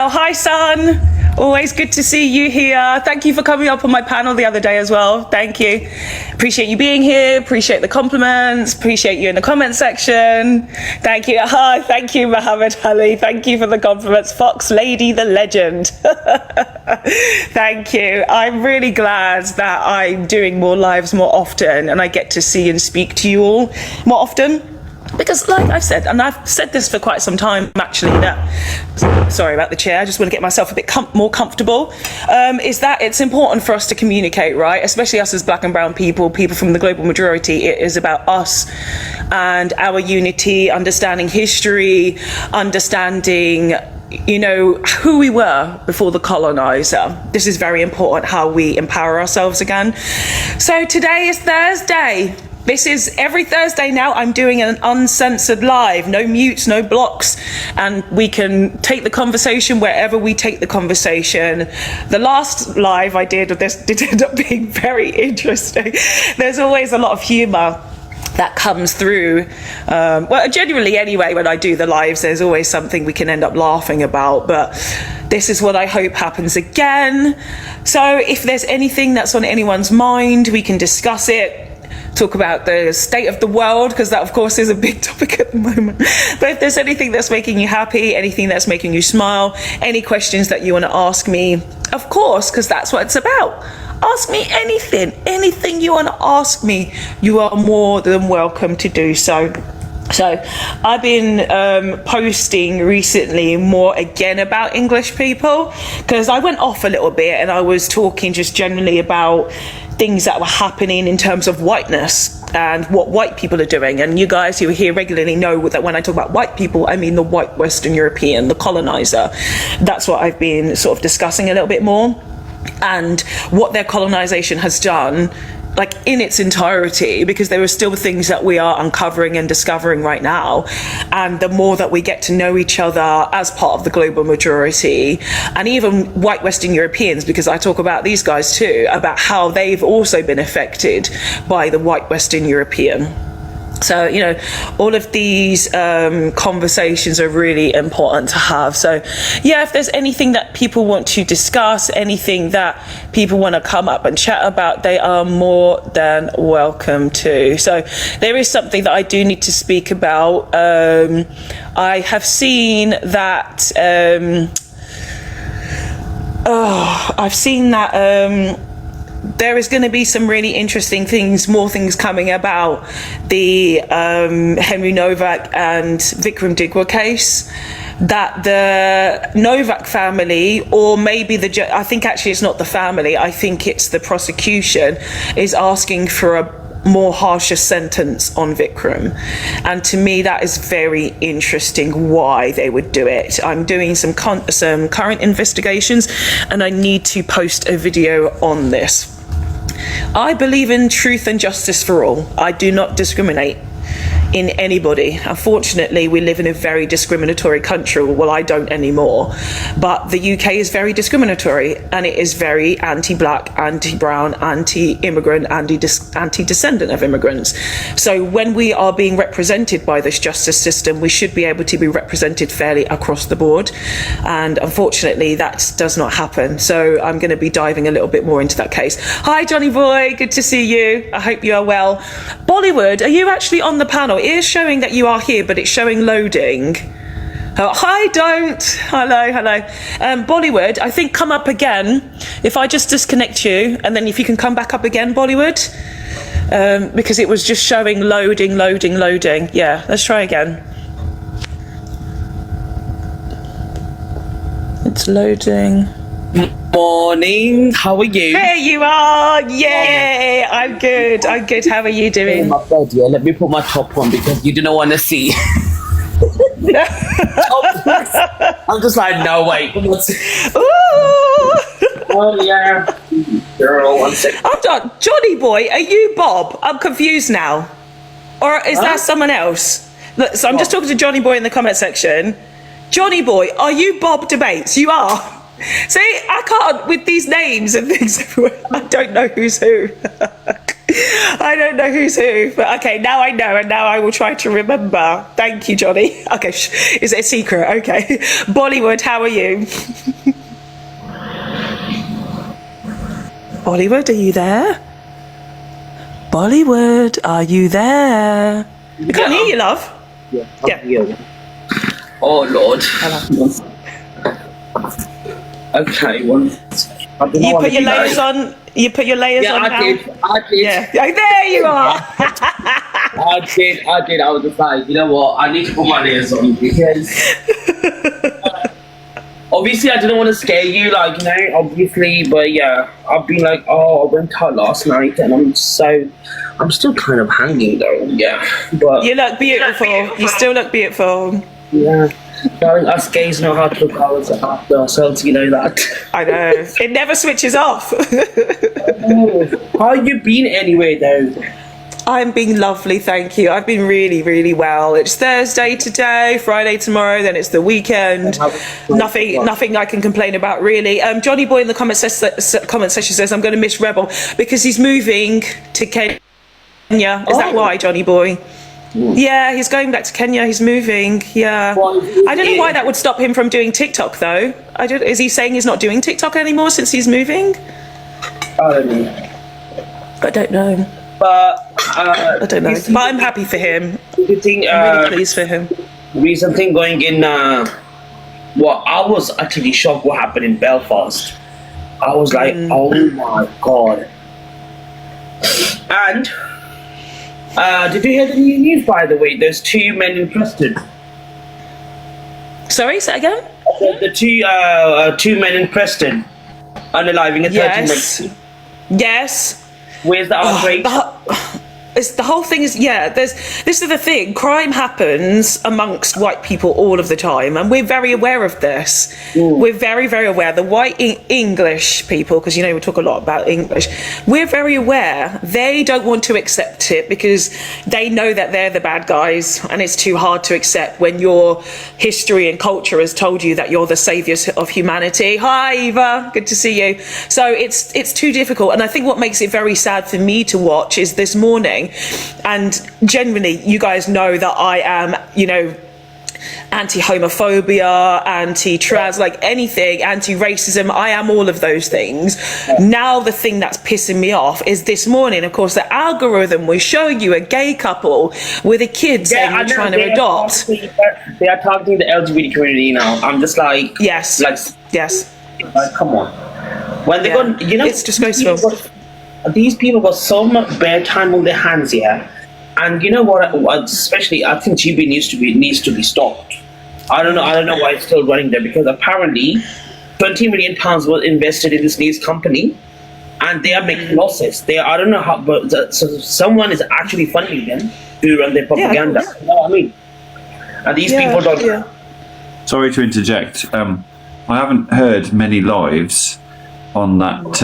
Oh, hi, son. Always good to see you here. Thank you for coming up on my panel the other day as well. Thank you. Appreciate you being here. Appreciate the compliments. Appreciate you in the comment section. Thank you. Hi, thank you, Muhammad Ali. Thank you for the compliments. Fox Lady, the legend. Thank you. I'm really glad that I'm doing more lives more often and I get to see and speak to you all more often. Because like I've said, and I've said this for quite some time actually, that, sorry about the chair, I just want to get myself a bit more comfortable, is that it's important for us to communicate, right? Especially us as black and brown people from the global majority. It is about us and our unity, understanding history, understanding, you know, who we were before the colonizer. This is very important, how we empower ourselves again. So today is Thursday. This is every Thursday now. I'm doing an uncensored live, no mutes, no blocks, and we can take the conversation wherever we take the conversation. The last live I did did end up being very interesting. There's always a lot of humor that comes through. Well, generally anyway, when I do the lives, there's always something we can end up laughing about, but this is what I hope happens again. So if there's anything that's on anyone's mind, we can discuss it. Talk about the state of the world, because that of course is a big topic at the moment. But if there's anything that's making you happy, anything that's making you smile, any questions that you want to ask me, of course, because that's what it's about. Ask me anything you want to ask me, you are more than welcome to do so. So I've been posting recently more again about English people, because I went off a little bit and I was talking just generally about things that were happening in terms of whiteness and what white people are doing. And you guys who are here regularly know that when I talk about white people, I mean the white Western European, the colonizer. That's what I've been sort of discussing a little bit more, and what their colonization has done, like in its entirety, because there are still things that we are uncovering and discovering right now. And the more that we get to know each other as part of the global majority, and even white Western Europeans, because I talk about these guys too, about how they've also been affected by the white Western European. So, you know, all of these conversations are really important to have. So, yeah, if there's anything that people want to discuss, anything that people want to come up and chat about, they are more than welcome to. So there is something that I do need to speak about. I have seen that, there is going to be some really interesting things, more things coming about the Henry Novak and Vikram Digwa case. That the Novak family, or maybe I think actually it's not the family, I think it's the prosecution, is asking for a more harsher sentence on Vikram. And to me that is very interesting why they would do it. I'm doing some current investigations and I need to post a video on this. I believe in truth and justice for all. I do not discriminate in anybody. Unfortunately, we live in a very discriminatory country. Well, I don't anymore, but the UK is very discriminatory, and it is very anti-black, anti-brown, anti-immigrant, anti-descendant of immigrants. So when we are being represented by this justice system, we should be able to be represented fairly across the board, and unfortunately that does not happen. So I'm going to be diving a little bit more into that case. Hi Johnny boy, good to see you. I hope you are well. Bollywood, are you actually on the panel? It is showing that you are here, but it's showing loading. Oh, hi, don't. Hello. Bollywood, I think come up again. If I just disconnect you, and then if you can come back up again, Bollywood. Because it was just showing loading. Yeah, let's try again. It's loading. Morning, how are you? There you are. Yay, I'm good. How are you doing? My bed, yeah. Let me put my top on because you didn't want to see. I'm just like, no, wait. Oh, yeah. Girl, 1 second. I'm done. Johnny boy, are you Bob? I'm confused now. Or is that someone else? Look, so I'm just talking to Johnny boy in the comment section. Johnny boy, are you Bob Debates? You are. See, I can't, with these names and things everywhere, I don't know who's who. I don't know who's who, but okay, now I know, and now I will try to remember. Thank you, Johnny. Okay, is it a secret? Okay. Bollywood, how are you? Bollywood, are you there? Bollywood, are you there? I can't hear you, love. Yeah. Oh Lord. Okay, one. You put your layers on. You put your layers on. I did. Yeah. Oh, there you are. I did. I was just like, you know what? I need to put my layers on because obviously I didn't want to scare you, like, you know, obviously, but yeah, I've been like, oh, I went out last night and I'm still kind of hanging though, yeah. But you look beautiful. You still look beautiful. yeah. Darling, us gays know how to look after ourselves, you know that. I know. It never switches off. How you been anyway though? I'm being lovely, thank you. I've been really, really well. It's Thursday today, Friday tomorrow, then it's the weekend. Nothing I can complain about, really. Johnny Boy in the comment section says, I'm going to miss Rebel because he's moving to Kenya. Is that why, Johnny Boy? Yeah, he's going back to Kenya. He's moving. Yeah. I don't know why that would stop him from doing TikTok, though. Is he saying he's not doing TikTok anymore since he's moving? I don't know. I don't know. But I don't know. But I'm happy for him. I'm really pleased for him. Recent thing going in. Well, I was actually shocked what happened in Belfast. I was like, oh my god. And did you hear the new news, by the way? There's 2 men in Preston. Sorry, say again? The two men in Preston unaliving a 13 men. Yes. Where's the outrage? The whole thing is, this is the thing. Crime happens amongst white people all of the time, and we're very aware of this. We're very, very aware. The white English people, because, you know, we talk a lot about English, we're very aware. They don't want to accept it because they know that they're the bad guys, and it's too hard to accept when your history and culture has told you that you're the saviors of humanity. Hi, Eva. Good to see you. So it's too difficult, and I think what makes it very sad for me to watch is this morning. And generally, you guys know that I am, you know, anti-homophobia, anti-trans, like anything, anti-racism. I am all of those things. Now, the thing that's pissing me off is this morning, of course, the algorithm was showing you a gay couple with a kid saying you're trying to adopt. They are targeting the LGBT community now. I'm just like, yes. Like, come on. When they got, you know, it's disgraceful. These people got so much bare time on their hands here, and you know what? Especially, I think GB needs to be stopped. I don't know why it's still running there, because apparently, £20 million was invested in this news company, and they are making losses. I don't know how, but so someone is actually funding them to run their propaganda. You know what I mean? And these people don't. Yeah. Sorry to interject. I haven't heard many lives on that.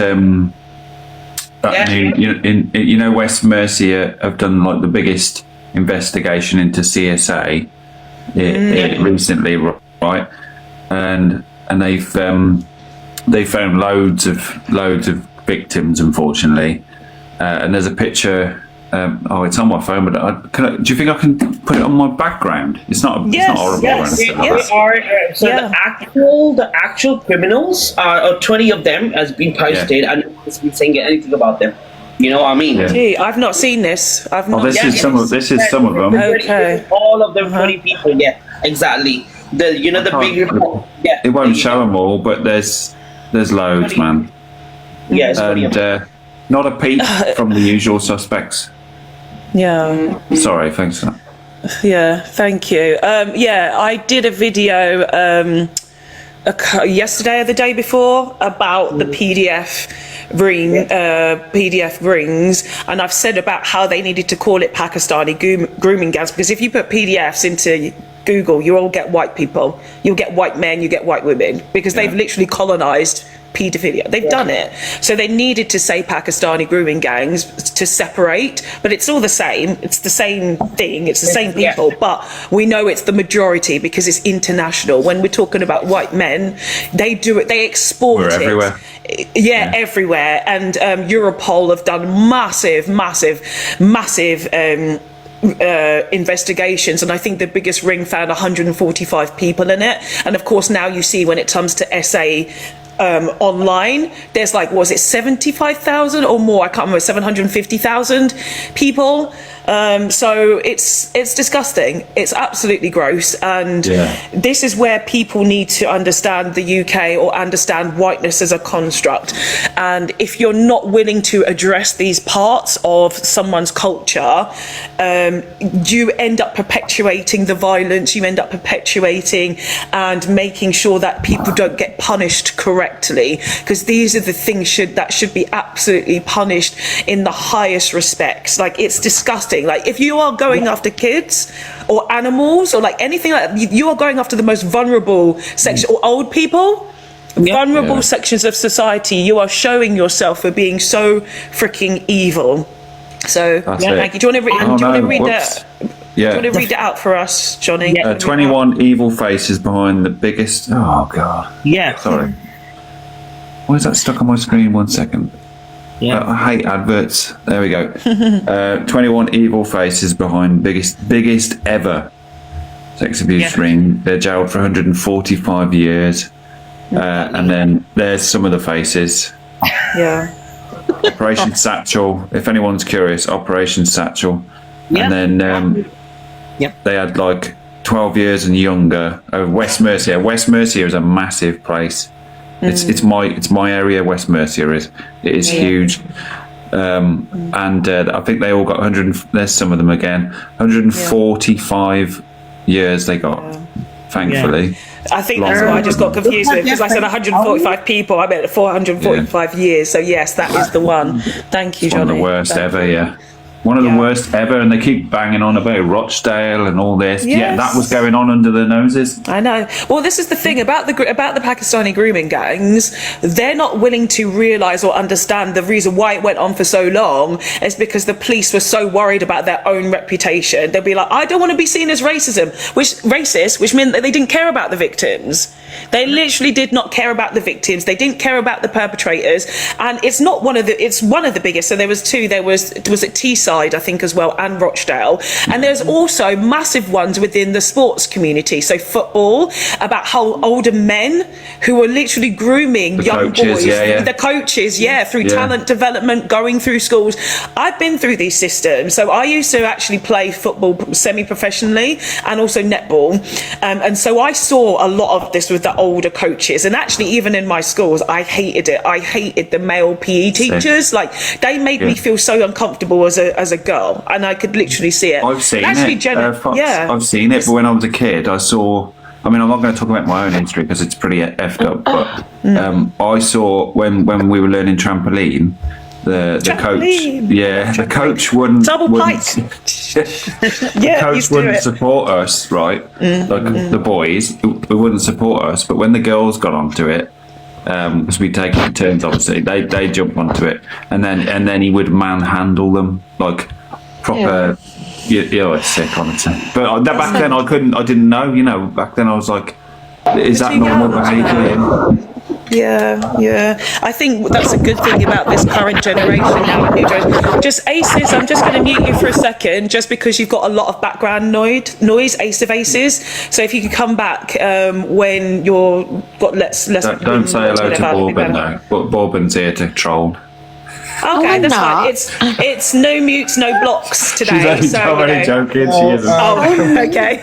You know, West Mercia have done like the biggest investigation into CSA recently, right? And they found loads of victims, unfortunately. And there's a picture. It's on my phone, but do you think I can put it on my background? It's not. It's not horrible. Yes, the actual criminals, 20 of them has been posted, and it's been saying anything about them. You know what I mean? Yeah. Gee, I've not seen this. I've not. This is some of them. Okay. All of them, 20 people. Yeah, exactly. The big report. Yeah. It won't show them all, but there's loads, 20. Man. Yes. And not a peep from the usual suspects. Yeah. Sorry, thanks for that. Yeah, thank you. I did a video yesterday or the day before about the PDF rings, and I've said about how they needed to call it Pakistani grooming gangs, because if you put PDFs into Google, you all get white people. You'll get white men, you get white women, because they've literally colonized paedophilia. They've done it. So they needed to say Pakistani grooming gangs to separate, but it's all the same. It's the same thing. It's the same people, but we know it's the majority because it's international. When we're talking about white men, they do it. They export We're it. everywhere. Yeah, everywhere. And Europol have done massive investigations, and I think the biggest ring found 145 people in it. And of course, now you see when it comes to SA online, there's like, was it 75,000 or more? I can't remember, 750,000 people. So it's disgusting. It's absolutely gross. And this is where people need to understand the UK or understand whiteness as a construct. And if you're not willing to address these parts of someone's culture, you end up perpetuating the violence, you end up perpetuating and making sure that people don't get punished correctly, because these are the things that should be absolutely punished in the highest respects. Like, it's disgusting. Like, if you are going after kids or animals or like anything like that, you are going after the most vulnerable section, or old people, vulnerable sections of society. You are showing yourself for being so freaking evil. So thank you. Do you want to read that? Yeah. Do you want to read it out for us, Johnny? 21 evil faces behind the biggest. Oh God. Yeah. Sorry. Why is that stuck on my screen? 1 second. Yeah. I hate adverts. There we go. 21 evil faces behind biggest ever sex abuse ring. They're jailed for 145 years. And then there's some of the faces. Yeah. Operation Satchel. If anyone's curious, Operation Satchel. And then they had like 12 years and younger. West Mercia. West Mercia is a massive place. It's my area. West Mercia is huge, and I think they all got 100. There's some of them again. 145 years they got, thankfully. I think that's why I just got confused with, because I said 145 people. I meant 445 years. So yes, that is the one. Thank you, Johnny. One of the worst ever. One of the worst ever, and they keep banging on about Rochdale and all this. Yes. Yeah, that was going on under their noses. I know. Well, this is the thing about the Pakistani grooming gangs. They're not willing to realise or understand the reason why it went on for so long is because the police were so worried about their own reputation. They'll be like, I don't want to be seen as racist, which meant that they didn't care about the victims. They literally did not care about the victims. They didn't care about the perpetrators. And it's one of the biggest. So there was two. Was it Teesside, I think, as well, and Rochdale. And there's also massive ones within the sports community. So football, about how older men who were literally grooming young boys, the coaches, through talent development, going through schools. I've been through these systems. So I used to actually play football semi-professionally and also netball. And so I saw a lot of this with the older coaches. And actually, even in my schools, I hated it. I hated the male PE teachers. Like, they made me feel so uncomfortable as a girl, and I could literally see it. I've seen it. I've seen it, but when I was a kid, I saw. I mean, I'm not going to talk about my own history because it's pretty effed up. But I saw when we were learning trampoline, the coach, the coach wouldn't double pike. The coach wouldn't support us, right? Like the boys, who wouldn't support us. But when the girls got onto it, because we take it in turns, obviously they jump onto it, and then he would manhandle them like proper. It's sick, honestly. But back then I didn't know. Back then I was like, is that normal behaviour? Yeah. I think that's a good thing about this current generation now. Just Aces, I'm just going to mute you for a second, just because you've got a lot of background noise, Ace of Aces. So if you could come back when you're got less. Don't say hello to Bourbon though. But Bourbon's here to troll. Okay, that's fine. It's no mutes, no blocks today. She's only joking. She isn't. Okay.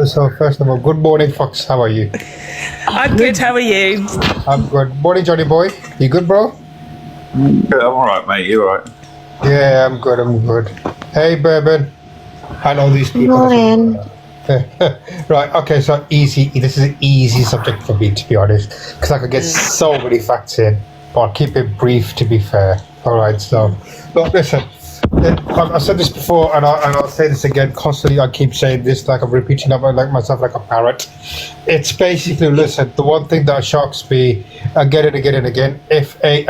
So first of all, good morning, Fox. How are you? I'm good. How are you? I'm good. Morning, Johnny boy. You good, bro? I'm all right, mate. You all right? Yeah, I'm good. Hey, Bourbon. I know these people. Morning. Right. Okay. So easy. This is an easy subject for me, to be honest, because I could get so many facts in. But I'll keep it brief, to be fair. All right, so look, listen. I've said this before, and I'll say this again constantly. I keep saying this, like I'm repeating about like myself, like a parrot. It's basically, listen. The one thing that shocks me again and again and again: if an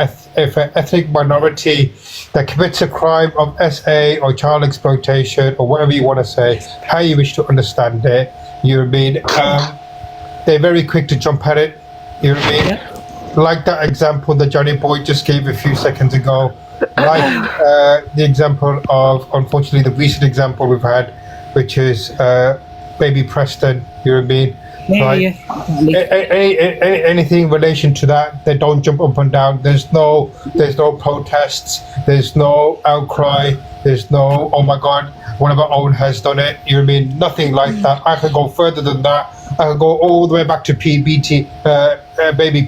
ethnic minority that commits a crime of SA or child exploitation or whatever you want to say, how you wish to understand it, you know what I mean? They're very quick to jump at it. You know what I mean? Yeah. Like that example that Johnny Boy just gave a few seconds ago. Like the example of, unfortunately, the recent example we've had, which is baby Preston. You know what I mean? Anything in relation to that, they don't jump up and down. There's no protests. There's no outcry. There's no, oh my God, one of our own has done it. You know what I mean? Nothing like that. I could go further than that. I could go all the way back to baby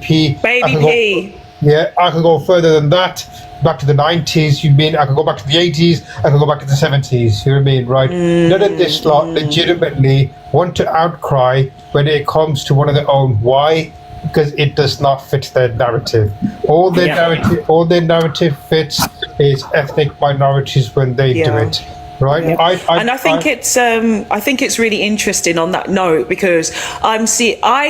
P. Yeah, I could go further than that. Back to the 90s, you mean? I could go back to the 80s, I could go back to the 70s, you know what I mean, right? None of this lot legitimately want to outcry when it comes to one of their own. Why? Because it does not fit their narrative. All their narrative fits is ethnic minorities when they do it. Right, I think it's really interesting on that note, because I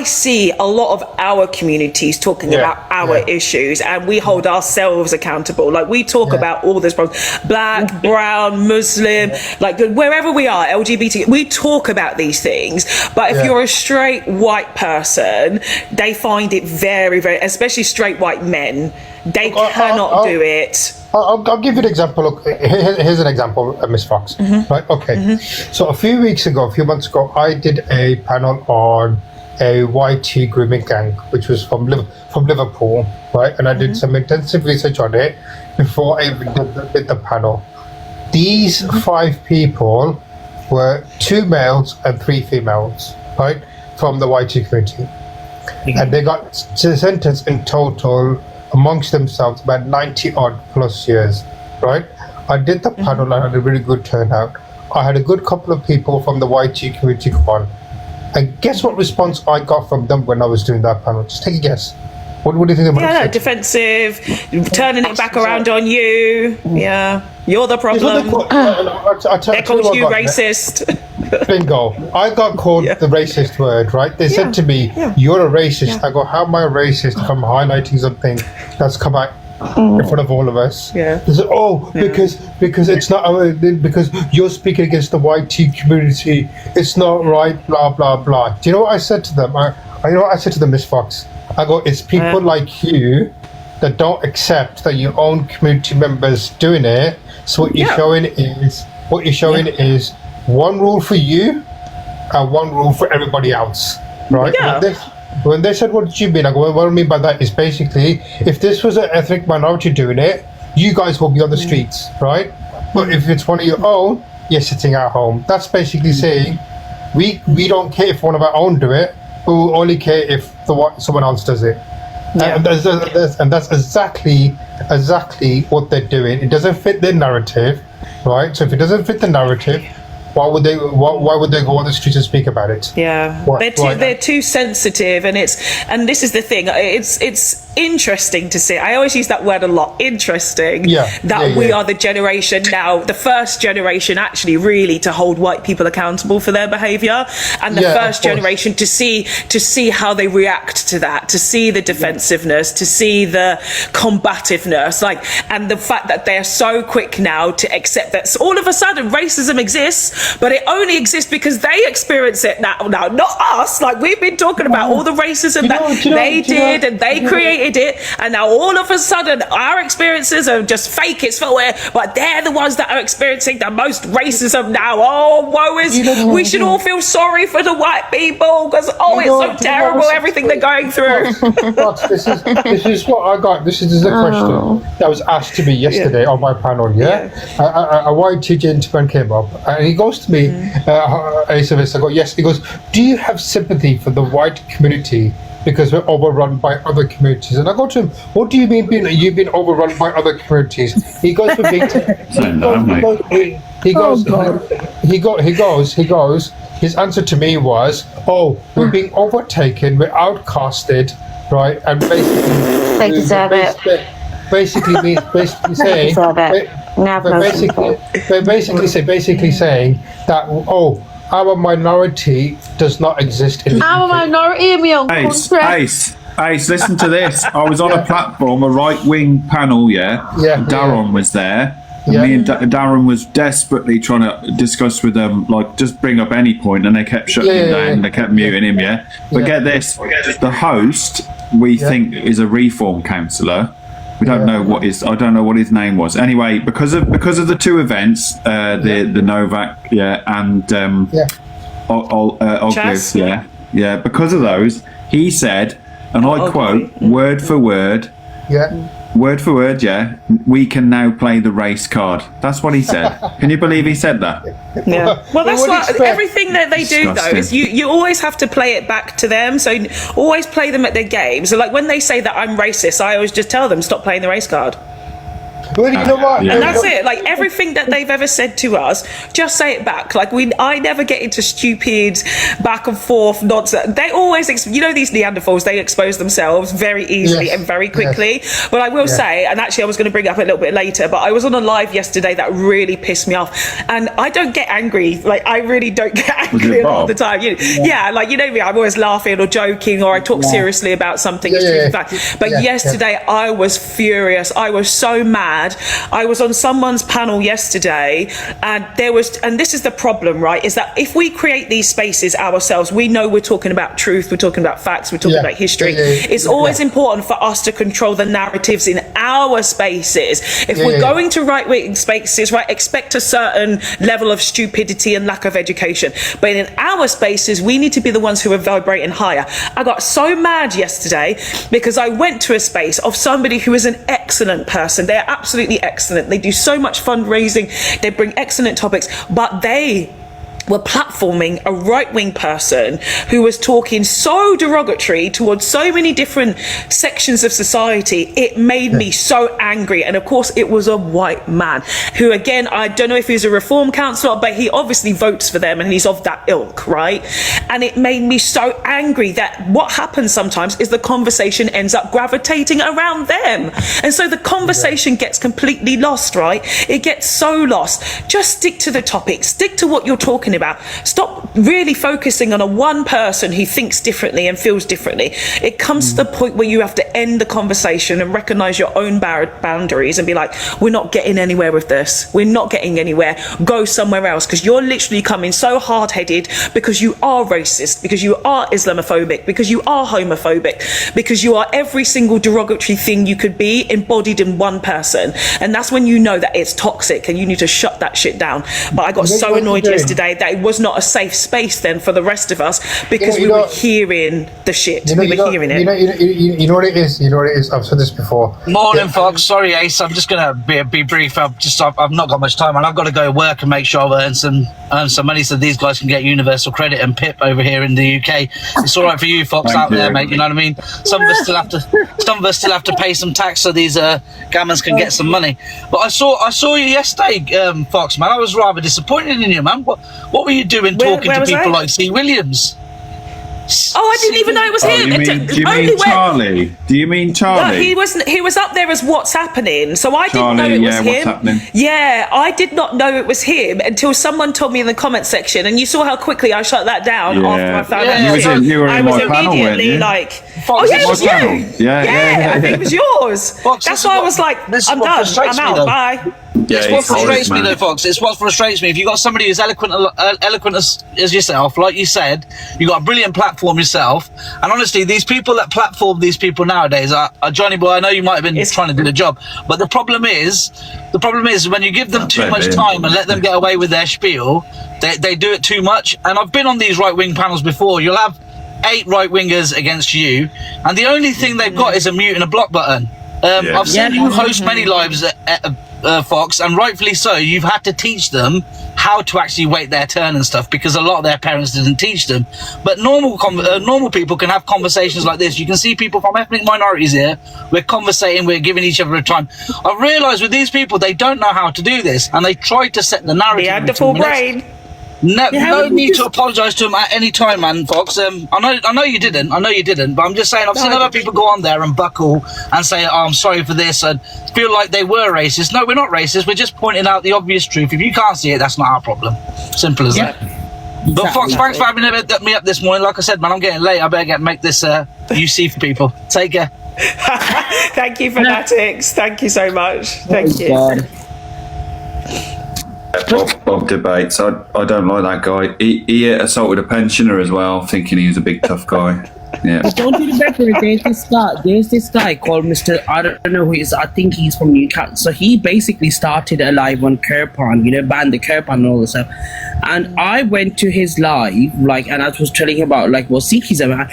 see a lot of our communities talking about our issues, and we hold ourselves accountable. Like we talk about all this problems, black, brown, Muslim, like wherever we are, LGBT, we talk about these things. But if you're a straight white person, they find it very, very, especially straight white men, they cannot do it. I'll give you an example. Look, here's an example, Miss Fox. Right? Okay. So a few months ago, I did a panel on a YT grooming gang, which was from Liverpool, right? And I did some intensive research on it before I even did the panel. These 5 people were 2 males and 3 females, right, from the YT community, and they got sentenced in total amongst themselves about 90 odd plus years, right? I did the panel and I had a really good turnout. I had a good couple of people from the YT community come on. And guess what response I got from them when I was doing that panel? Just take a guess. What do you think about it? Defensive, turning it back around on you. Yeah, you're the problem. They called you racist. Bingo. I got called the racist word, right? They said to me, you're a racist. I go, how am I a racist if I'm highlighting something that's come out in front of all of us? They said, because it's not, because you're speaking against the YT community. It's not right, blah, blah, blah. Do you know what I said to them? You know what I said to them, Miss Fox? I go, it's people like you that don't accept that your own community members doing it. So what you're showing is one rule for you and one rule for everybody else, right? When they said, what did you mean? I go, what I mean by that is basically, if this was an ethnic minority doing it, you guys will be on the streets, right? But if it's one of your own, you're sitting at home. That's basically saying, we don't care if one of our own do it, but we only care if someone else does it. And that's exactly what they're doing. It doesn't fit their narrative, right? So if it doesn't fit the narrative, why would they go on the streets and speak about it? They're too sensitive, and this is the thing. It's interesting to see. I always use that word a lot. Interesting. We are the generation now, the first generation actually really to hold white people accountable for their behaviour, and the first generation to see how they react to that, to see the defensiveness, to see the combativeness, and the fact that they're so quick now to accept that all of a sudden racism exists. But it only exists because they experience it now, not us. Like, we've been talking about all the racism they did and they created it, and now all of a sudden our experiences are just fake. It's but they're the ones that are experiencing the most racism now. Oh, woe is! We should all feel sorry for the white people because it's so terrible everything they're going through. This is what I got. This is a question that was asked to me yesterday on my panel. A white gentleman came up and he goes to me, Elizabeth, I go, yes. He goes, do you have sympathy for the white community because we're overrun by other communities? And I go to him, what do you mean you've been overrun by other communities? He goes, he goes, his answer to me was, we're being overtaken, we're outcasted, right? And basically, they deserve it. Basically saying, They're basically saying that our minority does not exist in the Our UK. minority in my own country. Ace, listen to this. I was on a platform, a right-wing panel, Darren was there. And me and Darren was desperately trying to discuss with them, like, just bring up any point, and they kept shutting him down, they kept muting him, But get this, the host, we think, is a reform councillor. We don't know what I don't know what his name was. Anyway, because of the two events, the Novak, and Ogilvy, because of those, he said, and I quote, word for word, we can now play the race card. That's what he said. Can you believe he said that? Yeah. Well, that's what everything that they do, though, is you always have to play it back to them. So always play them at their games. So, like, when they say that I'm racist, I always just tell them, stop playing the race card. Well, you know what? And that's it. Like, everything that they've ever said to us, just say it back. Like, I never get into stupid back and forth nonsense. They always, these Neanderthals, they expose themselves very easily and very quickly. But I will say, and actually I was going to bring it up a little bit later, but I was on a live yesterday that really pissed me off. And I don't get angry. Like, I really don't get angry all the time. Like, you know me, I'm always laughing or joking, or I talk seriously about something. But yesterday I was furious. I was so mad. I was on someone's panel yesterday, and this is the problem, right, is that if we create these spaces ourselves, we know we're talking about truth, we're talking about facts, we're talking about history. It's always important for us to control the narratives in our spaces. If we're going to right-wing spaces, right, expect a certain level of stupidity and lack of education. But in our spaces, we need to be the ones who are vibrating higher. I got so mad yesterday because I went to a space of somebody who is an excellent person. They're absolutely excellent. They do so much fundraising. They bring excellent topics, but they were platforming a right-wing person who was talking so derogatory towards so many different sections of society. It made me so angry. And of course, it was a white man who, again, I don't know if he's a reform councillor, but he obviously votes for them and he's of that ilk, right? And it made me so angry that what happens sometimes is the conversation ends up gravitating around them. And so the conversation gets completely lost, right? It gets so lost. Just stick to the topic. Stick to what you're talking about. Stop really focusing on a one person who thinks differently and feels differently. It comes to the point where you have to end the conversation and recognize your own boundaries and be like, we're not getting anywhere with this. We're not getting anywhere. Go somewhere else, because you're literally coming so hard-headed because you are racist, because you are Islamophobic, because you are homophobic, because you are every single derogatory thing you could be embodied in one person. And that's when you know that it's toxic and you need to shut that shit down. But I got so annoyed yesterday that it was not a safe space then for the rest of us, because we were hearing the shit. We were hearing it. You know what it is? You know what it is? I've said this before. Morning, Fox. Sorry, Ace. I'm just going to be brief. I've not got much time, and I've got to go work and make sure I earn some money so these guys can get universal credit and PIP over here in the UK. It's all right for you, Fox, out there, mate. You know what I mean? Some of us still have to pay some tax so these gammons can get some money. But I saw you yesterday, Fox, man. I was rather disappointed in you, man. What were you doing talking to people like C. Williams? Oh, I didn't even know it was him. Do you mean Charlie? No, he was up there as What's Happening, so I didn't know it was him. What's Happening? Yeah, I did not know it was him until someone told me in the comment section, and you saw how quickly I shut that down after I found out it was him. You were I in was my panel, immediately like, Fox, it was you. Yeah, I think it was yours. Fox, that's why I was like, I'm done. I'm out. Bye. It's what frustrates me, though, Fox. It's what frustrates me. If you've got somebody who's eloquent as yourself, like you said, you've got a brilliant platform yourself. And honestly, these people that platform these people nowadays are Johnny Boy. I know you might have been trying to do the job, but the problem is when you give them too much time and let them get away with their spiel, they do it too much. And I've been on these right-wing panels before. You'll have 8 right-wingers against you, and the only thing they've got is a mute and a block button. I've seen you host many lives Fox, and rightfully so. You've had to teach them how to actually wait their turn and stuff, because a lot of their parents didn't teach them. But normal people can have conversations like this. You can see people from ethnic minorities here. We're conversating, we're giving each other a time. I've realised with these people, they don't know how to do this, and they try to set the narrative. Neanderthal brain. No need to apologise to him at any time, man, Fox. I know you didn't. But I'm just saying, I've seen other people go on there and buckle and say, "Oh, I'm sorry for this," and feel like they were racist. No, we're not racist. We're just pointing out the obvious truth. If you can't see it, that's not our problem. Simple as that. But Fox, thanks for having me up this morning. Like I said, man, I'm getting late. I better make this UC for people. Take care. Thank you, Fanatics. Thank you so much. Thank you. God. Bob debates. I don't like that guy. He assaulted a pensioner as well, thinking he was a big tough guy. Yeah. But don't you remember? There's this guy called Mr. I don't know who he is. I think he's from Newcastle. So he basically started a live on Kirpan, banned the Kirpan and all this stuff. And I went to his live, and I was telling him about what Sikhism.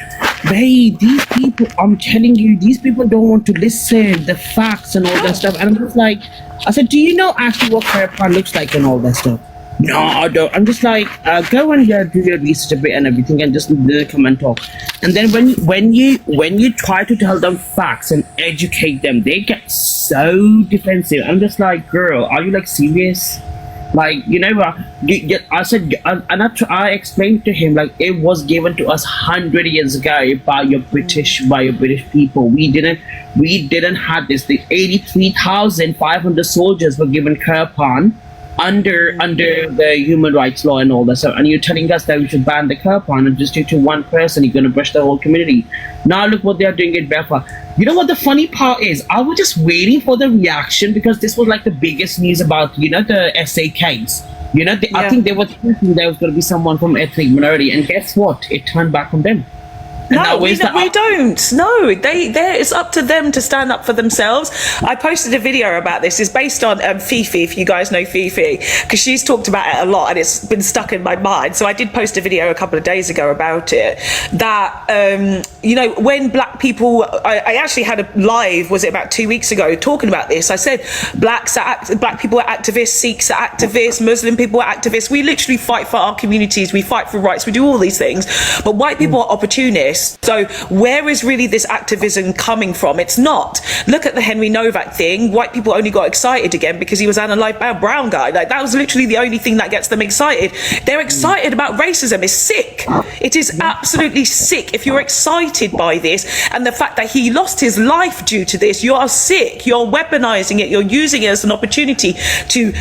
Hey, these people, I'm telling you, these people don't want to listen, the facts and all that stuff. And I'm just like, I said, do you know actually what Kirpan looks like and all that stuff? No, I don't. I'm just like, go and do your research a bit and everything, and just come and talk. And then when you try to tell them facts and educate them, they get so defensive. I'm just like, girl, are you serious? I said, and I explained to him it was given to us 100 years ago by your British people. We didn't have this. The 83,500 soldiers were given Kirpan under the human rights law and all that stuff, and you're telling us that we should ban the Kirpan and just do it to one person. You're going to brush the whole community. Now look what they're doing in Belfast. You know what the funny part is? I was just waiting for the reaction, because this was the biggest news about the SA case. I think they were thinking there was going to be someone from ethnic minority, and guess what? It turned back on them. No, we don't. No, it's up to them to stand up for themselves. I posted a video about this. It's based on Fifi, if you guys know Fifi, because she's talked about it a lot and it's been stuck in my mind. So I did post a video a couple of days ago about it. That, when black people, I actually had a live, was it about 2 weeks ago, talking about this. I said, black people are activists, Sikhs are activists, Muslim people are activists. We literally fight for our communities. We fight for rights. We do all these things. But white people are opportunists. So where is really this activism coming from? It's not. Look at the Henry Novak thing. White people only got excited again because he was analysed by a brown guy. That was literally the only thing that gets them excited. They're excited about racism. It's sick. It is absolutely sick. If you're excited by this and the fact that he lost his life due to this, you are sick. You're weaponizing it. You're using it as an opportunity to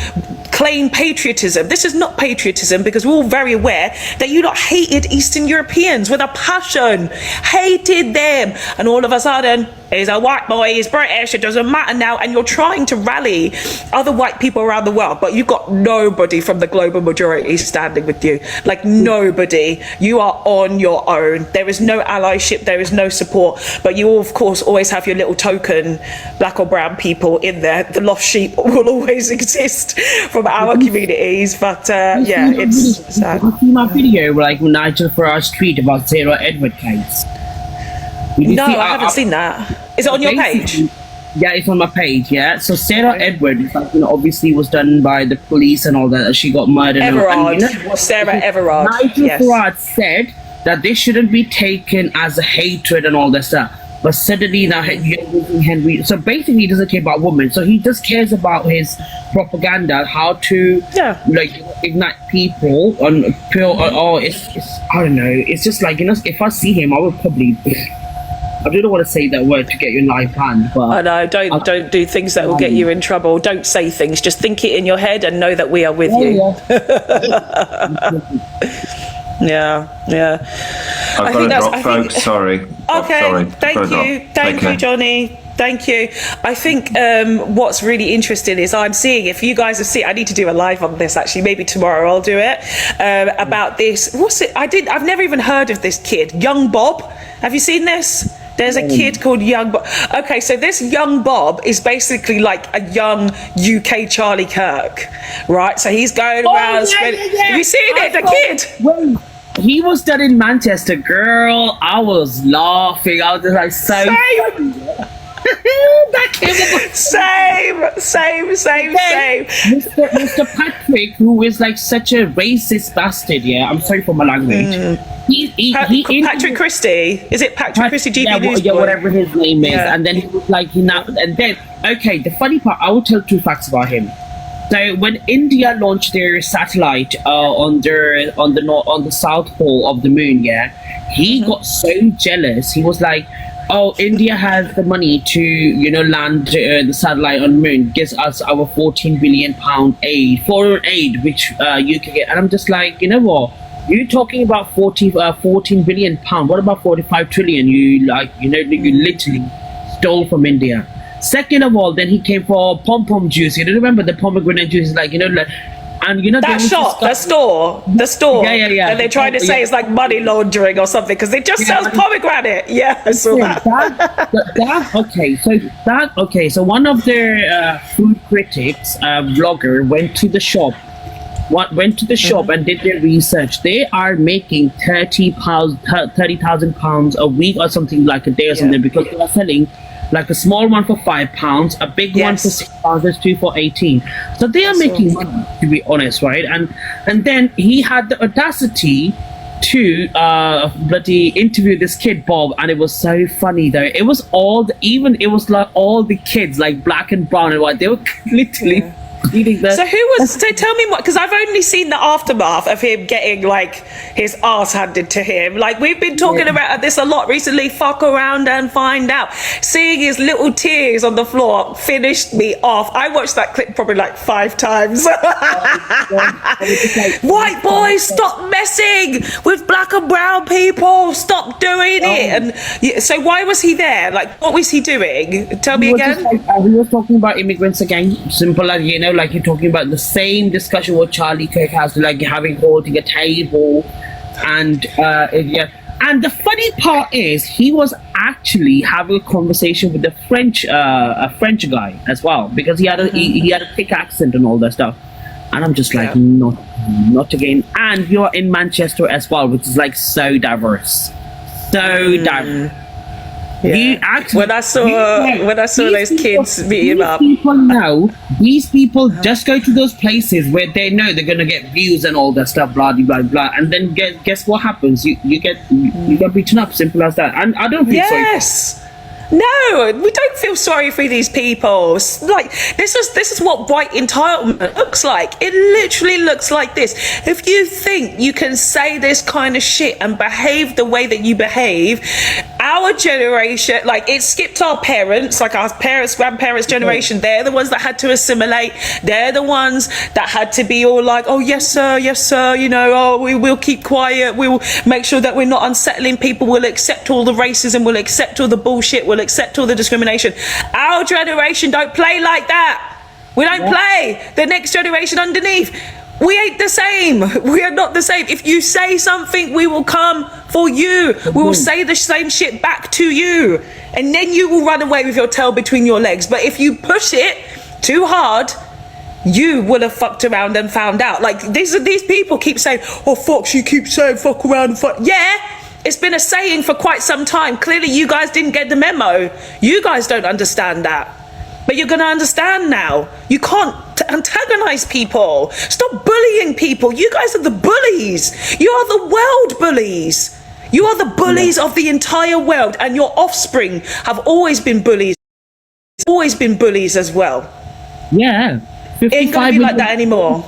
claim patriotism. This is not patriotism, because we're all very aware that you lot hated Eastern Europeans with a passion. Hated them, and all of a sudden he's a white boy, he's British, it doesn't matter now, and you're trying to rally other white people around the world, but you've got nobody from the global majority standing with you. Nobody. You are on your own. There is no allyship, there is no support, but you of course always have your little token black or brown people in there. The lost sheep will always exist from our communities, but it's sad. Did you see my video Nigel Farage's tweet about Sarah Edward case? No, I haven't seen that. Is it on your page? Yeah, it's on my page, yeah. So Sarah Edward, obviously was done by the police and all that. She got murdered. Sarah Everard. Nigel Farage said that this shouldn't be taken as a hatred and all that stuff. But suddenly now Henry, so basically he doesn't care about women. So he just cares about his propaganda, how to ignite people on pure. It's I don't know. It's just if I see him, I would probably. I don't want to say that word to get your life banned, but I know. Don't do things that will get you in trouble. Don't say things. Just think it in your head and know that we are with you. Yeah. I've got to drop, folks. Sorry. Okay. Sorry. Thank you, Johnny. Thank you. I think what's really interesting is I'm seeing, if you guys have seen, I need to do a live on this actually, maybe tomorrow I'll do it, about this. What's it? I've never even heard of this kid, Young Bob. Have you seen this? There's a kid called Young Bob. Okay, so this Young Bob is basically like a young UK Charlie Kirk, right? So he's going around. Have you seen it? The kid. Well, he was done in Manchester, girl. I was laughing. I was just like, so. Same. Mr. Patrick, who is such a racist bastard, yeah. I'm sorry for my language. Patrick Christie, is it Patrick Christie? Yeah, whatever his name is. And then he was okay, the funny part, I will tell two facts about him. So when India launched their satellite on the south pole of the moon, yeah, he got so jealous. He was like, "Oh, India has the money to land the satellite on the moon. Gives us our 14 billion pound aid, foreign aid, which you can get." And I'm just like, you know what? You're talking about 14 billion pound. What about 45 trillion? You literally stole from India. Second of all, then he came for pom-pom juice. You remember the pomegranate juice? Like, and that shop, the store. Yeah. And they tried to say it's like money laundering or something because it just sells pomegranate. Yeah, I saw that. So one of their food critics, blogger, went to the shop. And did their research. They are making 30,000 pounds a week or something, like a day or something, because they are selling like a small one for £5, a big one for £6, there's two for 18. So they are making money, to be honest, right? And then he had the audacity to bloody interview this kid Bob, and it was so funny though. It was like all the kids, like black and brown and white, they were literally So tell me what, because I've only seen the aftermath of him getting like his ass handed to him. Like, we've been talking about this a lot recently. Fuck around and find out. Seeing his little tears on the floor finished me off. I watched that clip probably like 5 times. White boys, stop messing with black and brown people. Stop doing it. And so why was he there? Like, what was he doing? Tell me again. He was talking about immigrants again. Simple as, like you're talking about the same discussion what Charlie Kirk has, like having holding a table, and and the funny part is he was actually having a conversation with a French guy as well, because he had a thick accent and all that stuff, and I'm just like, not again. And you're in Manchester as well, which is like so diverse. Yeah. When I saw those kids beat him up. These people just go to those places where they know they're gonna get views and all that stuff, blah blah blah, and then guess what happens? You get beaten up, simple as that. And I don't feel sorry. No, we don't feel sorry for these people. Like, this is what white entitlement looks like. It literally looks like this. If you think you can say this kind of shit and behave the way that you behave, our generation, like, it skipped our parents, like our parents, grandparents' generation. They're the ones that had to assimilate. They're the ones that had to be all like, oh, yes, sir, we will keep quiet. We'll make sure that we're not unsettling people. We'll accept all the racism. We'll accept all the bullshit. We'll accept all the discrimination. Our generation don't play like that. We don't play. The next generation underneath, we ain't the same. We are not the same. If you say something, we will come for you. We will say the same shit back to you, and then you will run away with your tail between your legs. But if you push it too hard, you would have fucked around and found out. Like, these people keep saying, oh, Fox, you keep saying fuck around and fuck. Yeah. It's been a saying for quite some time. Clearly, you guys didn't get the memo. You guys don't understand that. But you're going to understand now. You can't antagonize people. Stop bullying people. You guys are the bullies. You are the world bullies. You are the bullies of the entire world. And your offspring have always been bullies. Always been bullies as well. Yeah. It ain't going to be like that anymore.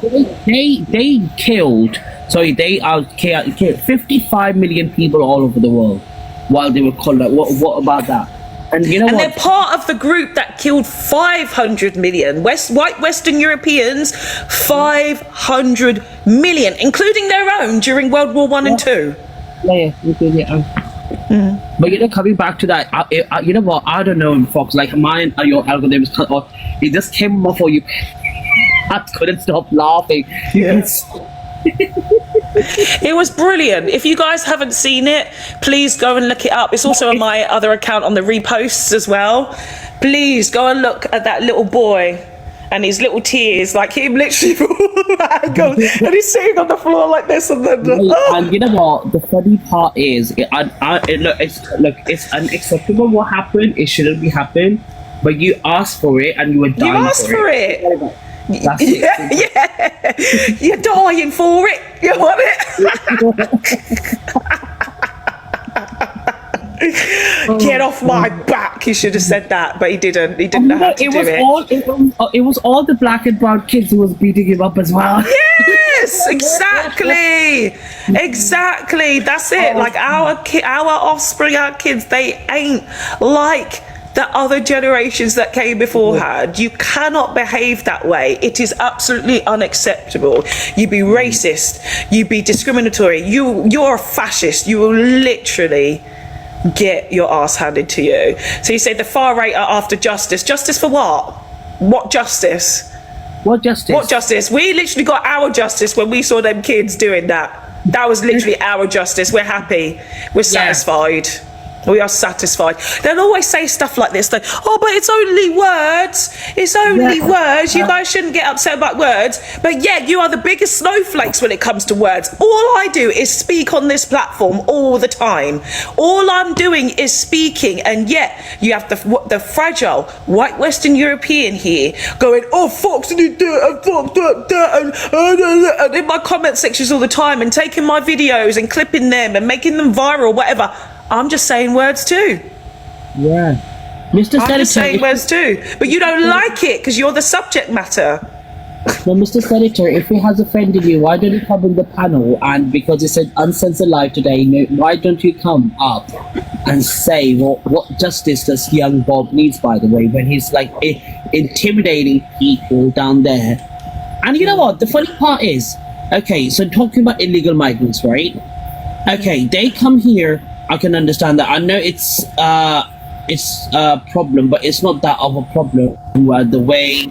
They killed... Sorry, they killed 55 million people all over the world while they were called out. What about that? And you know what? They're part of the group that killed 500 million. White Western Europeans, 500 million, including their own during World War I and II. But coming back to that, you know what? I don't know, Fox. Like, mine or your algorithms, or it just came off for you. I couldn't stop laughing. It was brilliant. If you guys haven't seen it, please go and look it up. It's also on my other account on the reposts as well. Please go and look at that little boy and his little tears, like him literally and he's sitting on the floor like this, and then and you know what the funny part is, it's unacceptable what happened. It shouldn't be happening, but you asked for it and you were dying. You asked for it. That's it. You're dying for it. You want Get off my back. He should have said that, but he didn't. He didn't know how to do it. It was all the black and brown kids who was beating him up as well. Yes, exactly. Exactly. That's it. Like our offspring, our kids, they ain't like the other generations that came beforehand. You cannot behave that way. It is absolutely unacceptable. You be racist, you be discriminatory, you're a fascist. You will literally get your ass handed to you. So you say the far right are after justice. Justice for what? What justice? What justice? What justice? We literally got our justice when we saw them kids doing that. That was literally our justice. We're happy. We're satisfied. We are satisfied. They'll always say stuff like this, like, oh, but it's only words. It's only words. You guys shouldn't get upset about words. But yeah, you are the biggest snowflakes when it comes to words. All I do is speak on this platform all the time. All I'm doing is speaking. And yet you have the fragile white Western European here going, oh, Fox did that and Fox that and in my comment sections all the time and taking my videos and clipping them and making them viral, whatever. I'm just saying words too. Yeah. Mr. Senator. I'm just saying words too. But you don't like it because you're the subject matter. No, Mr. Senator, if it has offended you, why don't you come in the panel? And because it said Uncensored Live today, why don't you come up and say what justice this young Bob needs, by the way, when he's like intimidating people down there. And you know what? The funny part is, okay, so talking about illegal migrants, right? Okay, they come here. I can understand that. I know it's a problem, but it's not that of a problem the way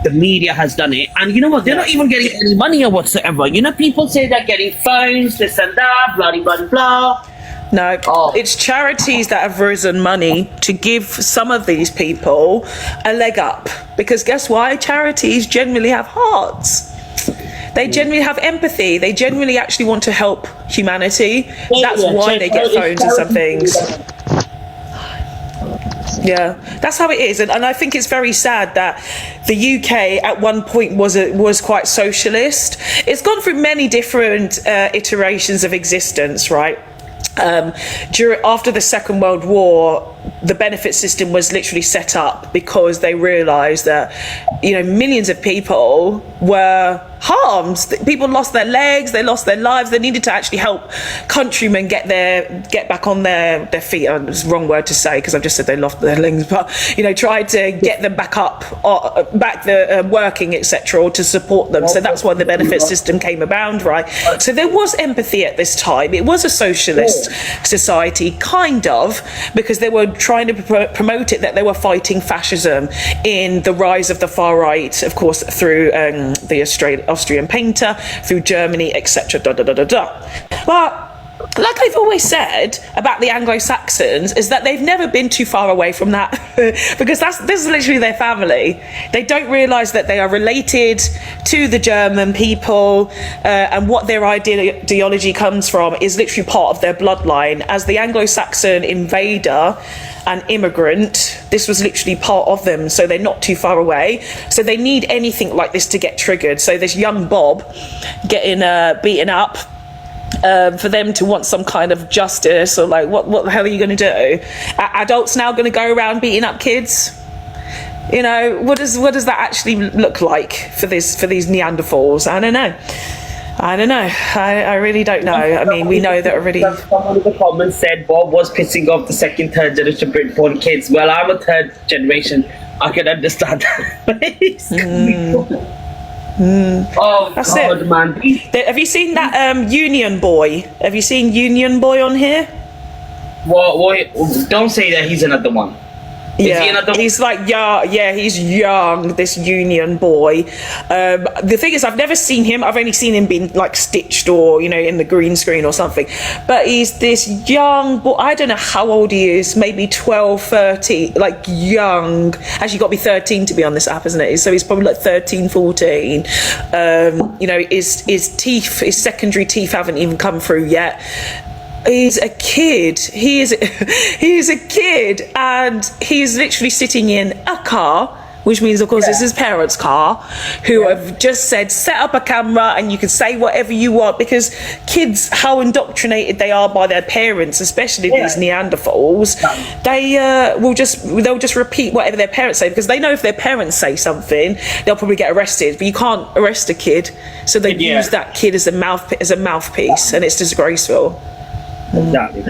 the media has done it. And you know what? They're not even getting any money or whatsoever. You know, people say they're getting phones, this and that, blah, blah, blah. No, it's charities that have risen money to give some of these people a leg up. Because guess why? Charities generally have hearts. They generally have empathy. They generally actually want to help humanity. That's why they get phones and some things. Yeah, that's how it is. And I think it's very sad that the UK at one point was quite socialist. It's gone through many different iterations of existence, right? After the Second World War, the benefit system was literally set up because they realised that, millions of people were harmed. People lost their legs, they lost their lives. They needed to actually help countrymen get back on their feet. It's the wrong word to say because I've just said they lost their legs, but tried to get them back up, working, etc., or to support them. So that's why the benefit system came about, right? So there was empathy at this time. It was a socialist society, kind of, because they were trying to promote it, that they were fighting fascism in the rise of the far right, of course, through the Austrian painter, through Germany, etc. But like I've always said about the Anglo-Saxons is that they've never been too far away from that because this is literally their family. They don't realise that they are related to the German people and what their ideology comes from is literally part of their bloodline. As the Anglo-Saxon invader and immigrant, this was literally part of them, so they're not too far away. So they need anything like this to get triggered. So this young Bob getting beaten up, for them to want some kind of justice, or like what the hell are you going to do? Adults now going to go around beating up kids? What does that actually look like for these Neanderthals? I don't know. I really don't know. I mean, we know that already. Someone in the comments said Bob was pissing off the second, third generation Brit-born kids. Well, I'm a third generation. I can understand that. Oh, that's God, it, man. Have you seen that Union Boy? Have you seen Union Boy on here? Well, don't say that he's another one. He's like he's young, this Union Boy. The thing is, I've never seen him. I've only seen him being like stitched or in the green screen or something, but he's this young boy. I don't know how old he is, maybe 12, 13, like young. Actually got to be 13 to be on this app, isn't it? So he's probably like 13, 14. His teeth, his secondary teeth haven't even come through yet. He's a kid. He is a kid, and he's literally sitting in a car which means, of course, this is parents' car, who have just said, set up a camera and you can say whatever you want, because kids, how indoctrinated they are by their parents, especially these Neanderthals, they'll just repeat whatever their parents say, because they know if their parents say something, they'll probably get arrested. But you can't arrest a kid, so they use that kid as a mouthpiece, and it's disgraceful. Exactly.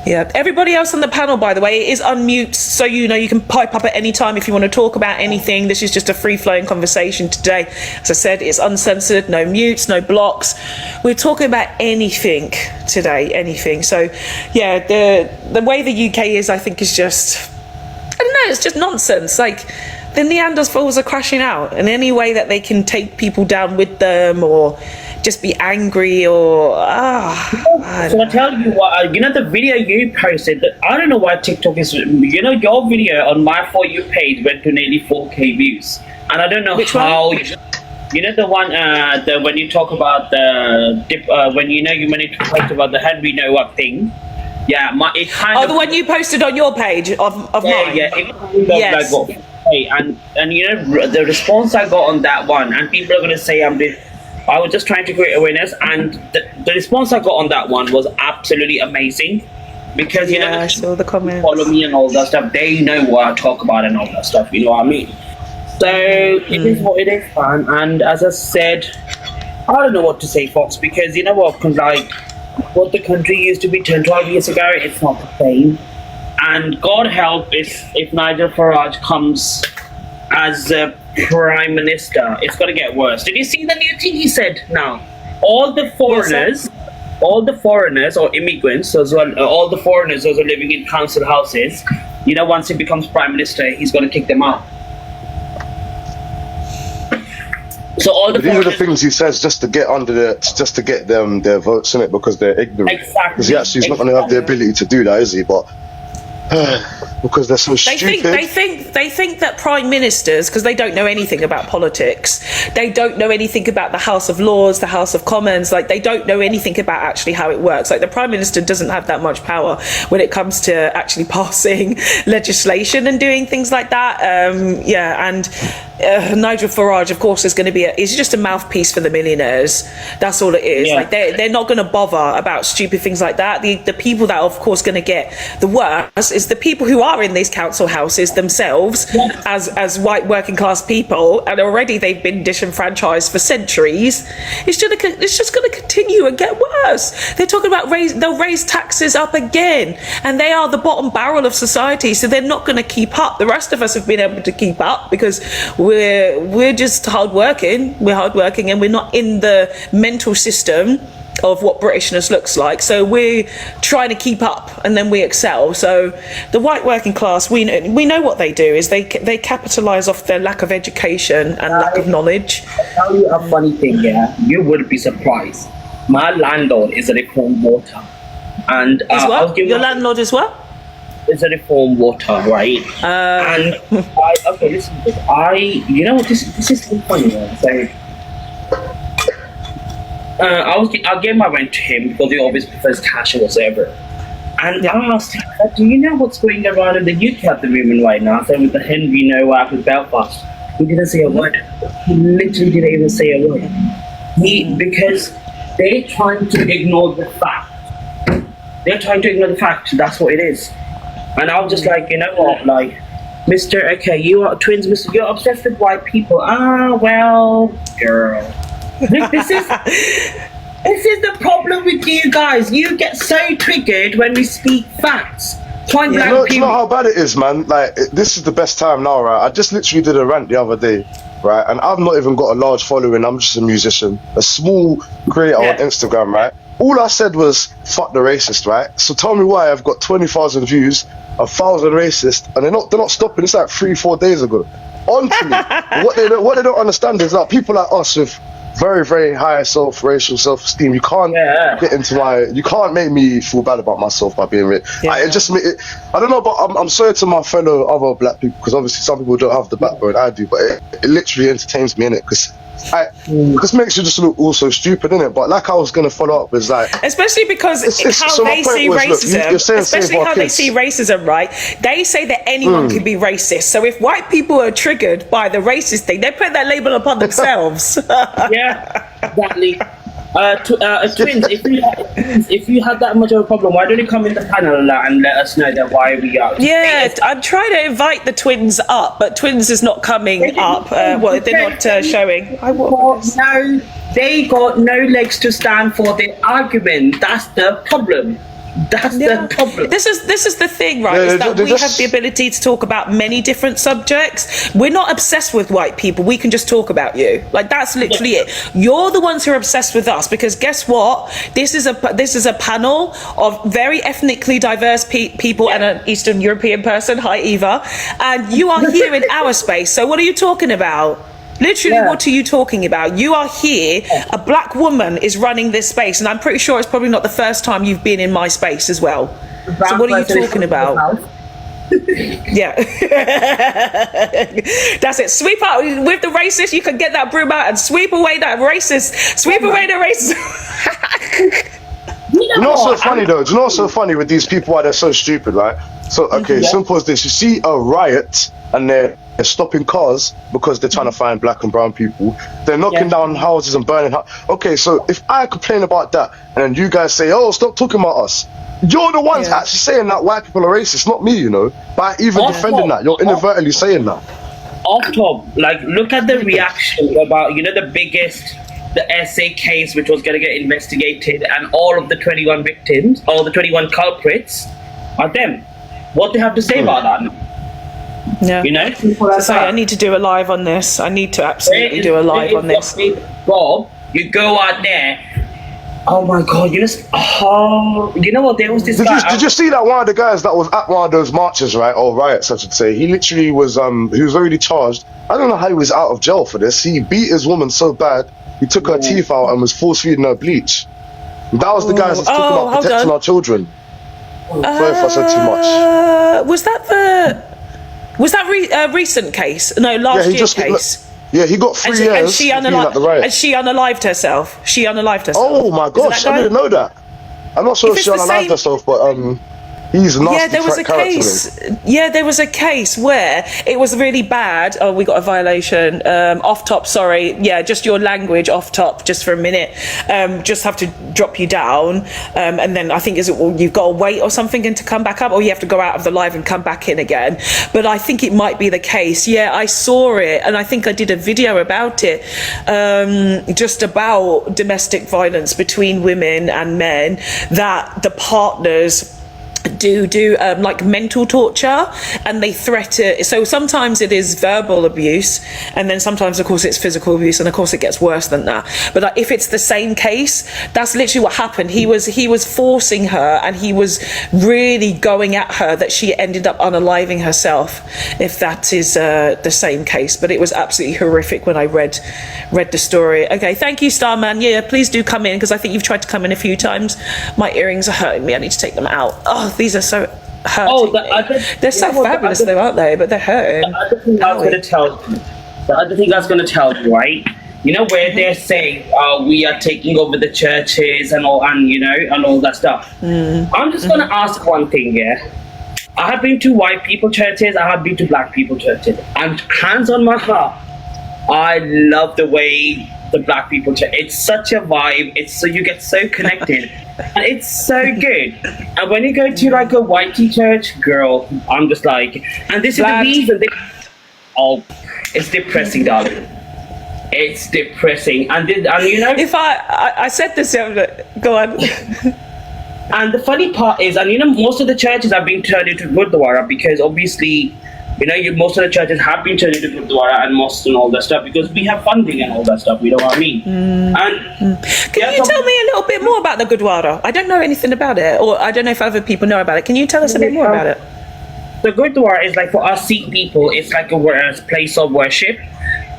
Yeah. Everybody else on the panel, by the way, it is unmute, so you can pipe up at any time if you want to talk about anything. This is just a free-flowing conversation today. As I said, it's uncensored, no mutes, no blocks. We're talking about anything today, anything. So, yeah, the way the UK is, I think, is just, I don't know, it's just nonsense. Like, the Neanderthals are crashing out in any way that they can take people down with them, or just be angry, or so I tell you what, the video you posted, I don't know why TikTok is, your video on my For You page went to nearly 4K views, and I don't know how. The one when you talk about the when you managed to post about the Henry Noah thing. Yeah, it kind of. The one you posted on your page of mine. Yeah, it kind of yes. like and the response I got on that one, and people are gonna say I was just trying to create awareness, and the response I got on that one was absolutely amazing, because I saw the comments. Follow me and all that stuff. They know what I talk about and all that stuff. You know what I mean? So it is what it is, man. And as I said, I don't know what to say, Fox, because you know what? Like what the country used to be 10, 12 years ago, it's not the same. And God help if Nigel Farage comes as Prime Minister, it's going to get worse. Did you see the new thing he said now? All the foreigners or immigrants as well, all the foreigners those are living in council houses, once he becomes Prime Minister, he's going to kick them out. So these are the things he says just to get them their votes in it, because they're ignorant. Exactly. Because he's not going to have the ability to do that, is he? But because they're so stupid. They think that prime ministers, because they don't know anything about politics, they don't know anything about the House of Lords, the House of Commons, like they don't know anything about actually how it works. Like the prime minister doesn't have that much power when it comes to actually passing legislation and doing things like that. And Nigel Farage, of course, is going to be he's just a mouthpiece for the millionaires. That's all it is. Like they're not going to bother about stupid things like that. The people that are, of course, going to get the worst is the people who are in these council houses themselves, as white working class people, and already they've been disenfranchised for centuries. It's just going to continue and get worse. They're talking about they'll raise taxes up again, and they are the bottom barrel of society, so they're not going to keep up. The rest of us have been able to keep up because we're just hardworking. We're hardworking, and we're not in the mental system of what Britishness looks like. So we're trying to keep up, and then we excel. So the white working class, we know what they do is they capitalise off their lack of education and lack of knowledge. I'll tell you a funny thing, you would be surprised. My landlord is a reform voter, and your landlord is what? Is a reform voter, right? And listen, this is so funny. So I gave my rent to him because he always prefers cash or whatever. And I asked him, do you know what's going around in the UK at the moment right now? So with the Henry Noah with Belfast, he didn't say a word. He literally didn't even say a word. Because they're trying to ignore the fact. That's what it is. And I was just like, you know what, like, Mr. Okay, you are twins, Mr. You're obsessed with white people. Well, girl. This is the problem with you guys. You get so triggered when we speak facts. You know how bad it is, man. Like, this is the best time now, right? I just literally did a rant the other day, right? And I've not even got a large following. I'm just a musician, a small creator on Instagram, right? All I said was, fuck the racist, right? So tell me why I've got 20,000 views, 1,000 racist, and they're not stopping. It's like 3-4 days ago. On to me. What they don't understand is that people like us with very, very high racial self-esteem. You can't you can't make me feel bad about myself by being rich. I don't know, but I'm sorry to my fellow other black people, because obviously some people don't have the backbone I do, but it literally entertains me, innit? Because this makes you just look also stupid, innit? But like I was going to follow up with, like, especially because how they see racism, especially how they see racism, right? They say that anyone can be racist. So if white people are triggered by the racist thing, they put that label upon themselves. Yeah, exactly. Twins, if you had that much of a problem, why don't you come in the panel and let us know that why we are? Yeah, I'm trying to invite the twins up, but twins is not coming up. Well, they're not showing. No, they got no legs to stand for their argument. That's the problem. That's the problem. This is the thing, right? Is that we have the ability to talk about many different subjects. We're not obsessed with white people. We can just talk about you. Like, that's literally it. You're the ones who are obsessed with us, because guess what? This is a panel of very ethnically diverse people and an Eastern European person. Hi, Eva. And you are here in our space. So what are you talking about? Literally, what are you talking about? You are here, a black woman is running this space, and I'm pretty sure it's probably not the first time you've been in my space as well. So what are you talking about? Yeah. That's it. Sweep out with the racist. You can get that broom out and sweep away that racist. Sweep away the racist. You know what's so funny though? Do you know what's so funny with these people? Why they're so stupid, right? So, okay, simple as this. You see a riot and they're stopping cars because they're trying to find black and brown people. They're knocking down houses and burning houses. Okay, so if I complain about that and then you guys say, oh, stop talking about us. You're the ones actually saying that white people are racist, not me, you know. By even defending that, you're inadvertently saying that. Off top, like, look at the reaction about, the SA case which was going to get investigated, and all of the 21 victims, all the 21 culprits are them. What they have to say about that? Yeah. Sorry, I need to do a live on this. I need to absolutely do a live on this. Bob, you go out there. Oh my God! You know what? There was this guy. Did you see that one of the guys that was at one of those marches, right, or riots, I should say? He literally was he was already charged. I don't know how he was out of jail for this. He beat his woman so bad, he took her teeth out and was force feeding her bleach. That was the guys that's talking about protecting our children. Sorry if I said too much. Was that recent case? No, last year case. He got 3 years. And she unalived herself. Oh my gosh, I didn't know that. I'm not sure if she unalived herself, but he's a nasty there was a case where it was really bad. Oh, we got a violation. Off top, sorry. Yeah, just your language off top, just for a minute. Just have to drop you down. And then I think you've got to wait or something and to come back up, or you have to go out of the live and come back in again. But I think it might be the case. Yeah, I saw it, and I think I did a video about it, just about domestic violence between women and men, that the partners do like mental torture, and they threaten. So sometimes it is verbal abuse, and then sometimes of course it's physical abuse, and of course it gets worse than that. But if it's the same case, that's literally what happened. He was forcing her, and he was really going at her, that she ended up unaliving herself, if that is the same case. But it was absolutely horrific when I read the story. Okay, thank you, Starman. Yeah, please do come in, because I think you've tried to come in a few times. My earrings are hurting me. I need to take them out. Oh, these are so hurting. They're so fabulous though, aren't they? But they're hurting. The other thing I was going to tell you, right? You know, where they're saying we are taking over the churches and all, and all that stuff. I'm just going to ask one thing, I have been to white people churches, I have been to black people churches, and hands on my heart, I love the way the black people church. It's such a vibe. You get so connected, and it's so good. And when you go to like a whitey church, girl, I'm just like, and this is the reason. It's depressing, darling. It's depressing, and if I said this, go on. And the funny part is, most of the churches are being turned into Gurdwara, because obviously, most of the churches have been turned into Gurdwara and mosques and all that stuff, because we have funding and all that stuff. You know what I mean? And can you tell me a little bit more about the Gurdwara? I don't know anything about it, or I don't know if other people know about it. Can you tell us a bit more about it? The Gurdwara is like, for us Sikh people, it's like a place of worship.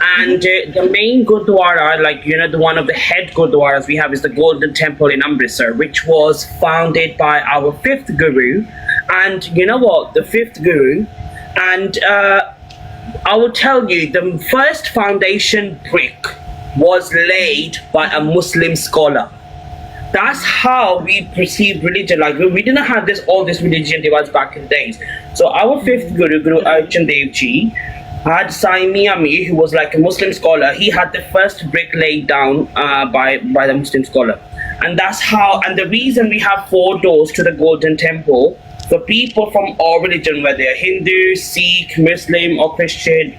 And the main Gurdwara, like, you know, the one of the head Gurdwaras we have is the Golden Temple in Amritsar, which was founded by our fifth Guru. And you know what? The fifth Guru. And I will tell you, the first foundation brick was laid by a Muslim scholar. That's how we perceive religion. Like, we didn't have all this religion divides back in days. So our fifth Guru, Guru Arjan Dev Ji, had Sai Miyami, who was like a Muslim scholar. He had the first brick laid down by the Muslim scholar. And that's how, and the reason we have 4 doors to the Golden Temple, for people from all religion, whether they're Hindu, Sikh, Muslim or Christian,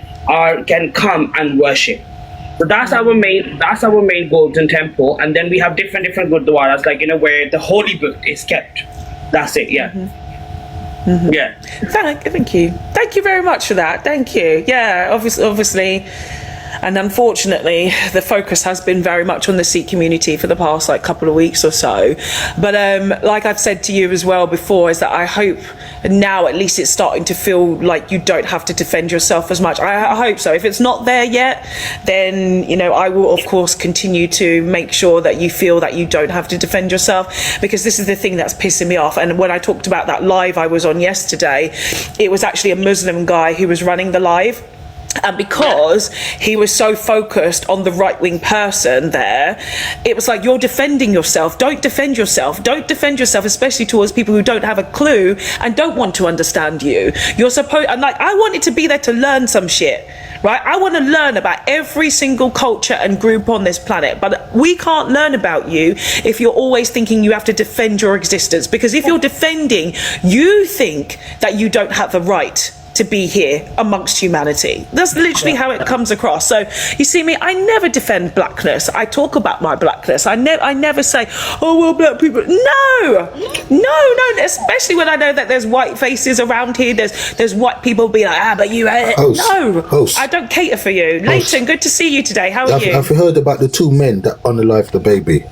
can come and worship. So that's our main Golden Temple. And then we have different Gurdwaras, like, you know, where the holy book is kept. That's it, yeah. Yeah. Thank you. Thank you very much for that. Thank you. Yeah, obviously, and unfortunately, the focus has been very much on the Sikh community for the past couple of weeks or so. But like I've said to you as well before, is that I hope now at least it's starting to feel like you don't have to defend yourself as much. I hope so. If it's not there yet, then, you know, I will of course continue to make sure that you feel that you don't have to defend yourself, because this is the thing that's pissing me off. And when I talked about that live I was on yesterday, it was actually a Muslim guy who was running the live. And because he was so focused on the right-wing person there, it was like, you're defending yourself. Don't defend yourself. Don't defend yourself, especially towards people who don't have a clue and don't want to understand you. You're supposed, and like, I wanted to be there to learn some shit, right? I want to learn about every single culture and group on this planet, but we can't learn about you if you're always thinking you have to defend your existence. Because if you're defending, you think that you don't have the right to be here amongst humanity. That's literally how it comes across. So you see me, I never defend blackness. I talk about my blackness. I never say, oh well, black people. No, especially when I know that there's white faces around here. There's white people be like, but you Host. I don't cater for you. Leighton, good to see you today. How are you? Have you heard about the 2 men that unalived the baby?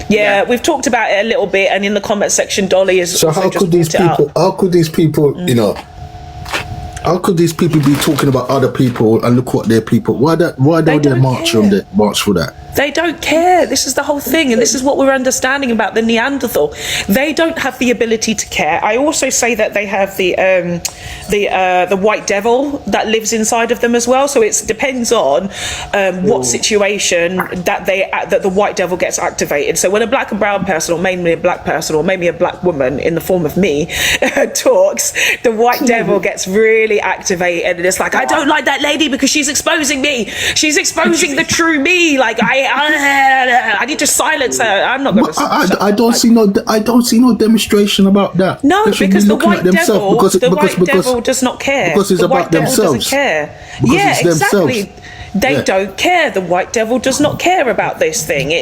Yeah, we've talked about it a little bit, and in the comment section Dolly is so also how just could these brought it people up. you know, how could these people be talking about other people and look what their people? Why don't they march for that? They don't care. This is the whole thing, and this is what we're understanding about the Neanderthal. They don't have the ability to care. I also say that they have the white devil that lives inside of them as well. So it depends on what situation that the white devil gets activated. So when a black and brown person, or mainly a black person, or maybe a black woman in the form of me, talks, the white devil gets really activated, and it's like, I don't like that lady because she's exposing me. She's exposing the true me. Like I need to silence her. I'm not going to. I don't see no demonstration about that. No, because the white devil does not care. Because it's about themselves. Doesn't care. Because it's exactly. Themselves. They don't care. The white devil does not care about this thing.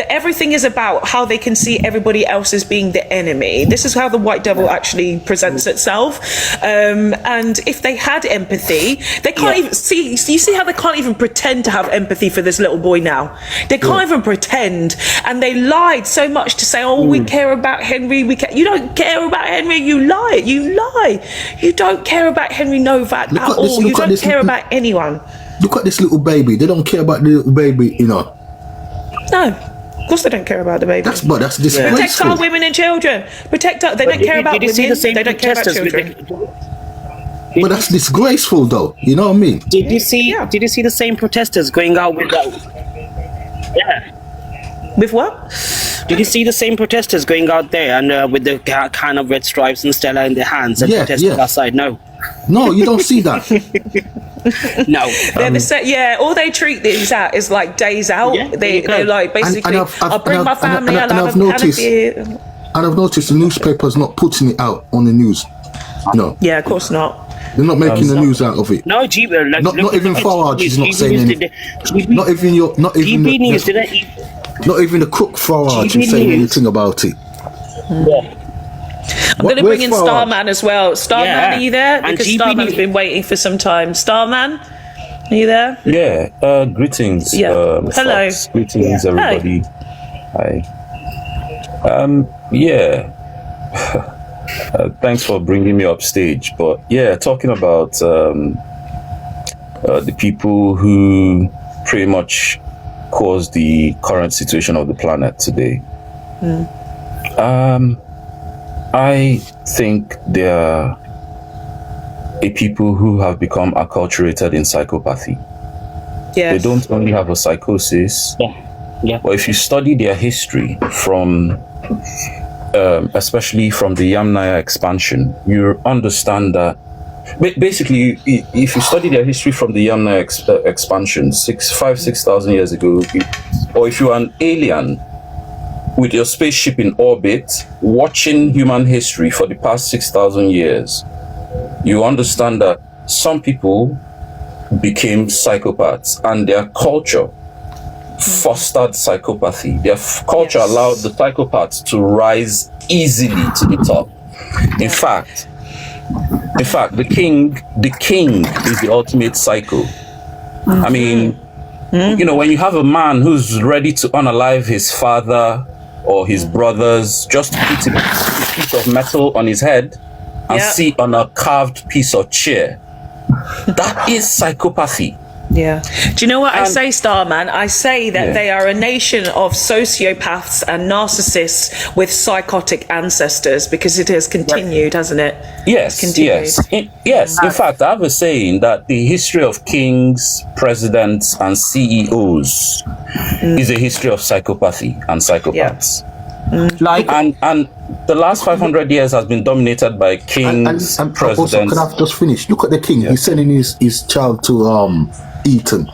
Everything is about how they can see everybody else as being the enemy. This is how the white devil actually presents itself. And if they had empathy, they can't even see. You see how they can't even pretend to have empathy for this little boy now. They can't even pretend, and they lied so much to say, "Oh, we care about Henry." You don't care about Henry. You lie. You don't care about Henry Novak at all. You don't care about anyone. Look at this little baby. They don't care about the little baby, you know. No, of course they don't care about the baby. That's disgraceful. Protect our women and children. Protect our. They don't care about women. They don't care about children. But that's disgraceful, though. You know what I mean? Did you see the same protesters going out with that? Yeah. With what? Did you see the same protesters going out there and with the kind of red stripes and Stella in their hands and protesting outside? No, you don't see that. No. They're the same. All they treat these out is like days out. Yeah, they're like basically, I'll bring my family. And I've noticed the newspaper's not putting it out on the news. No. Yeah, of course not. They're not making the news out of it. No, not even Farage is not saying anything. Not even the crook Farage is saying anything about it. Yeah. I'm going to bring in Starman as well. Starman, are you there? Because Starman's been waiting for some time. Starman, are you there? Yeah. Greetings. Yeah. Hello. Fox. Greetings, everybody. Hi. Thanks for bringing me up stage. But yeah, talking about the people who pretty much caused the current situation of the planet today. I think they are a people who have become acculturated in psychopathy. Yes. They don't only have a psychosis, but if you study their history from, especially from the Yamnaya expansion, you understand that basically, if you study their history from the Yamnaya expansion 6,000 years ago, or if you're an alien with your spaceship in orbit, watching human history for the past 6,000 years, you understand that some people became psychopaths and their culture fostered psychopathy. Their culture allowed the psychopaths to rise easily to the top. In fact, the king is the ultimate psycho. I mean, you know, when you have a man who's ready to unalive his father or his brothers just to put a piece of metal on his head and sit on a carved piece of chair, that is psychopathy. Yeah. Do you know what I say, Starman? I say that they are a nation of sociopaths and narcissists with psychotic ancestors, because it has continued, hasn't it? Yes, yes. In fact, I have a saying that the history of kings, presidents, and CEOs is a history of psychopathy and psychopaths. Like, and the last 500 years has been dominated by kings, and presidents. Also, can I just finish? Look at the king. He's sending his child to Eton.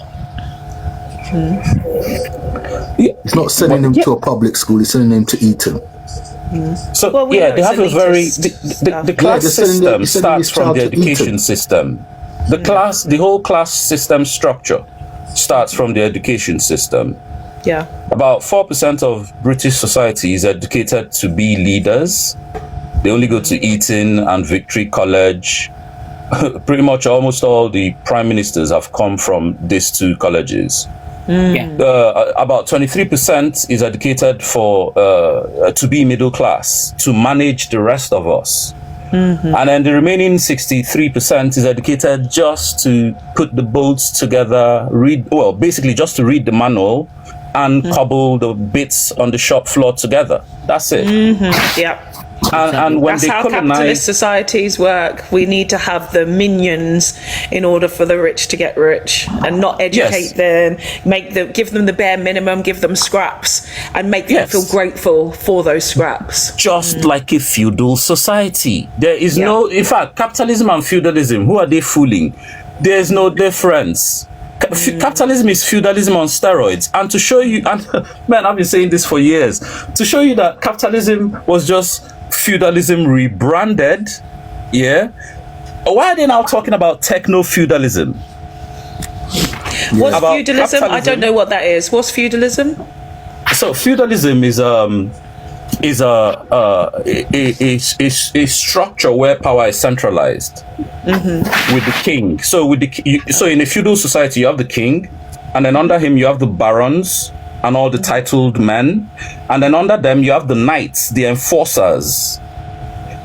He's not sending him to a public school. He's sending him to Eton. So they have a very the class system starts from the education system. The whole class system structure starts from the education system. Yeah. About 4% of British society is educated to be leaders. They only go to Eton and Victory College. Pretty much almost all the prime ministers have come from these two colleges. About 23% is educated for to be middle class, to manage the rest of us. And then the remaining 63% is educated just to put the bolts together, basically just to read the manual and cobble the bits on the shop floor together. That's it. And when that's they how capitalist societies work. We need to have the minions in order for the rich to get rich, and not educate them, give them the bare minimum, give them scraps, and make them feel grateful for those scraps. Just like a feudal society. There is no, in fact, capitalism and feudalism, who are they fooling? There's no difference. Capitalism is feudalism on steroids. And to show you, and man, I've been saying this for years, to show you that capitalism was just feudalism rebranded, why are they now talking about techno-feudalism? What's feudalism? I don't know what that is. What's feudalism? So feudalism is a structure where power is centralized with the king. So in a feudal society, you have the king, and then under him you have the barons and all the titled men, and then under them you have the knights, the enforcers,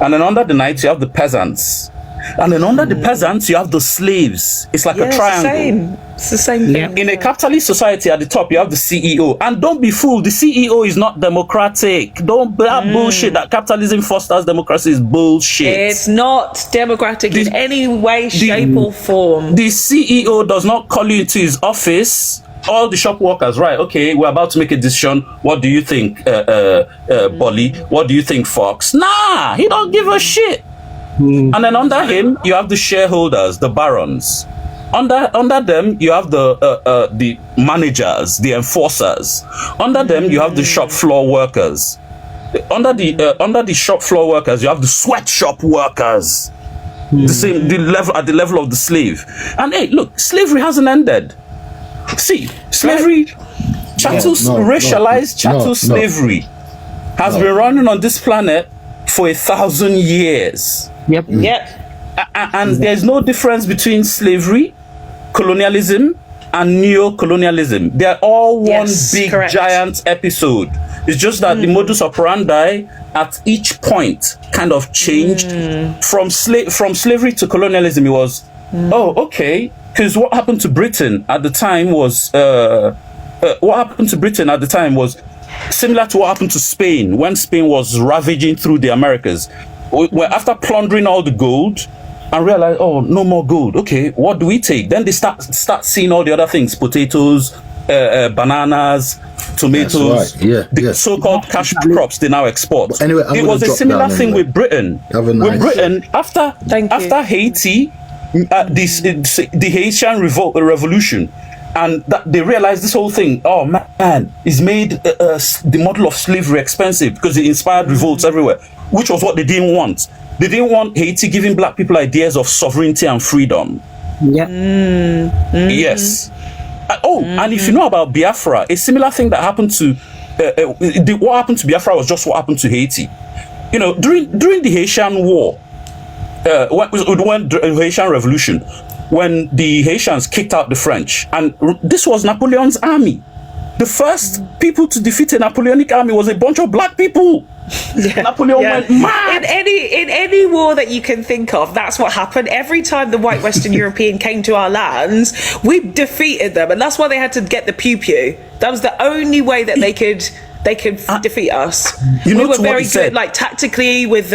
and then under the knights you have the peasants, and then under the peasants you have the slaves. It's like a triangle. It's the same thing. In a capitalist society, at the top you have the CEO, and don't be fooled, the CEO is not democratic. Don't that bullshit that capitalism fosters democracy is bullshit. It's not democratic in any way, shape or form. The CEO does not call you into his office. All the shop workers, right? Okay, we're about to make a decision. What do you think, Bolly? What do you think, Fox? Nah, he don't give a shit. And then under him, you have the shareholders, the barons. Under them, you have the managers, the enforcers. Under them, you have the shop floor workers. Under the shop floor workers, you have the sweatshop workers. At the level of the slave. And hey, look, slavery hasn't ended. See, slavery, racialized chattel slavery has been running on this planet for 1,000 years. And there's no difference between slavery, colonialism, and neo-colonialism. They're all one big giant episode. It's just that the modus operandi at each point kind of changed. From slavery to colonialism, it was, Because what happened to Britain at the time was similar to what happened to Spain when Spain was ravaging through the Americas. Where after plundering all the gold and realize, oh, no more gold. Okay, what do we take? Then they start seeing all the other things: potatoes, bananas, tomatoes, the so-called cash crop they now export. But anyway, it was a similar thing with Britain. With Britain, after Haiti, the Haitian revolution, and they realized this whole thing, oh man, is made the model of slavery expensive because it inspired revolts everywhere, which was what they didn't want. They didn't want Haiti giving black people ideas of sovereignty and freedom. Yeah. Yes. And if you know about Biafra, a similar thing that happened to what happened to Biafra was just what happened to Haiti. You know, during the Haitian War, when the Haitian Revolution, when the Haitians kicked out the French, and this was Napoleon's army. The first people to defeat a Napoleonic army was a bunch of black people. Napoleon went mad. In any war that you can think of, that's what happened. Every time the white Western European came to our lands, we defeated them, and that's why they had to get the pew pew. That was the only way that they could defeat us. We were very good, like tactically, with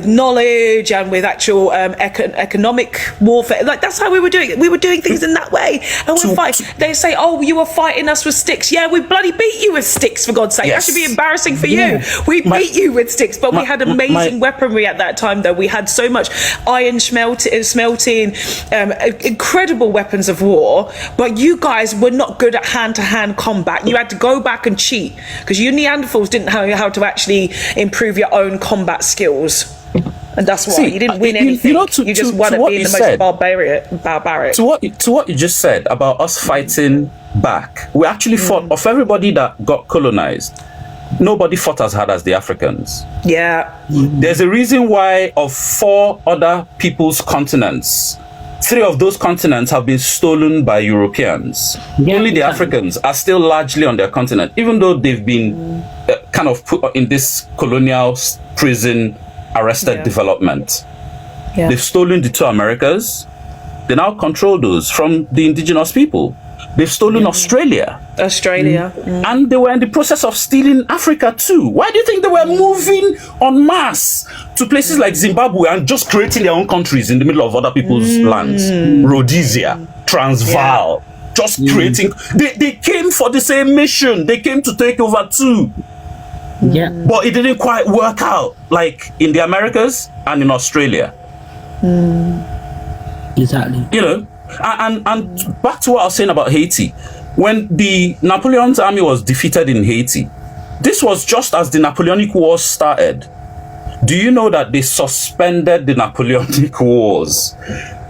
knowledge and with actual economic warfare. Like that's how we were doing it. We were doing things in that way. And we're fighting. They say, "Oh, you were fighting us with sticks." Yeah, we bloody beat you with sticks. For God's sake, that should be embarrassing for you. We beat you with sticks, but we had amazing weaponry at that time. Though we had so much iron smelting, incredible weapons of war. But you guys were not good at hand-to-hand combat. You had to go back and cheat. Because you Neanderthals didn't know how to actually improve your own combat skills, and that's why you didn't win anything. You just won at being the most barbaric. To what you just said about us fighting back, we actually fought. Of everybody that got colonized, nobody fought as hard as the Africans. Yeah. There's a reason why of 4 other people's continents, 3 of those continents have been stolen by Europeans. Only the Africans are still largely on their continent, even though they've been kind of put in this colonial prison arrested development. They've stolen the 2 Americas. They now control those from the indigenous people. They've stolen Australia. And they were in the process of stealing Africa too. Why do you think they were moving en masse to places like Zimbabwe and just creating their own countries in the middle of other people's lands? Rhodesia, Transvaal, just creating. They came for the same mission. They came to take over too. Yeah. But it didn't quite work out like in the Americas and in Australia. Exactly. You know, and back to what I was saying about Haiti. When the Napoleon's army was defeated in Haiti, this was just as the Napoleonic Wars started. Do you know that they suspended the Napoleonic Wars?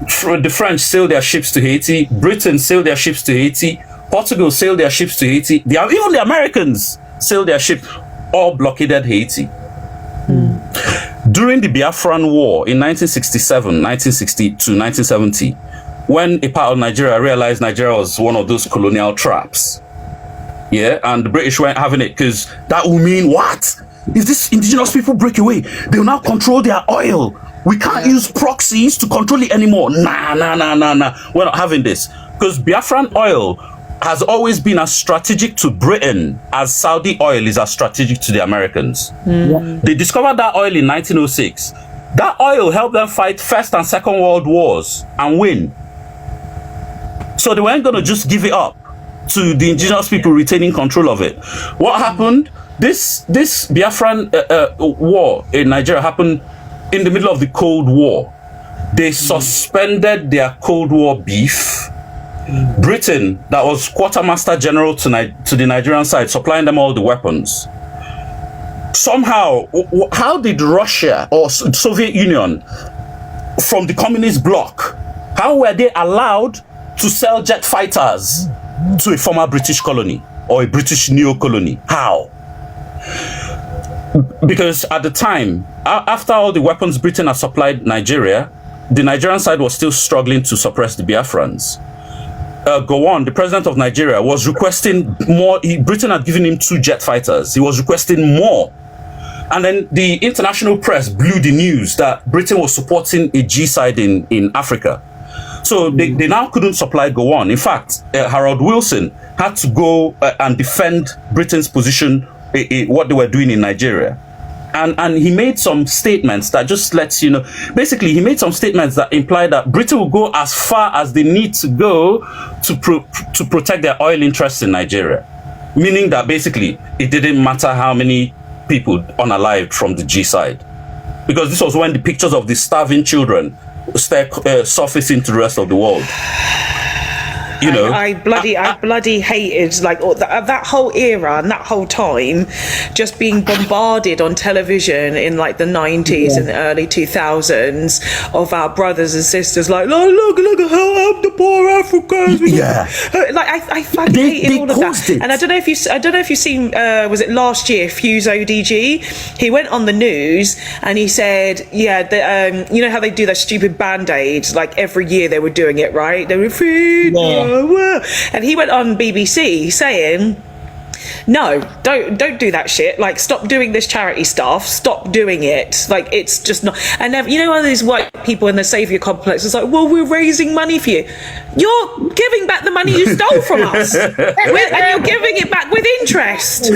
The French sailed their ships to Haiti, Britain sailed their ships to Haiti, Portugal sailed their ships to Haiti, even the Americans sailed their ships, all blockaded Haiti. During the Biafran War in 1967, 1960 to 1970, when a part of Nigeria realized Nigeria was one of those colonial traps, and the British weren't having it, because that will mean what? If these indigenous people break away, they'll now control their oil. We can't use proxies to control it anymore. Nah. We're not having this. Because Biafran oil has always been as strategic to Britain as Saudi oil is as strategic to the Americans. They discovered that oil in 1906. That oil helped them fight First and Second World Wars and win. So they weren't going to just give it up to the indigenous people retaining control of it. What happened? This Biafran war in Nigeria happened in the middle of the Cold War. They suspended their Cold War beef. Britain, that was quartermaster general to the Nigerian side, supplying them all the weapons. Somehow, how did Russia or Soviet Union from the communist bloc, how were they allowed to sell jet fighters to a former British colony or a British neo-colony? How? Because at the time, after all the weapons Britain had supplied Nigeria, the Nigerian side was still struggling to suppress the Biafrans. Gowon, the president of Nigeria, was requesting more. Britain had given him 2 jet fighters. He was requesting more. And then the international press blew the news that Britain was supporting a G-side in Africa. So they now couldn't supply Gowon. In fact, Harold Wilson had to go and defend Britain's position in what they were doing in Nigeria. And he made some statements that just lets you know, basically he made some statements that imply that Britain will go as far as they need to go to protect their oil interests in Nigeria. Meaning that basically it didn't matter how many people unalived from the G side. Because this was when the pictures of the starving children surfacing to the rest of the world. You know, I bloody hated like that whole era and that whole time, just being bombarded on television in like the 90s and early 2000s of our brothers and sisters like, oh, look at how help the poor Africans. Like I fucking hated all of that. And I don't know if you've seen was it last year Fuse ODG? He went on the news and he said, you know how they do that stupid band-aids, like every year they were doing it, right? They were free. And he went on BBC saying, no, don't do that shit. Like, stop doing this charity stuff. Stop doing it. Like, it's just not. And you know, one of these white people in the savior complex is like, well, we're raising money for you. You're giving back the money you stole from us, and you're giving it back with interest.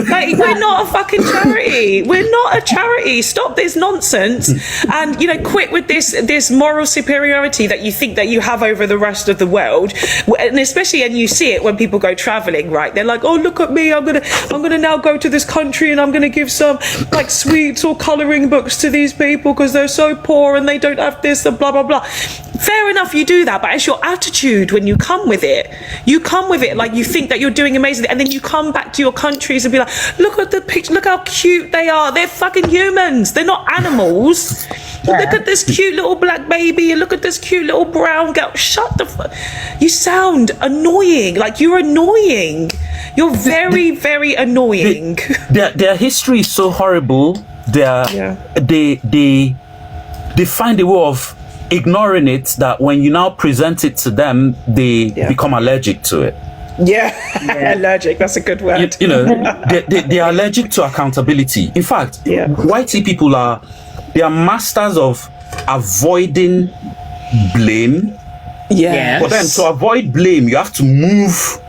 Like, we're not a fucking charity. We're not a charity. Stop this nonsense, and you know, quit with this moral superiority that you think that you have over the rest of the world. And especially, and you see it when people go traveling, right? They're like, oh, look at me, I'm gonna now go to this country and I'm gonna give some like sweets or colouring books to these people because they're so poor and they don't have this and blah blah blah. Fair enough, you do that, but it's your attitude when you come with it. You come with it like you think that you're doing amazing, and then you come back to your countries and be like, look at the picture, look how cute they are. They're fucking humans. They're not animals. Look at this cute little black baby and look at this cute little brown girl. Shut the fuck. You sound annoying. Like, you're annoying. You're very, very annoying. Their history is so horrible. They find a way of ignoring it, that when you now present it to them, they become allergic to it. Allergic, that's a good word. You know, they are allergic to accountability. In fact, white people they are masters of avoiding blame. But then to avoid blame, you have to move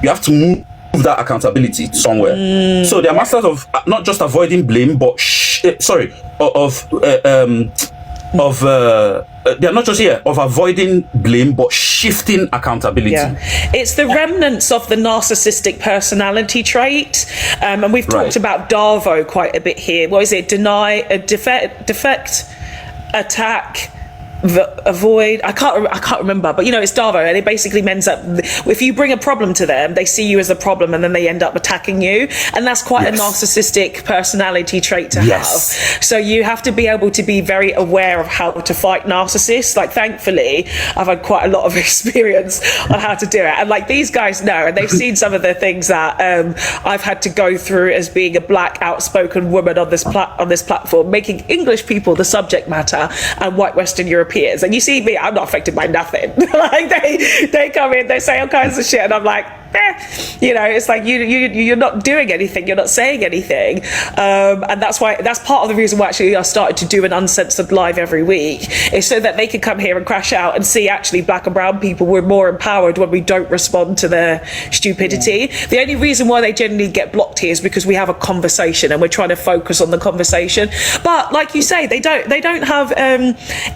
that accountability somewhere. So they are masters of not just avoiding blame, but they're not just of avoiding blame, but shifting accountability. It's the remnants of the narcissistic personality trait, and we've talked about Darvo quite a bit here. What is it? Defect, attack, avoid. I can't remember, but you know, it's Darvo, and it basically ends up, if you bring a problem to them, they see you as a problem and then they end up attacking you, and that's quite a narcissistic personality trait to have. So you have to be able to be very aware of how to fight narcissists. Like, thankfully I've had quite a lot of experience on how to do it, and like, these guys know, and they've seen some of the things that I've had to go through as being a black outspoken woman on this platform, making English people the subject matter and white Western Europeans. And you see me, I'm not affected by nothing. Like, they come in, they say all kinds of shit, and I'm like, you know, it's like you're not doing anything, you're not saying anything, and that's part of the reason why actually I started to do an Uncensored live every week, is so that they can come here and crash out and see actually black and brown people, we're more empowered when we don't respond to their stupidity. The only reason why they generally get blocked here is because we have a conversation and we're trying to focus on the conversation. But like you say, they don't have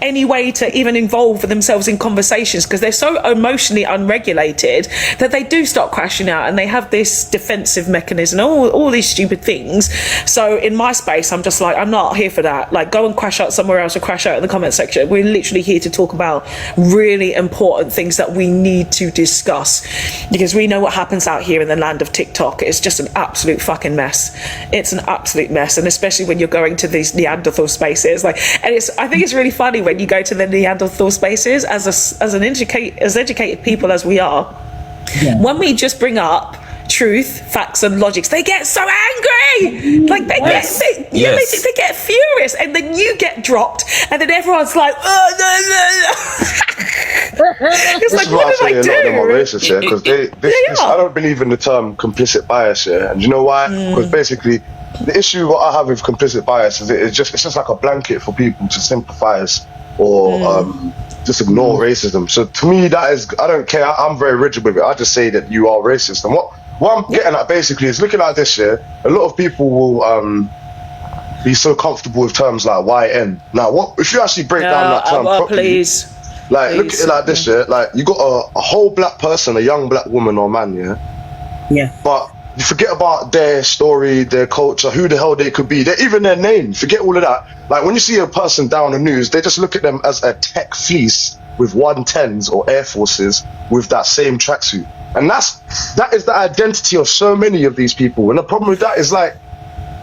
any way to even involve themselves in conversations because they're so emotionally unregulated that they do start crashing out, and they have this defensive mechanism, all these stupid things. So in my space, I'm just like, I'm not here for that. Like, go and crash out somewhere else or crash out in the comment section. We're literally here to talk about really important things that we need to discuss, because we know what happens out here in the land of TikTok. It's just an absolute fucking mess. It's an absolute mess, and especially when you're going to these Neanderthal spaces. Like, and I think it's really funny when you go to the Neanderthal spaces as educated people as we are. When we just bring up truth, facts, and logics, they get so angry. Like, they get furious, and then you get dropped, and then everyone's like, oh, no. It's This like, is why I what say did a lot of them are I do? racist, yeah, because I don't believe in the term complicit bias, yeah, and you know why? Because basically, the issue what I have with complicit bias is it's just like a blanket for people to sympathise or just ignore racism. So to me, that is, I don't care. I'm very rigid with it. I just say that you are racist, and what I'm getting at basically is looking at this, yeah. A lot of people will be so comfortable with terms like YN. Now, what if you actually break down that term properly? Please. Like, look at it like this, yeah. Like, you got a whole black person, a young black woman or man, yeah. Yeah. But you forget about their story, their culture, who the hell they could be, even their name. Forget all of that. Like, when you see a person down the news, they just look at them as a tech fleece with 110s or Air Forces with that same tracksuit. And that is the identity of so many of these people. And the problem with that is, like,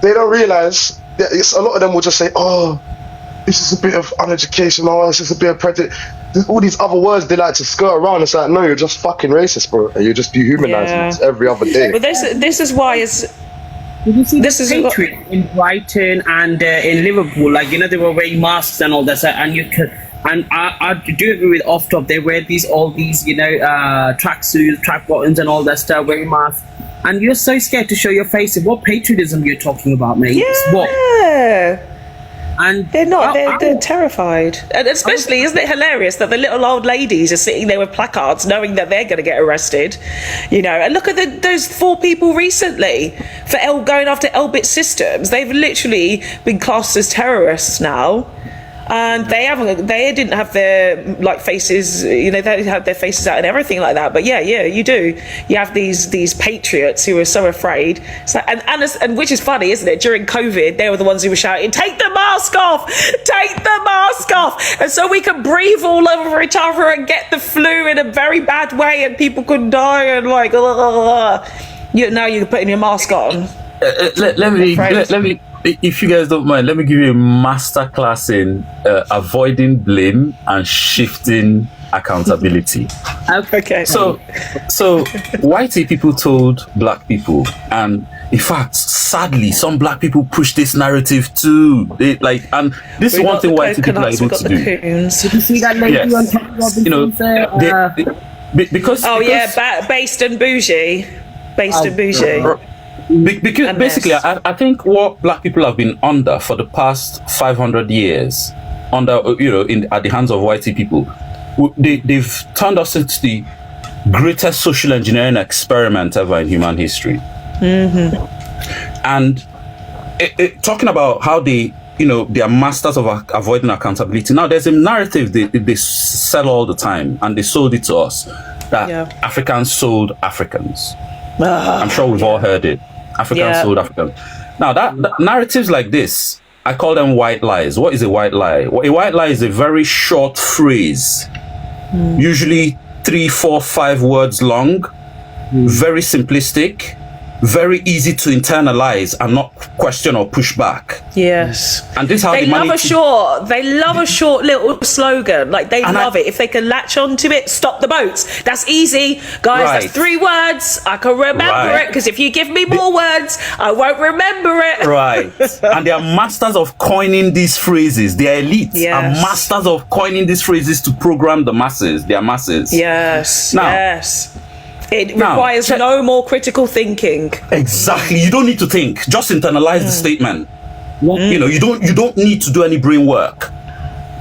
they don't realize that a lot of them will just say, oh, this is a bit of uneducation, oh, it's just a bit of prejudice. All these other words they like to skirt around. It's like, no, you're just fucking racist, bro. And you're just dehumanizing us every other day. But this is why it's. Did you see This is Patriot in Brighton and in Liverpool? Like, you know, they were wearing masks and all that stuff, and you could. And I do agree with Off Top. They wear all these, you know, tracksuits, track buttons, and all that stuff, wearing masks. And you're so scared to show your face. What patriotism you're talking about, mate? Yeah. What? And they're not. They're terrified, and especially, isn't it hilarious that the little old ladies are sitting there with placards, knowing that they're going to get arrested, you know? And look at those 4 people recently for going after Elbit Systems. They've literally been classed as terrorists now. And they didn't have their faces, you know, they had their faces out and everything like that. But yeah, you do. You have these patriots who are so afraid. So, and which is funny, isn't it? During COVID, they were the ones who were shouting, "Take the mask off! Take the mask off!" And so we could breathe all over each other and get the flu in a very bad way, and people could die and like, now you're putting your mask on. Let me. If you guys don't mind, let me give you a master class in avoiding blame and shifting accountability. Okay. So whitey people told black people, and in fact, sadly, some black people push this narrative too. And this is one thing white people are able to do. Did you see that lady on top of Robinson? You know, because based and bougie, and bougie. Because basically, I think what black people have been under for the past 500 years, at the hands of whitey people, they've turned us into the greatest social engineering experiment ever in human history. And talking about how they are masters of avoiding accountability. Now, there's a narrative they sell all the time, and they sold it to us, that Africans sold Africans. I'm sure we've all heard it. Africans sold Africans. Now, that narratives like this, I call them white lies. What is a white lie? A white lie is a very short phrase, usually 3, 4, 5 words long, very simplistic, very easy to internalize and not question or push back. Yes. And this is how they love a short little slogan. Like, they love it. If they can latch onto it, stop the boats. That's easy. Guys, that's 3 words. I can remember it, because if you give me more words, I won't remember it. Right. And they are masters of coining these phrases. They are elites. Are masters of coining these phrases to program the masses. They are masses. Yes. It requires no more critical thinking. Exactly. You don't need to think. Just internalize the statement. You know, you don't need to do any brain work,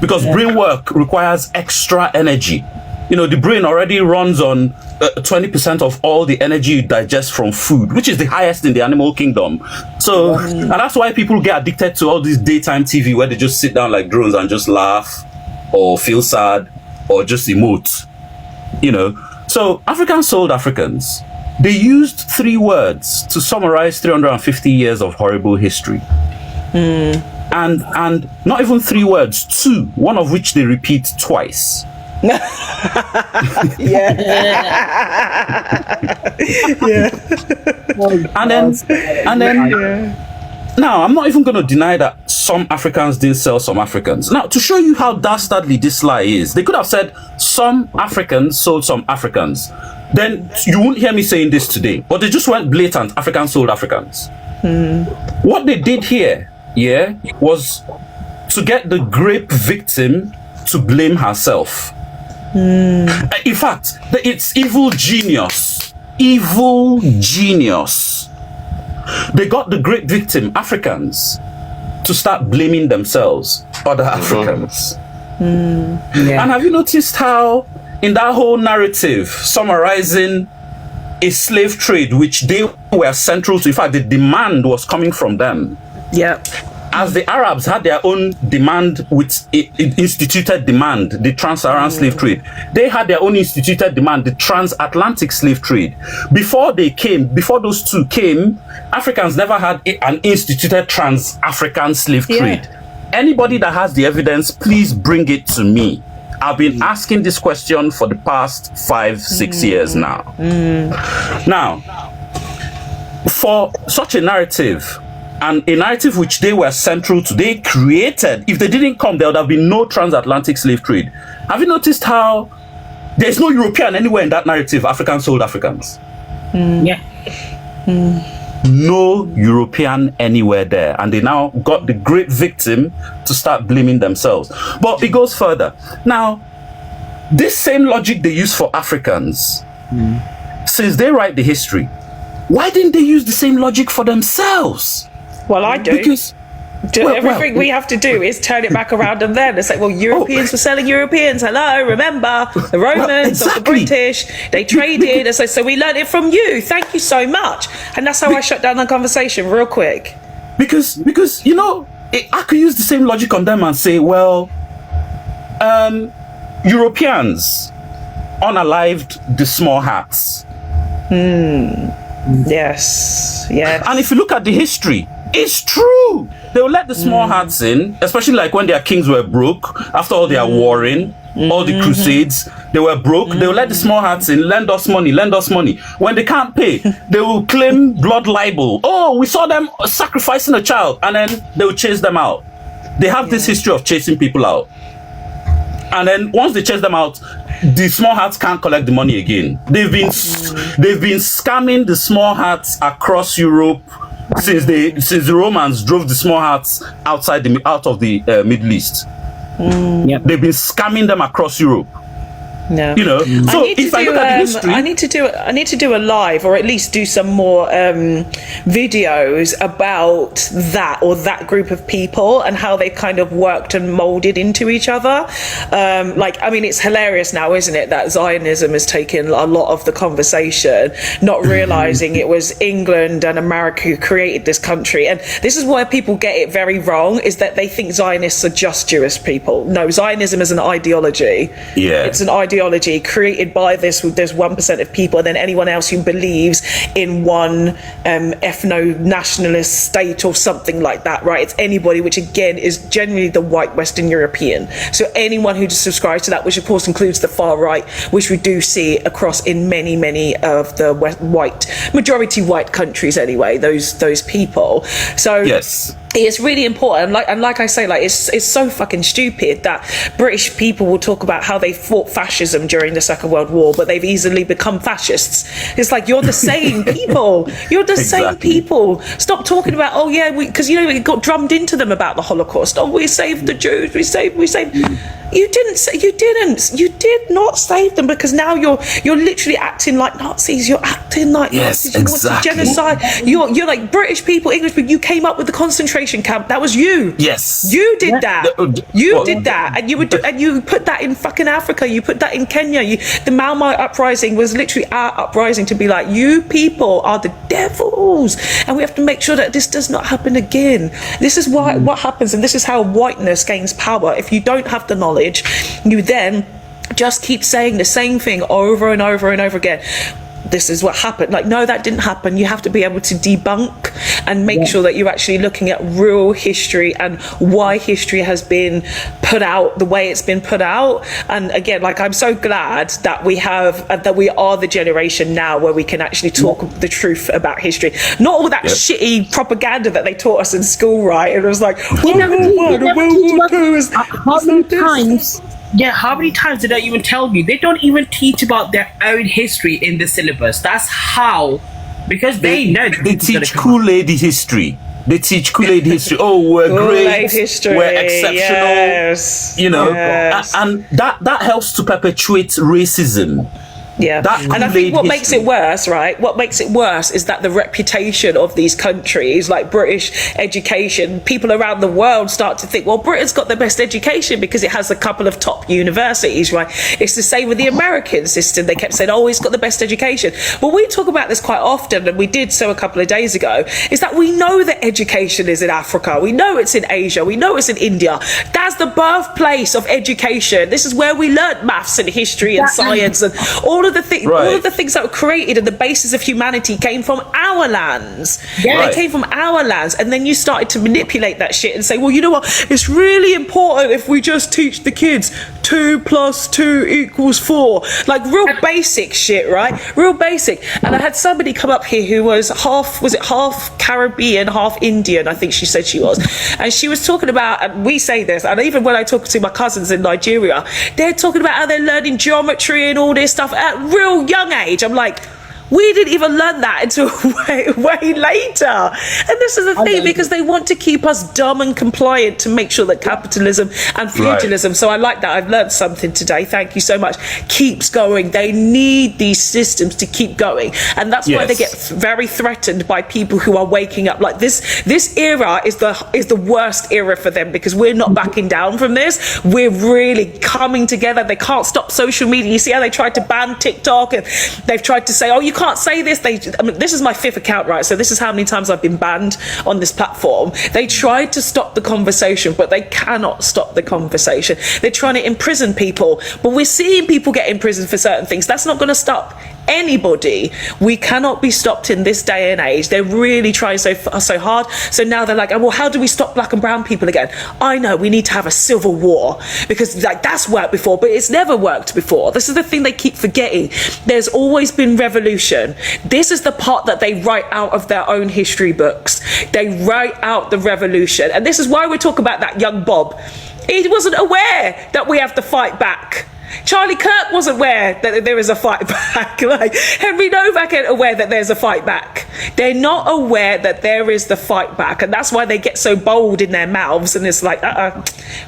because brain work requires extra energy. You know, the brain already runs on 20% of all the energy you digest from food, which is the highest in the animal kingdom. So, and that's why people get addicted to all this daytime TV where they just sit down like drones and just laugh or feel sad or just emote, you know. So Africans sold Africans. They used 3 words to summarize 350 years of horrible history. And not even 3 words, 2, one of which they repeat twice. And then now, I'm not even going to deny that some Africans didn't sell some Africans. Now, to show you how dastardly this lie is, they could have said some Africans sold some Africans. Then you won't hear me saying this today. But they just went blatant, Africans sold Africans. What they did here, was to get the grape victim to blame herself. In fact, it's evil genius. Evil genius. They got the great victim, Africans, to start blaming themselves, other Africans. And have you noticed how, in that whole narrative, summarizing a slave trade, which they were central to, in fact, the demand was coming from them. Yep. As the Arabs had their own demand with instituted demand, the trans-Saharan slave trade, they had their own instituted demand, the transatlantic slave trade. Before those two came, Africans never had an instituted trans-African slave trade. Anybody that has the evidence, please bring it to me. I've been asking this question for the past 5-6 years now. Now, for such a narrative, and a narrative which they were central to, they created, if they didn't come, there would have been no transatlantic slave trade. Have you noticed how there's no European anywhere in that narrative? Africans sold Africans. No European anywhere there. And they now got the great victim to start blaming themselves. But it goes further. Now, this same logic they use for Africans, since they write the history, why didn't they use the same logic for themselves? Well, I do. Because everything we have to do is turn it back around and then it's like, well, Europeans were selling Europeans. Hello, remember the Romans or the British? They traded. And so we learned it from you. Thank you so much. And that's how I shut down the conversation real quick. Because you know, I could use the same logic on them and say, well, Europeans unalived the small hats. Yes. And if you look at the history, it's true. They will let the small hats in, especially like when their kings were broke after all their warring, all the crusades. They were broke. They will let the small hats in, lend us money. When they can't pay, they will claim blood libel. Oh, we saw them sacrificing a child, and then they will chase them out. They have this history of chasing people out. And then once they chase them out, the small hats can't collect the money again. They've been scamming the small hats across Europe since the Romans drove the small hats out of the Middle East. They've been scamming them across Europe. No. You know, so if I look at the history, I need to do a live, or at least do some more videos about that group of people and how they kind of worked and molded into each other. It's hilarious now, isn't it, that Zionism has taken a lot of the conversation, not realizing it was England and America who created this country. And this is where people get it very wrong, is that they think Zionists are just Jewish people. No, Zionism is an ideology. It's an ideology created by this 1% of people, and then anyone else who believes in one ethno-nationalist state or something like that, right? It's anybody, which again is generally the white Western European. So anyone who subscribes to that, which of course includes the far right, which we do see across in many of the majority white countries anyway, those people. So yes, it's really important, and like I say, it's so fucking stupid that British people will talk about how they fought fascism during the Second World War, but they've easily become fascists. It's like, you're the same people. You're the same people. Stop talking about, because it got drummed into them about the Holocaust. Oh, we saved the Jews. We saved. You did not save them, because now you're literally acting like Nazis. You're acting like Nazis. You want to genocide. You're like British people, English people. You came up with the concentration camp. That was you. Yes, you did that. You did that, and you put that in fucking Africa. You put that in Kenya. The Mau Mau uprising was literally our uprising to be like, you people are the devils, and we have to make sure that this does not happen again. This is what happens, and this is how whiteness gains power. If you don't have the knowledge, you then just keep saying the same thing over and over and over again. This is what happened. Like, no, that didn't happen. You have to be able to debunk and make sure that you're actually looking at real history and why history has been put out the way it's been put out. And again, I'm so glad that we are the generation now where we can actually talk the truth about history. Not all that shitty propaganda that they taught us in school, right? And it was like, how many times did they even tell me? They don't even teach about their own history in the syllabus. That's how, because they know they teach Kool-Aid history. They teach Kool-Aid history. Oh, we're Kool-Aid great. history, We're exceptional. yes, You know, yes. and that helps to perpetuate racism. Yeah, That and I Kool-Aid think what makes history. it worse, right? What makes it worse is that the reputation of these countries, like British education, people around the world start to think, well, Britain's got the best education because it has a couple of top universities, right? It's the same with the American system. They kept saying, oh, it's got the best education. Well, we talk about this quite often, and we did so a couple of days ago, is that we know that education is in Africa. We know it's in Asia. We know it's in India. That's the birthplace of education. This is where we learnt maths and history and science and all of the things, Right. all of the things that were created and the basis of humanity came from our lands. Right. They came from our lands, and then you started to manipulate that shit and say, well, you know what? It's really important if we just teach the kids 2 + 2 = 4, like real basic shit, right? Real basic. And I had somebody come up here who was half Caribbean, half Indian, I think she said she was, and she was talking about, and we say this, and even when I talk to my cousins in Nigeria, they're talking about how they're learning geometry and all this stuff at a real young age. I'm like, we didn't even learn that until way later. And this is the thing, because they want to keep us dumb and compliant to make sure that capitalism and feudalism, so I like that. I've learned something today. Thank you so much. Keeps going. They need these systems to keep going. And that's why they get very threatened by people who are waking up. Like this era is the worst era for them, because we're not backing down from this. We're really coming together. They can't stop social media. You see how they tried to ban TikTok, and they've tried to say, oh, you can't say this. I mean, this is my 5th account, right? So this is how many times I've been banned on this platform. They tried to stop the conversation, but they cannot stop the conversation. They're trying to imprison people, but we're seeing people get imprisoned for certain things. That's not going to stop anybody. We cannot be stopped in this day and age. They're really trying so hard. So now they're like, oh, well, how do we stop black and brown people again? I know, we need to have a civil war, because like that's worked before, but it's never worked before. This is the thing they keep forgetting. There's always been revolution. This is the part that they write out of their own history books. They write out the revolution. And this is why we talk about that young Bob. He wasn't aware that we have to fight back. Charlie Kirk wasn't aware that there is a fight back. Like Henry Novak ain't aware that there's a fight back. They're not aware that there is the fight back, and that's why they get so bold in their mouths. And it's like,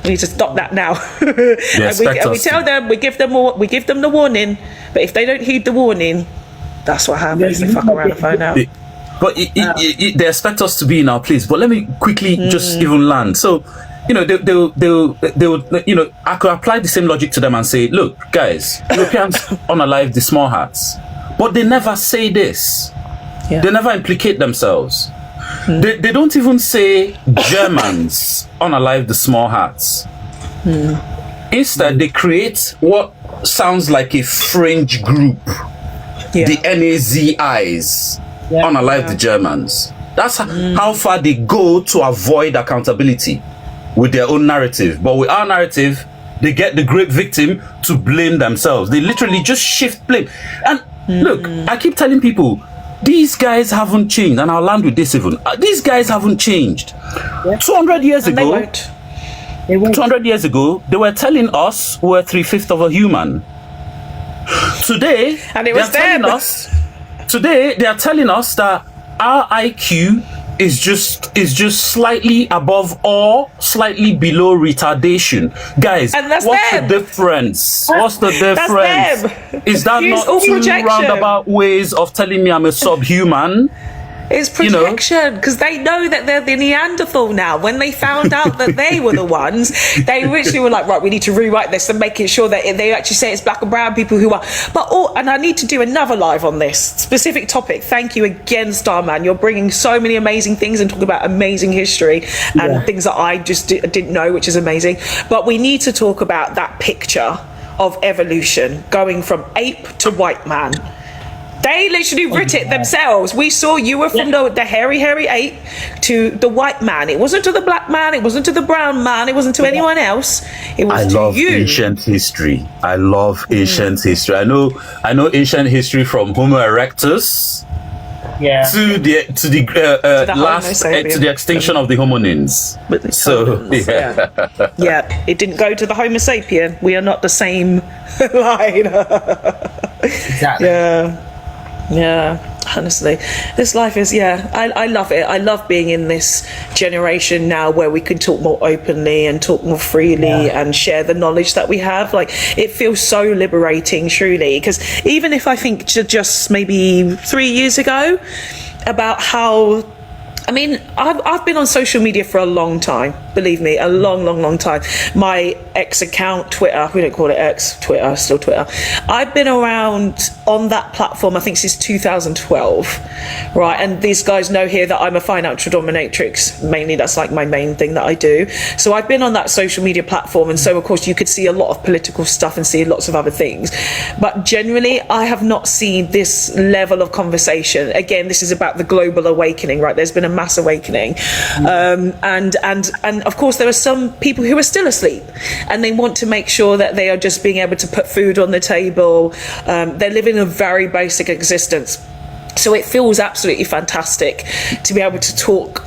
we need to stop that now. And we tell them, we give them the warning. But if they don't heed the warning, that's what happens. They fuck around and find out. But they expect us to be in our place. But let me quickly just even land. So, you know, they'll, you know, I could apply the same logic to them and say, look, guys, Europeans unalive the small hats. But they never say this. Yeah. They never implicate themselves. They don't even say Germans unalive the small hats. Instead, they create what sounds like a fringe group. The NAZIs unalive the Germans. That's how far they go to avoid accountability with their own narrative. But with our narrative, they get the great victim to blame themselves. They literally just shift blame. And look, I keep telling people, these guys haven't changed. And I'll land with this even. These guys haven't changed. 200 years ago, 200 years ago, they were telling us we're 3/5 of a human. Today, and it was Today, they are telling us that our IQ is just slightly above or slightly below retardation. Guys, what's the difference? What's the difference? Is that not two roundabout ways of telling me I'm a subhuman? It's projection, because they know that they're the Neanderthal now. When they found out that they were the ones, they literally were like, right, we need to rewrite this and making sure that they actually say it's black and brown people who are. And I need to do another live on this specific topic. Thank you again, Starman. You're bringing so many amazing things and talking about amazing history and things that I just didn't know, which is amazing. But we need to talk about that picture of evolution going from ape to white man. They literally wrote it themselves. We saw you were from the hairy ape to the white man. It wasn't to the black man. It wasn't to the brown man. It wasn't to anyone else. It was to you. Ancient history. I love ancient history. I know ancient history from Homo erectus to the extinction of the hominins. It didn't go to the Homo sapien. We are not the same line. Exactly. Yeah. honestly, this life is, I love it. I love being in this generation now where we can talk more openly and talk more freely and share the knowledge that we have. Like, it feels so liberating, truly, because even if I think just maybe 3 years ago about how, I mean, I've been on social media for a long time, believe me, a long time. My ex account, Twitter, we don't call it X, Twitter, still Twitter. I've been around on that platform, I think, since 2012, right? And these guys know here that I'm a financial dominatrix, mainly. That's like my main thing that I do. So I've been on that social media platform, and so of course you could see a lot of political stuff and see lots of other things. But generally, I have not seen this level of conversation. Again, this is about the global awakening, right? There's been a mass awakening, and of course there are some people who are still asleep, and they want to make sure that they are just being able to put food on the table. They're living a very basic existence, so it feels absolutely fantastic to be able to talk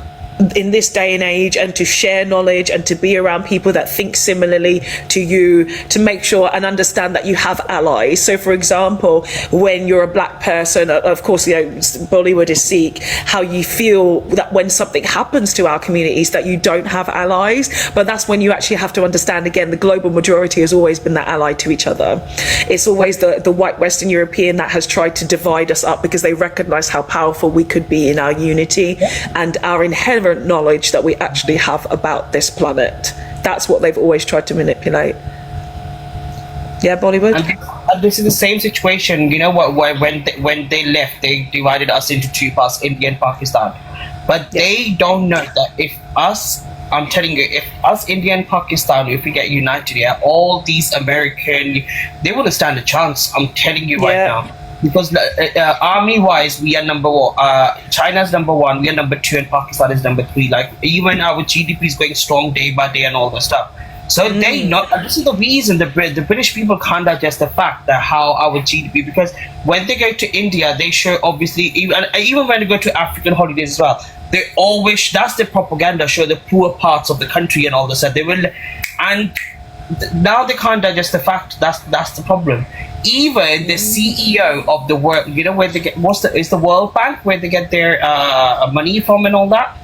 in this day and age and to share knowledge and to be around people that think similarly to you, to make sure and understand that you have allies. So for example, when you're a black person, of course, you know, Bollywood is Sikh, how you feel that when something happens to our communities that you don't have allies, but that's when you actually have to understand, again, the global majority has always been that ally to each other. It's always the white Western European that has tried to divide us up because they recognize how powerful we could be in our unity and our inherent knowledge that we actually have about this planet. That's what they've always tried to manipulate. Yeah, Bollywood? And this is the same situation, you know, when they left, they divided us into two parts, India and Pakistan. But they don't know that if us, I'm telling you, if us, India and Pakistan, if we get united, all these American, they wouldn't stand a chance. I'm telling you right now. Because army-wise, we are number one. China's number one. We are number two, and Pakistan is number three. Like, even our GDP is going strong day by day and all that stuff. So they not. This is the reason the British people can't digest the fact that how our GDP. Because when they go to India, they show obviously even when they go to African holidays as well, they always, that's the propaganda, show the poor parts of the country and all this stuff. They will, and now they can't digest the fact that's the problem. Even the CEO of the world, you know, where they get is the World Bank where they get their money from and all that.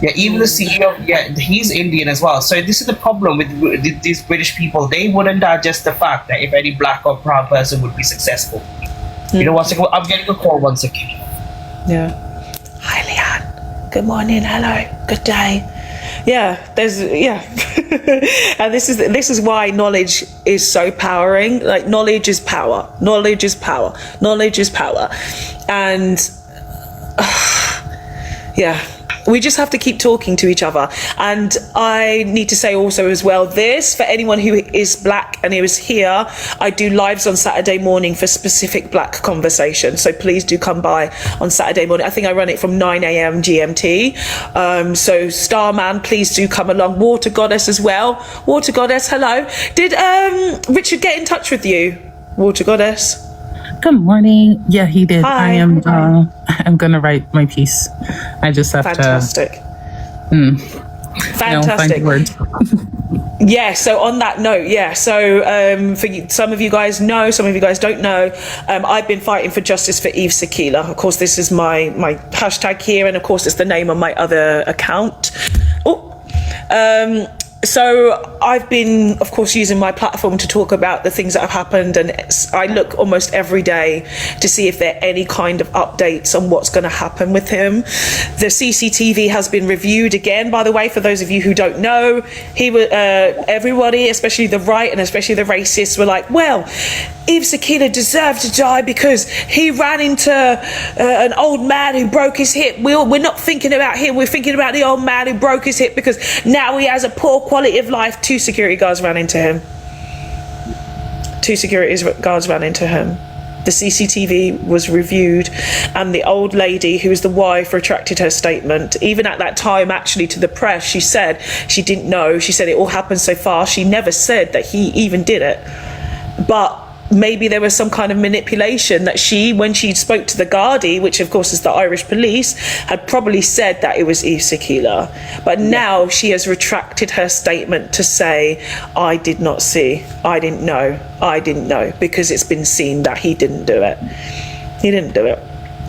Yeah, even the CEO, he's Indian as well. So this is the problem with these British people. They wouldn't digest the fact that if any black or brown person would be successful. You know, one second, I'm getting a call. 1 second. Yeah. Hi, Leanne. Good morning. Hello. Good day. Yeah, and this is why knowledge is so powering. Like, knowledge is power. Knowledge is power. Knowledge is power. And we just have to keep talking to each other. And I need to say also as well, this, for anyone who is black and who is here, I do lives on Saturday morning for specific black conversations. So please do come by on Saturday morning. I think I run it from 9 a.m. GMT. So Starman, please do come along. Water Goddess as well. Water Goddess, hello. Did Richard get in touch with you, Water Goddess? Good morning. Yeah, he did. Hi. I am. I'm gonna write my piece. I just have Fantastic. to. Fantastic. Find words. Yeah, so on that note, so some of you guys know, some of you guys don't know, I've been fighting for justice for Eve Sakila. Of course, this is my hashtag here, and of course it's the name on my other account. So I've been, of course, using my platform to talk about the things that have happened, and I look almost every day to see if there are any kind of updates on what's going to happen with him. The CCTV has been reviewed again, by the way, for those of you who don't know. Everybody, especially the right and especially the racists, were like, well, Eve Sakila deserved to die because he ran into an old man who broke his hip. We're not thinking about him, we're thinking about the old man who broke his hip because now he has a poor quality of life. 2 security guards ran into him. 2 security guards ran into him. The CCTV was reviewed, and the old lady, who was the wife, retracted her statement. Even at that time, actually, to the press, she said she didn't know. She said it all happened so fast. She never said that he even did it. But maybe there was some kind of manipulation that she, when she spoke to the Gardaí, which of course is the Irish police, had probably said that it was Eve Sakila. But now she has retracted her statement to say, I did not see, I didn't know, because it's been seen that he didn't do it. He didn't do it.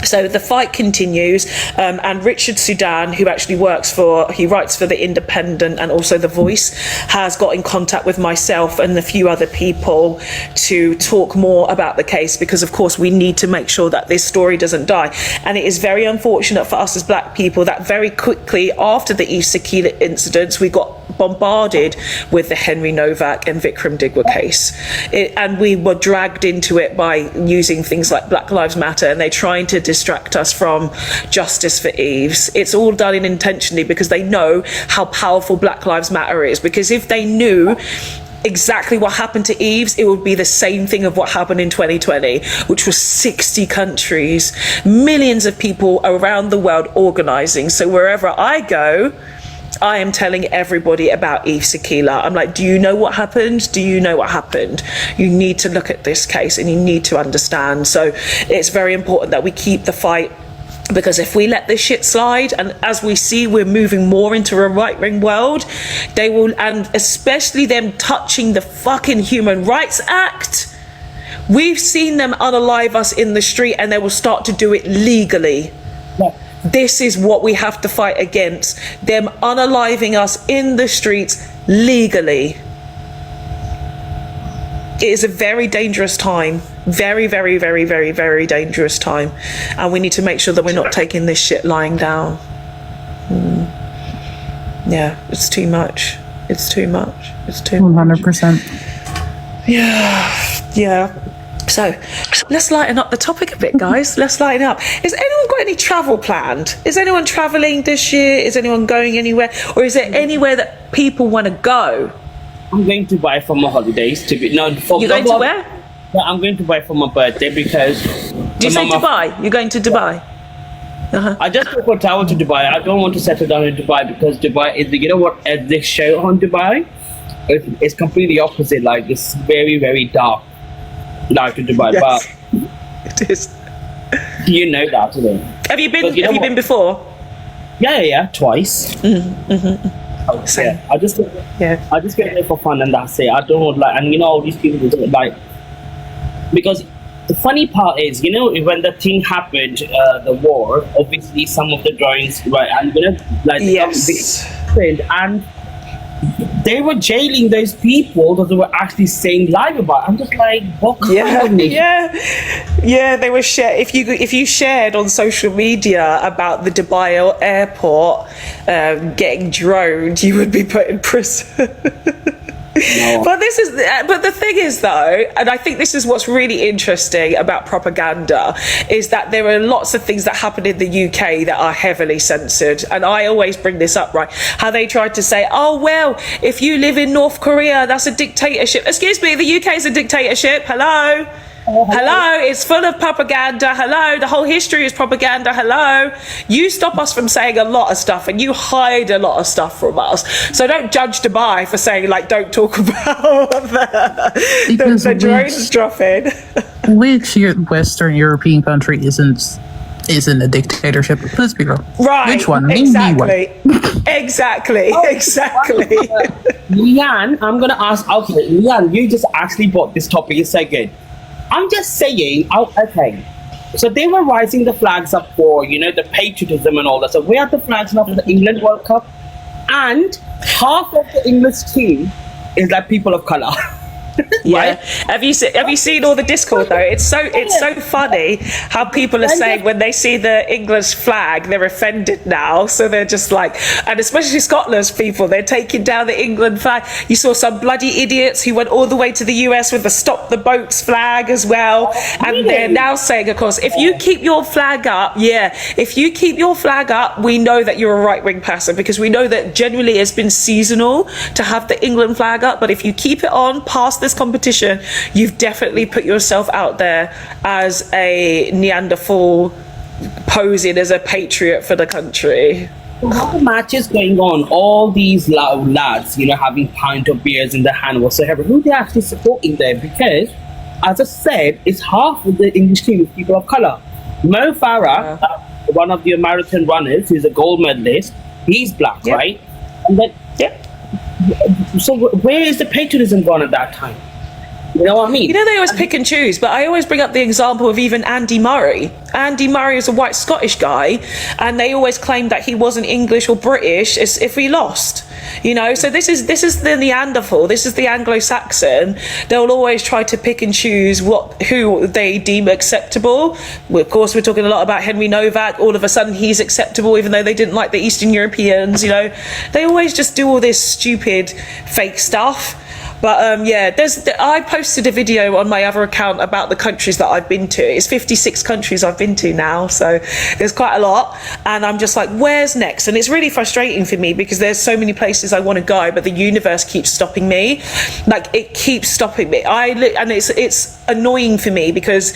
So the fight continues, and Richard Sudan, who actually writes for The Independent and also The Voice, has got in contact with myself and a few other people to talk more about the case, because of course we need to make sure that this story doesn't die. And it is very unfortunate for us as black people that very quickly after the Eve Sakila incidents, we got bombarded with the Henry Novak and Vikram Digwa case, and we were dragged into it by using things like Black Lives Matter, and they're trying to distract us from justice for Eves. It's all done intentionally because they know how powerful Black Lives Matter is, because if they knew exactly what happened to Eves, it would be the same thing of what happened in 2020, which was 60 countries, millions of people around the world organizing. So wherever I go, I am telling everybody about Eve Sakila. I'm like, do you know what happened? Do you know what happened? You need to look at this case and you need to understand. So it's very important that we keep the fight, because if we let this shit slide, and as we see we're moving more into a right-wing world, they will, and especially them touching the fucking Human Rights Act. We've seen them unalive us in the street, and they will start to do it legally. Yeah. This is what we have to fight against, them unaliving us in the streets legally. It is a very dangerous time. Very, very, very, very, very dangerous time. And we need to make sure that we're not taking this shit lying down. Yeah, it's too much. It's too much. It's too much. 100%. Yeah. So let's lighten up the topic a bit, guys. Let's lighten up. Has anyone got any travel planned? Is anyone traveling this year? Is anyone going anywhere? Or is there anywhere that people want to go? I'm going to buy for my holidays. You're going to where? Yeah, I'm going to buy for my birthday because... Do you say Dubai? You're going to Dubai? Uh-huh. I just prefer travel to Dubai. I don't want to settle down in Dubai because Dubai is, you know what, as they show on Dubai, it's completely opposite. Like, it's very, very dark. Like to Dubai, yes, but it is. You know that, isn't it? Have you been? Have you been before? Yeah, twice. Same. Yeah, I just get there for fun, and that's it. I don't want, like, and all these people don't, like, because the funny part is, when the thing happened, the war, obviously some of the drawings, right, and yes, and they were jailing those people that they were actually saying live about. I'm just like, what kind of yeah. They were if you shared on social media about the Dubai airport getting droned, you would be put in prison. No. But the thing is, though, and I think this is what's really interesting about propaganda, is that there are lots of things that happen in the UK that are heavily censored. And I always bring this up, right? How they tried to say, oh, well, if you live in North Korea, that's a dictatorship. Excuse me, the UK is a dictatorship. Hello? Hello, it's full of propaganda. Hello, the whole history is propaganda. Hello, you stop us from saying a lot of stuff, and you hide a lot of stuff from us. So don't judge Dubai for saying, like, don't talk about the drones dropping. Which Western European country isn't a dictatorship? Let's be real. Right. Which one? Exactly. Exactly. Leanne, I'm gonna ask. Okay, Leanne, you just actually brought this topic. It's so good. I'm just saying, okay, so they were rising the flags up for, the patriotism and all that. So we have the flags now for the England World Cup, and half of the English team is like people of colour. Yeah. Right? Have you seen all the Discord though? It's so funny how people are saying when they see the English flag, they're offended now. So they're just like, and especially Scotland's people, they're taking down the England flag. You saw some bloody idiots who went all the way to the US with the Stop the Boats flag as well. And they're now saying, of course, if you keep your flag up, we know that you're a right-wing person, because we know that generally it's been seasonal to have the England flag up. But if you keep it on past this competition, you've definitely put yourself out there as a Neanderthal posing as a patriot for the country. How the matches going on, all these lads, having pint of beers in their hand whatsoever, who they actually supporting there? Because, as I said, it's half of the English team is people of colour. Mo Farah, one of the marathon runners, who's a gold medalist, he's black, right? And then, so where is the patriotism gone at that time? You know what I mean? You know, they always pick and choose, but I always bring up the example of even Andy Murray. Andy Murray is a white Scottish guy, and they always claim that he wasn't English or British if he lost. You know, so this is the Neanderthal, this is the Anglo-Saxon. They'll always try to pick and choose who they deem acceptable. Well, of course, we're talking a lot about Henry Novak. All of a sudden, he's acceptable, even though they didn't like the Eastern Europeans. You know, they always just do all this stupid fake stuff. But I posted a video on my other account about the countries that I've been to. It's 56 countries I've been to now, so there's quite a lot. And I'm just like, where's next? And it's really frustrating for me because there's so many places I want to go, but the universe keeps stopping me. Like, it keeps stopping me. And it's annoying for me because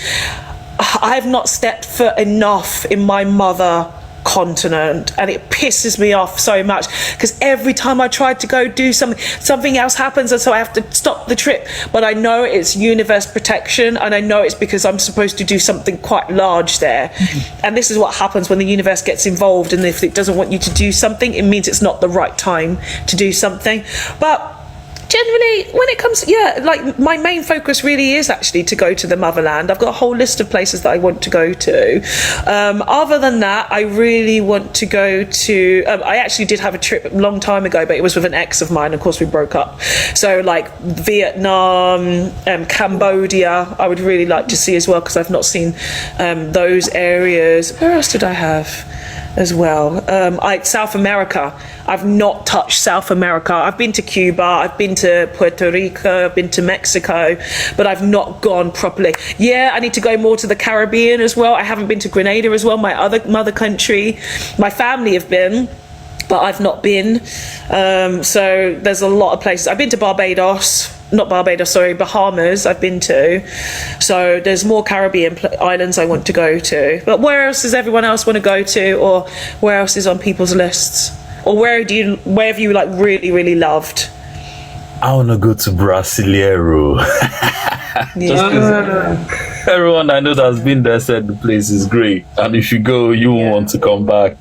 I have not stepped foot enough in my mother continent, and it pisses me off so much because every time I try to go do something else happens, and so I have to stop the trip. But I know it's universe protection, and I know it's because I'm supposed to do something quite large there. And this is what happens when the universe gets involved, and if it doesn't want you to do something, it means it's not the right time to do something. But generally, when it comes, like, my main focus really is actually to go to the motherland. I've got a whole list of places that I want to go to. Other than that, I really want to go to, I actually did have a trip a long time ago, but it was with an ex of mine. Of course, we broke up. So, like, Vietnam, Cambodia, I would really like to see as well, because I've not seen those areas. Where else did I have as well? South America. I've not touched South America. I've been to Cuba, I've been to Puerto Rico, I've been to Mexico, but I've not gone properly. Yeah, I need to go more to the Caribbean as well. I haven't been to Grenada as well, my other mother country. My family have been, but I've not been. So there's a lot of places. I've been to Bahamas I've been to. So there's more Caribbean islands I want to go to. But where else does everyone else want to go to, or where else is on people's lists? Or where have you like really, really loved? I want to go to Brasileiro. Everyone I know that's been there said the place is great, and if you go, you won't want to come back.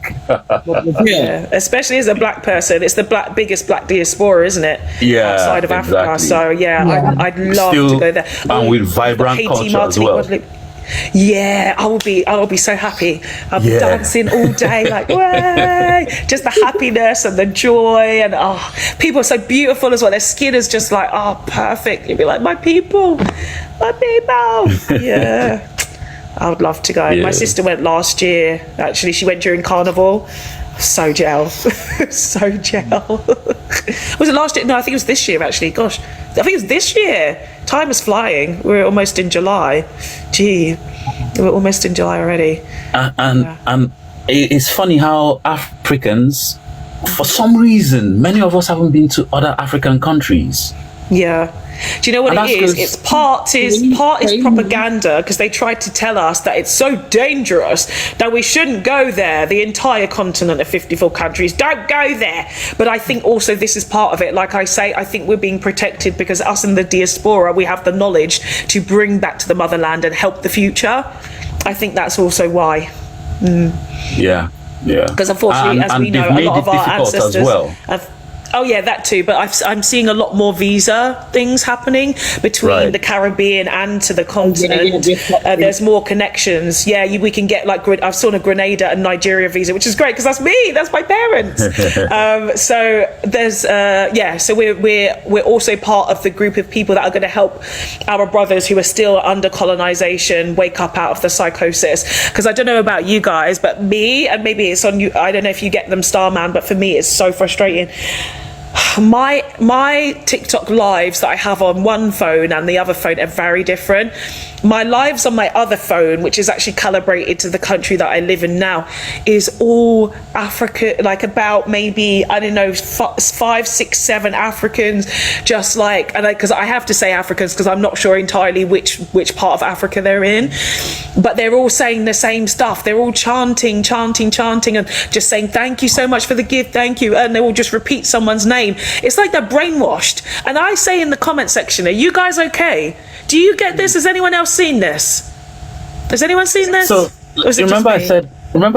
Yeah, especially as a black person, it's the biggest black diaspora, isn't it? Yeah, outside of Africa. So I'd love to go there. And with vibrant culture as well. Yeah, I will be so happy. I'll be dancing all day, like, way. Just the happiness and the joy, and people are so beautiful as well. Their skin is just like, perfect. You'd be like, my people. Yeah, I would love to go. My sister went last year. Actually, she went during Carnival. So gel. So gel. Was it last year? No, I think it was this year, actually. Gosh, I think it was this year. Time is flying. We're almost in July. Gee, we're almost in July already. And it's funny how Africans, for some reason, many of us haven't been to other African countries. Yeah. Do you know what it is? It's part is propaganda, because they tried to tell us that it's so dangerous that we shouldn't go there. The entire continent of 54 countries, don't go there. But I think also this is part of it. Like I say, I think we're being protected because us in the diaspora, we have the knowledge to bring back to the motherland and help the future. I think that's also why. Yeah. Because unfortunately, as we know, a lot of our ancestors have. Oh yeah, that too. But I'm seeing a lot more visa things happening between the Caribbean and to the continent. There's more connections. Yeah, we can get like I've seen a Grenada and Nigeria visa, which is great because that's me. That's my parents. So there's So we're also part of the group of people that are going to help our brothers who are still under colonization wake up out of the psychosis. Because I don't know about you guys, but me, and maybe it's on you. I don't know if you get them, Starman, but for me, it's so frustrating. My TikTok lives that I have on one phone and the other phone are very different. My lives on my other phone, which is actually calibrated to the country that I live in now, is all Africa, like about maybe, I don't know, 5, 6, 7 Africans, just like, and because I have to say Africans because I'm not sure entirely which part of Africa they're in, but they're all saying the same stuff. They're all chanting, and just saying, thank you so much for the gift, thank you, and they will just repeat someone's name. It's like they're brainwashed. And I say in the comment section, are you guys okay? Do you get this? Has anyone else seen this? Has anyone seen this? So remember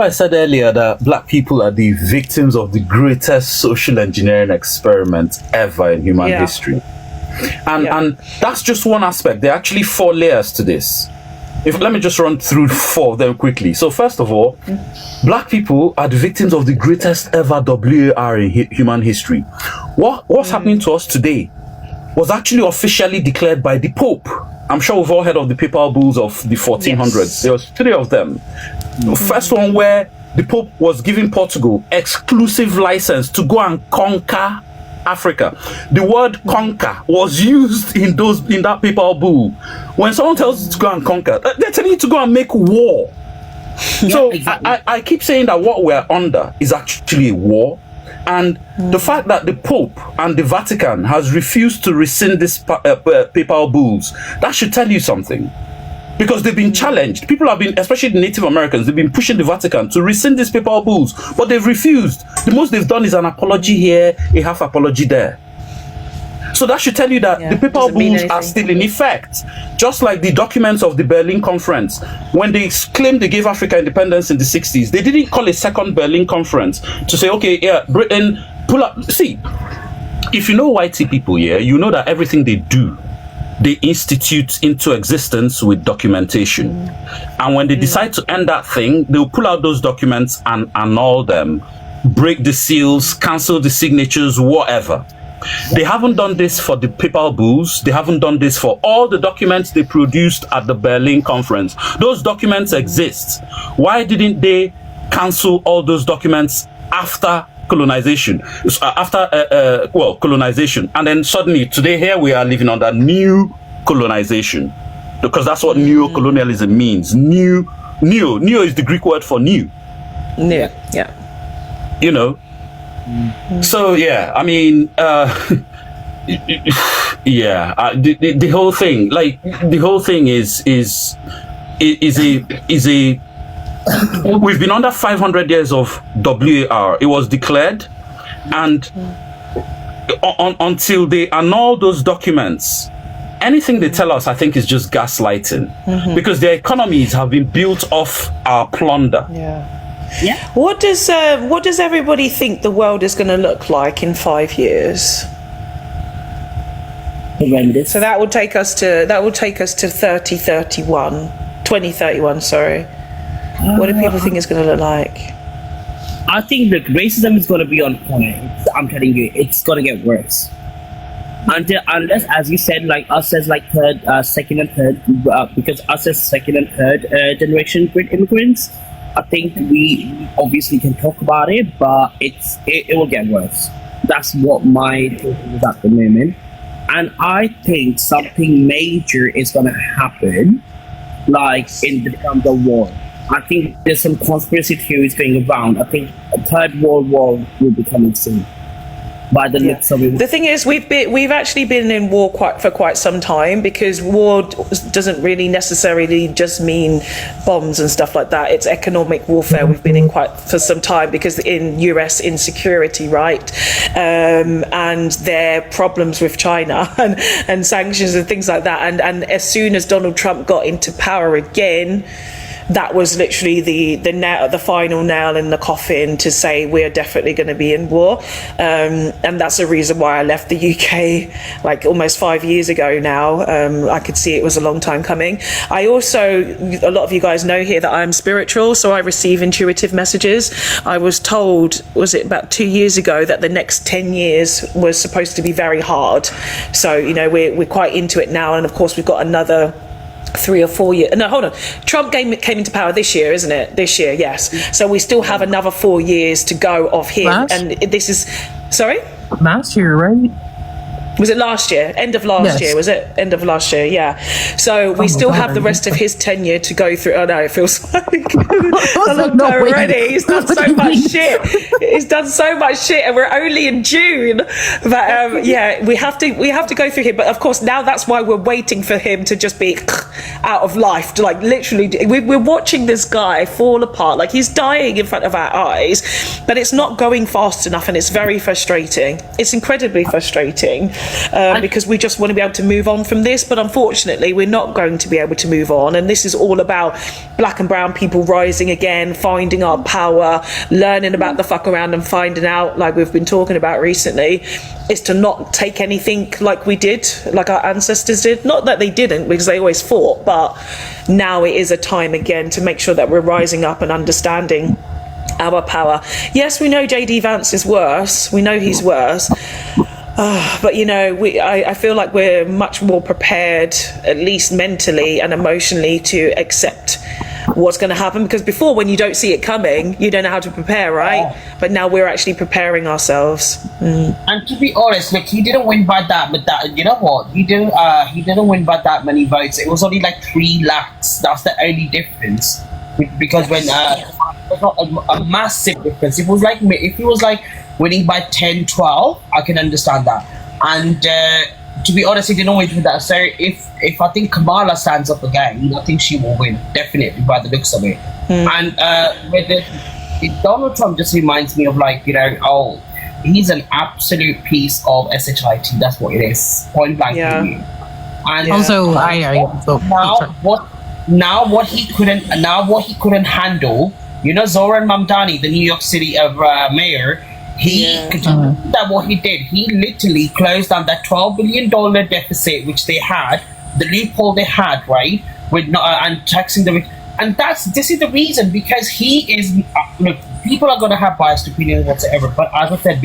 I said earlier that black people are the victims of the greatest social engineering experiment ever in human history. And that's just one aspect. There are actually 4 layers to this. Let me just run through 4 of them quickly. So first of all, black people are the victims of the greatest ever WAR in human history. What's happening to us today was actually officially declared by the Pope. I'm sure we've all heard of the papal bulls of the 1400s. Yes. There was 3 of them. The first one where the Pope was giving Portugal exclusive license to go and conquer Africa. The word conquer was used in that papal bull. When someone tells you to go and conquer, they're telling you to go and make war. So exactly. I keep saying that what we're under is actually a war. And the fact that the Pope and the Vatican has refused to rescind these papal bulls, that should tell you something. Because they've been challenged. People have been, especially the Native Americans, they've been pushing the Vatican to rescind these papal bulls, but they've refused. The most they've done is an apology here, a half apology there. So that should tell you that the papal bulls are still in effect. Just like the documents of the Berlin Conference. When they claimed they gave Africa independence in the 60s, they didn't call a second Berlin Conference to say, okay, Britain, pull up. See, if you know white people, you know that everything they do, they institute into existence with documentation. And when they decide to end that thing, they'll pull out those documents and annul them, break the seals, cancel the signatures, whatever. They haven't done this for the papal bulls. They haven't done this for all the documents they produced at the Berlin Conference. Those documents exist. Why didn't they cancel all those documents after colonization? Colonization. And then suddenly, today here we are living under new colonization. Because that's what neo-colonialism means. Neo is the Greek word for new. Yeah. You know? So I mean, the whole thing, is a we've been under 500 years of WAR. It was declared, and until they annul those documents, anything they tell us, I think, is just gaslighting, because their economies have been built off our plunder. Yeah. What does everybody think the world is going to look like in 5 years? Horrendous. So that will take us to 2031. Sorry. What do people think it's going to look like? I think the racism is going to be on point. I'm telling you, it's going to get worse. Unless, as you said, like us as like second and third, because us as second and third generation immigrants, I think we obviously can talk about it, but it will get worse. That's what my thinking is at the moment. And I think something major is going to happen, like in the terms of war. I think there's some conspiracy theories going around. I think a third world war will be coming soon. By the looks of it. The thing is, we've actually been in war for quite some time, because war doesn't really necessarily just mean bombs and stuff like that. It's economic warfare. We've been in for some time, because in US insecurity, right, and their problems with China and sanctions and things like that. And as soon as Donald Trump got into power again, that was literally the final nail in the coffin to say we're definitely going to be in war, and that's the reason why I left the UK like almost 5 years ago now. I could see it was a long time coming. I also, a lot of you guys know here that I'm spiritual, so I receive intuitive messages. I was told, was it about 2 years ago, that the next 10 years was supposed to be very hard. So we're quite into it now, and of course we've got another 3 or 4 years. No, hold on. Trump came into power this year, isn't it? This year, yes. So we still have another 4 years to go of him. And this is, sorry? Last year, right? Was it last year? End of last year, was it? End of last year, yeah. So we still have the rest of his tenure to go through. Oh no, it feels like a long time already. He's done so much shit. He's done so much shit, and we're only in June. But we have to go through him. But of course, now that's why we're waiting for him to just be out of life. Like literally, we're watching this guy fall apart. Like he's dying in front of our eyes, but it's not going fast enough, and it's very frustrating. It's incredibly frustrating because we just want to be able to move on from this, but unfortunately we're not going to be able to move on. And this is all about black and brown people rising again, finding our power, learning about the fuck around and finding out, like we've been talking about recently, is to not take anything like we did, like our ancestors did. Not that they didn't, because they always fought, but now it is a time again to make sure that we're rising up and understanding our power. Yes, we know JD Vance is worse. We know he's worse. But you know, I feel like we're much more prepared, at least mentally and emotionally, to accept what's going to happen, because before, when you don't see it coming, you don't know how to prepare, right? But now we're actually preparing ourselves. And to be honest, like, he didn't win by that, but that, you know what, he didn't win by that many votes. It was only like 3 lakhs. That's the only difference, because when it was not a massive difference. It was like, if he was like winning by 10, 12, I can understand that. And to be honest, he didn't win with that. So if I think Kamala stands up again, I think she will win, definitely, by the looks of it. And Donald Trump just reminds me of, like, you know, oh, he's an absolute piece of shit. That's what it is, point blank. And also, now what he couldn't handle, you know, Zoran Mamdani, the New York City mayor. That what he did, he literally closed down that $12 billion deficit which they had, the loophole they had, right, with and taxing the rich. And this is the reason, because he is look, people are going to have biased opinions whatsoever, but as I said,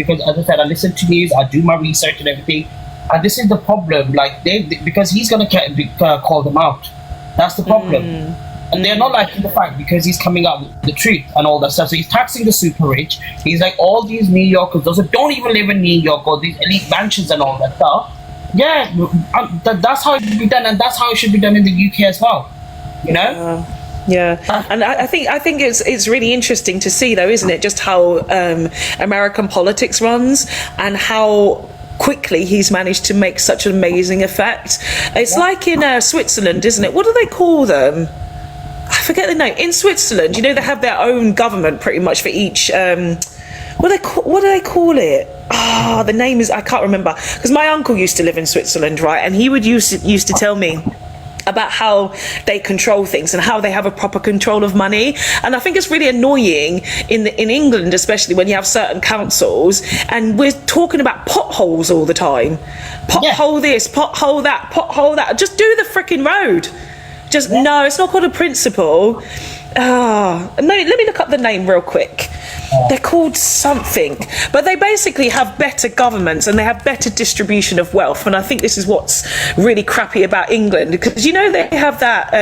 I listen to news, I do my research and everything, and this is the problem, like because he's going to call them out. That's the problem. And they're not liking the fact, because he's coming out with the truth and all that stuff. So he's taxing the super rich. He's like, all these New Yorkers, those that don't even live in New York, or these elite mansions and all that stuff. Yeah, that's how it should be done, and that's how it should be done in the UK as well. You know? And I think it's really interesting to see, though, isn't it, just how American politics runs, and how quickly he's managed to make such an amazing effect. It's like in Switzerland, isn't it? What do they call them? I forget the name. In Switzerland, you know, they have their own government pretty much for each. What do they call it? The name is, I can't remember, because my uncle used to live in Switzerland, right? And he would used to tell me about how they control things and how they have a proper control of money. And I think it's really annoying in England, especially when you have certain councils and we're talking about potholes all the time. Pothole this, pothole that, pothole that. Just do the freaking road. No, it's not called a principle. No, let me look up the name real quick. They're called something, but they basically have better governments and they have better distribution of wealth. And I think this is what's really crappy about England, because, you know, they have that,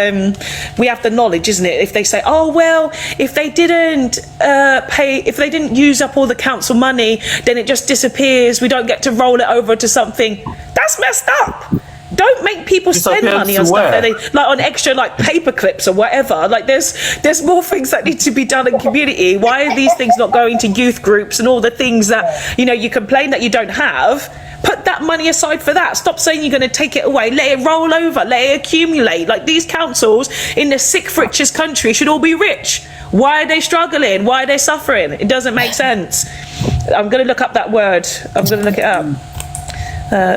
we have the knowledge, isn't it? If they say, oh, well, if they didn't if they didn't use up all the council money, then it just disappears. We don't get to roll it over to something. That's messed up. Don't make people spend money on stuff that they like, on extra like paper clips or whatever. Like there's more things that need to be done in community. Why are these things not going to youth groups and all the things that, you know, you complain that you don't have? Put that money aside for that. Stop saying you're going to take it away. Let it roll over. Let it accumulate. Like, these councils in the sixth richest country should all be rich. Why are they struggling? Why are they suffering? It doesn't make sense. I'm going to look up that word. I'm going to look it up.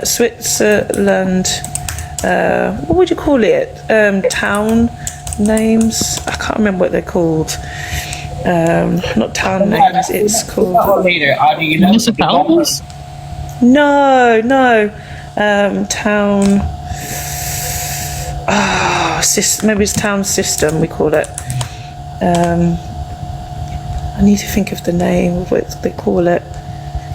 Switzerland, what would you call it? Town names? I can't remember what they're called. Not town names, it's called municipalities? No. Town, maybe it's town system we call it. I need to think of the name of what they call it.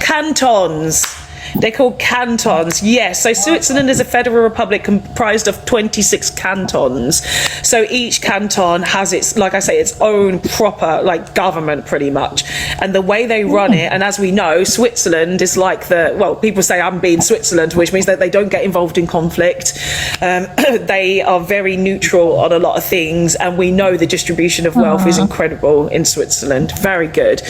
Cantons. They're called cantons, yes. So Switzerland is a federal republic comprised of 26 cantons. So each canton has its, like I say, its own proper like government pretty much. And the way they run it, and as we know, Switzerland is like people say I'm being Switzerland, which means that they don't get involved in conflict. They are very neutral on a lot of things, and we know the distribution of wealth is incredible in Switzerland. Very good.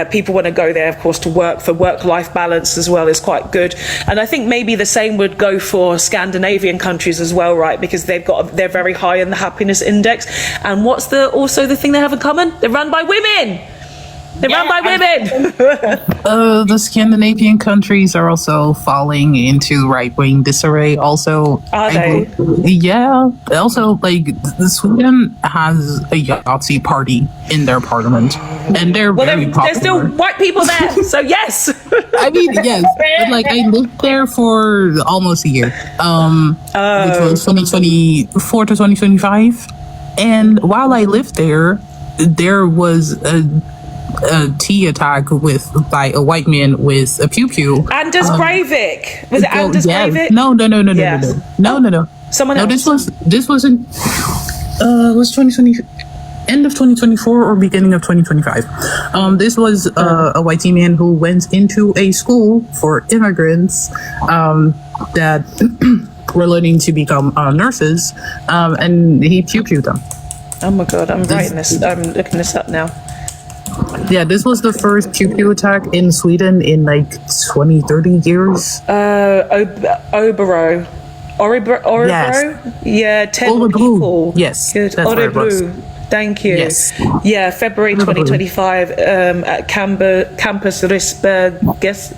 People want to go there, of course, to work for work-life balance as well. Is quite quite good. And I think maybe the same would go for Scandinavian countries as well, right? Because they're very high in the happiness index. And what's also the thing they have in common? They're run by women. They're run by women. The Scandinavian countries are also falling into right-wing disarray. Also, are they? Yeah. Also, like Sweden has a Yahtzee party in their parliament, and they're very popular. There's still white people there, so yes. I mean, yes. But like, I lived there for almost a year. Which was 2024 to 2025, and while I lived there, there was a tea attack by a white man with a pew pew. Anders Breivik. Was it Anders Breivik? No. Someone else. No, this was in was 2020, end of 2024 or beginning of 2025. This was a white tea man who went into a school for immigrants that were learning to become nurses, and he pew pewed them. Oh my god! I'm looking this up now. Yeah, this was the first pew-pew attack in Sweden in like 20, 30 years. Orebro. Yes. Yeah, 10 Orebro. people. Yes, good. that's what it was. Thank you. Yes. Yeah, February 2025 at Campus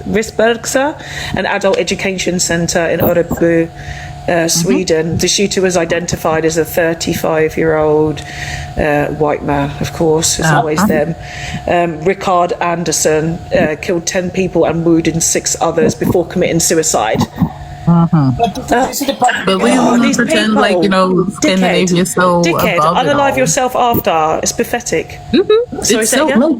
Risbergsa, an adult education centre in Örebro, Sweden. The shooter was identified as a 35-year-old white man, of course, it's always them. Rickard Anderson killed 10 people and wounded 6 others before committing suicide. But we want to pretend people, like, Scandinavia is so dickhead, above it unalive all. yourself after. It's pathetic. Sorry, It's say so again? low.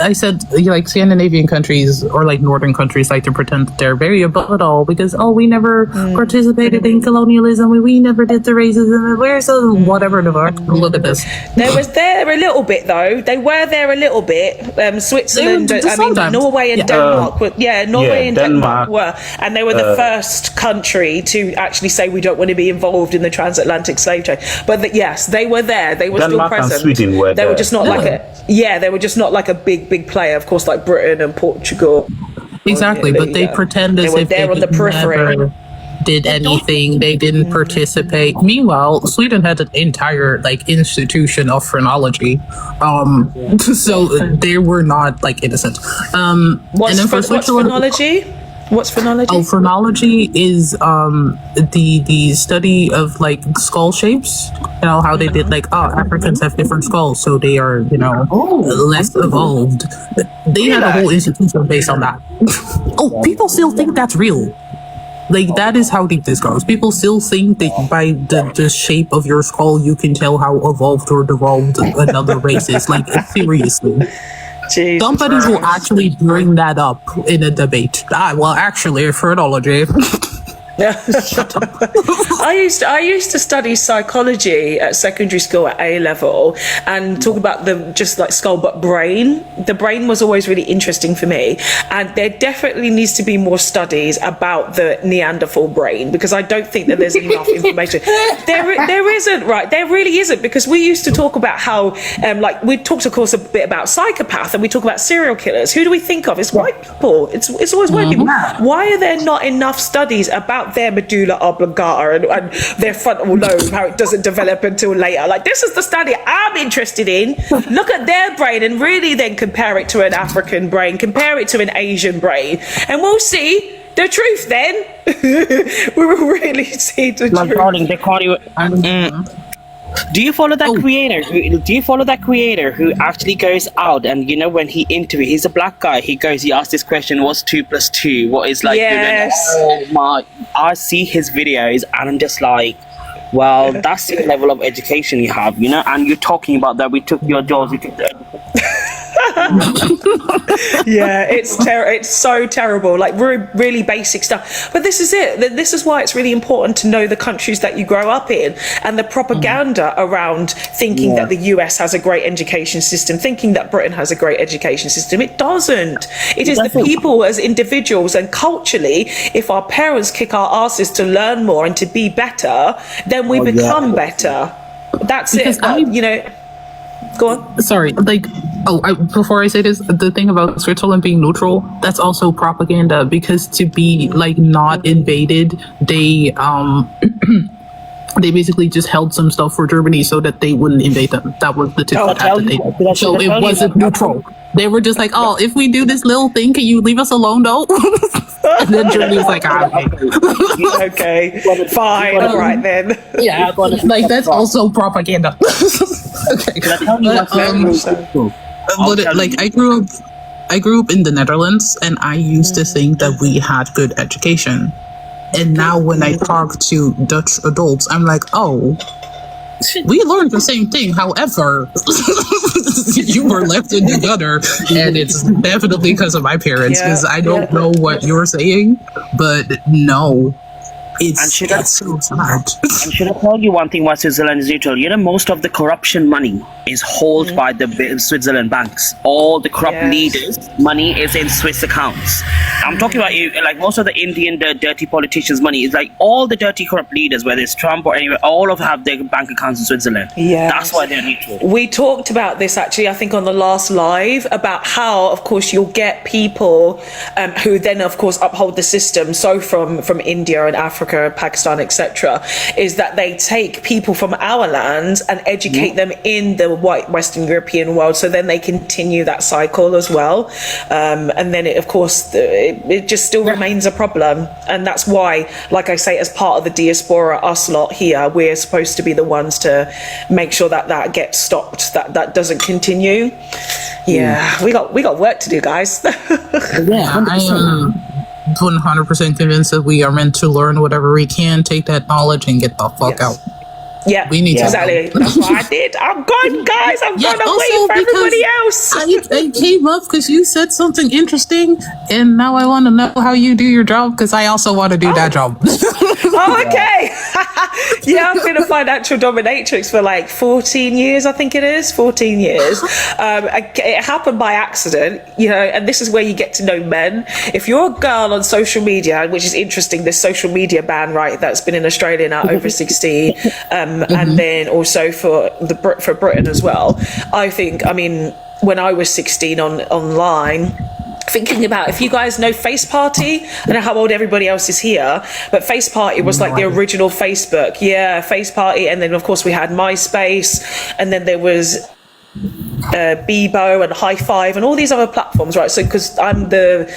I said, like, Scandinavian countries or like northern countries like to pretend that they're very above it all because we never participated in colonialism, we never did the racism, we're so whatever the fuck. Look at this. They was there a little bit though. They were there a little bit. Switzerland, sometimes. Norway and Denmark were. Yeah, Norway and Denmark were, and they were the first country to actually say we don't want to be involved in the transatlantic slave trade. But yes, they were there. They were Denmark still present. and Sweden were they were there. just not like a. Yeah, they were just not like a big player. Of course, like Britain and Portugal. Exactly, but they pretend as if there they on the periphery. never did anything. They didn't participate. Meanwhile, Sweden had an entire institution of phrenology, so they were not innocent. What's phrenology? What's phrenology? Oh, phrenology is the study of skull shapes. You know how they did Africans have different skulls, so they are less evolved. They had a whole institution based on that. People still think that's real. That is how deep this goes. People still think that by the shape of your skull, you can tell how evolved or devolved another race is. Seriously. Jesus Somebody Christ. will actually bring that up in a debate. Actually, phrenology. I used to study psychology at secondary school at A level and talk about the skull but brain. The brain was always really interesting for me, and there definitely needs to be more studies about the Neanderthal brain because I don't think that there's enough information. There isn't, right? There really isn't, because we used to talk about how we talked of course a bit about psychopath and we talk about serial killers. Who do we think of? It's white people. It's always white people. Why are there not enough studies about their medulla oblongata and their frontal lobe, how it doesn't develop until later? This is the study I'm interested in. Look at their brain and really then compare it to an African brain, compare it to an Asian brain, and we'll see the truth then. We will really see the truth. Darling, they can't even. Do you follow that creator? Do you follow that creator who actually goes out and when he interviews, he's a black guy. He asks this question: "What's 2 + 2?" What is Yes. Oh my! I see his videos and I'm just like, well, that's the level of education you have, And you're talking about that we took your jobs. Yeah, it's so terrible, really basic stuff. But this is it. This is why it's really important to know the countries that you grow up in and the propaganda around thinking that the US has a great education system, thinking that Britain has a great education system. It doesn't. It is the people as individuals, and culturally, if our parents kick our asses to learn more and to be better, then we become better. That's Because it. Go on. Sorry, Before I say this, the thing about Switzerland being neutral, that's also propaganda, because to be like not invaded, they they basically just held some stuff for Germany so that they wouldn't invade them. That was the tip for tat that they did. So it wasn't neutral. They were just like, oh, if we do this little thing, can you leave us alone though? And then Germany was like, okay, fine, all right then. Yeah, like that's also propaganda. Okay. Like I grew up in the Netherlands, and I used to think that we had good education. And now when I talk to Dutch adults, I'm like, oh, we learned the same thing. However, you were left in the gutter, and it's definitely because of my parents, because I don't know what you're saying, but no. It's so sad. And should I tell you one thing why Switzerland is neutral? You know, most of the corruption money is held by the Switzerland banks. All the corrupt leaders' money is in Swiss accounts. I'm talking about you, like most of the Indian dirty politicians' money is like all the dirty corrupt leaders, whether it's Trump or anywhere, all of them have their bank accounts in Switzerland. Yeah, that's why they're neutral. We talked about this actually, I think, on the last live about how, of course, you'll get people who then, of course, uphold the system. So from India and Africa, Pakistan, etc., is that they take people from our land and educate them in the white Western European world, so then they continue that cycle as well, and then it, of course, it just still remains a problem. And that's why, like I say, as part of the diaspora, us lot here, we're supposed to be the ones to make sure that that gets stopped, that doesn't continue. We got work to do, guys. I am 100% convinced that we are meant to learn whatever we can, take that knowledge, and get the fuck out. Yeah, we need exactly. to. That's what I did. I'm gone, guys. I'm gone away for everybody else. I came up because you said something interesting, and now I want to know how you do your job, because I also want to do that job. Okay. I've been a financial dominatrix for like 14 years, I think it is. 14 years. It happened by accident, and this is where you get to know men. If you're a girl on social media, which is interesting, this social media ban, right, that's been in Australia now over 16, and then also for Britain as well. I mean, when I was 16 online, thinking about, if you guys know Face Party, I don't know how old everybody else is here, but Face Party was like the original Facebook. Face Party, and then of course we had MySpace, and then there was Bebo and High Five and all these other platforms, right? So because I'm the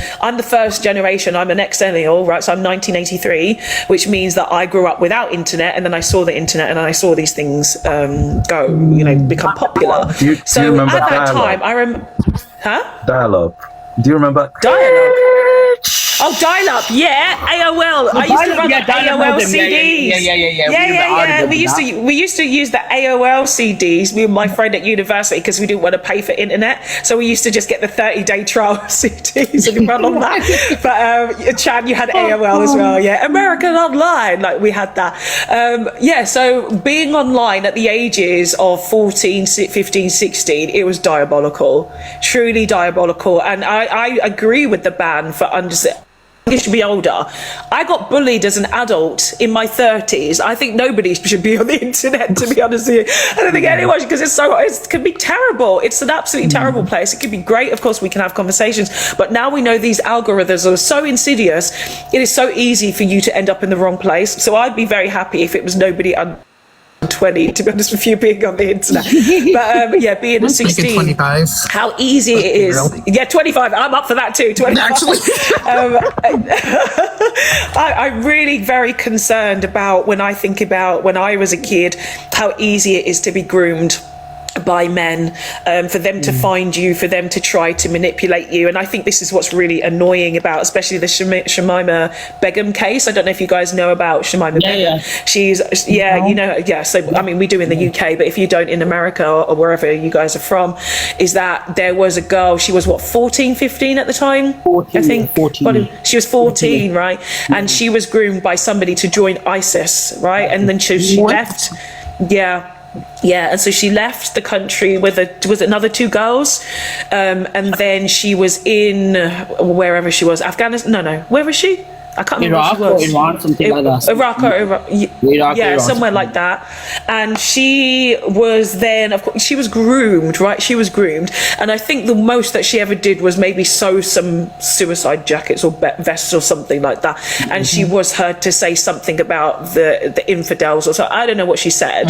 first generation, I'm an ex-millennial, right? So I'm 1983, which means that I grew up without internet, and then I saw the internet, and I saw these things become popular. Do you remember at that dial-up? time, I remember, Dial-up. Do you remember? Dial-up. Oh, dial-up, yeah, AOL. I used to run the AOL CDs. Yeah. We used to use the AOL CDs. Me and my friend at university, because we didn't want to pay for internet, so we used to just get the 30-day trial CDs and run on that. But Chan, you had AOL as well, yeah. American Online, like we had that. So being online at the ages of 14, 15, 16, it was diabolical, truly diabolical. And I agree with the ban for you should be older. I got bullied as an adult in my 30s. I think nobody should be on the internet, to be honest with you. I don't think anyone should, because it can be terrible. It's an absolutely terrible place. It can be great, of course, we can have conversations, but now we know these algorithms are so insidious. It is so easy for you to end up in the wrong place. So I'd be very happy if it was nobody under 20, to be honest with you, being on the internet. But being a 16, 25. how easy it is. Yeah, 25. I'm up for that too. 25. Actually, I'm really very concerned about when I think about when I was a kid, how easy it is to be groomed by men, for them to find you, for them to try to manipulate you. And I think this is what's really annoying about, especially the Shamima Begum case. I don't know if you guys know about Shamima Begum. She's, so I mean, we do in the UK, but if you don't in America or wherever you guys are from, is that there was a girl, she was 14, 15 at the time? 14, I think. 14. She was 14, right? And she was groomed by somebody to join ISIS, right? And then she left. Yeah, and so she left the country with another two girls, and then she was in wherever she was, Afghanistan. No, where was she? I can't remember Iraq what she was. or Iran, something like that. Iraq or Iraq, yeah, Iran. somewhere like that. And she was then, of course, she was groomed, right? She was groomed, and I think the most that she ever did was maybe sew some suicide jackets or vests or something like that. And she was heard to say something about the infidels or so. I don't know what she said,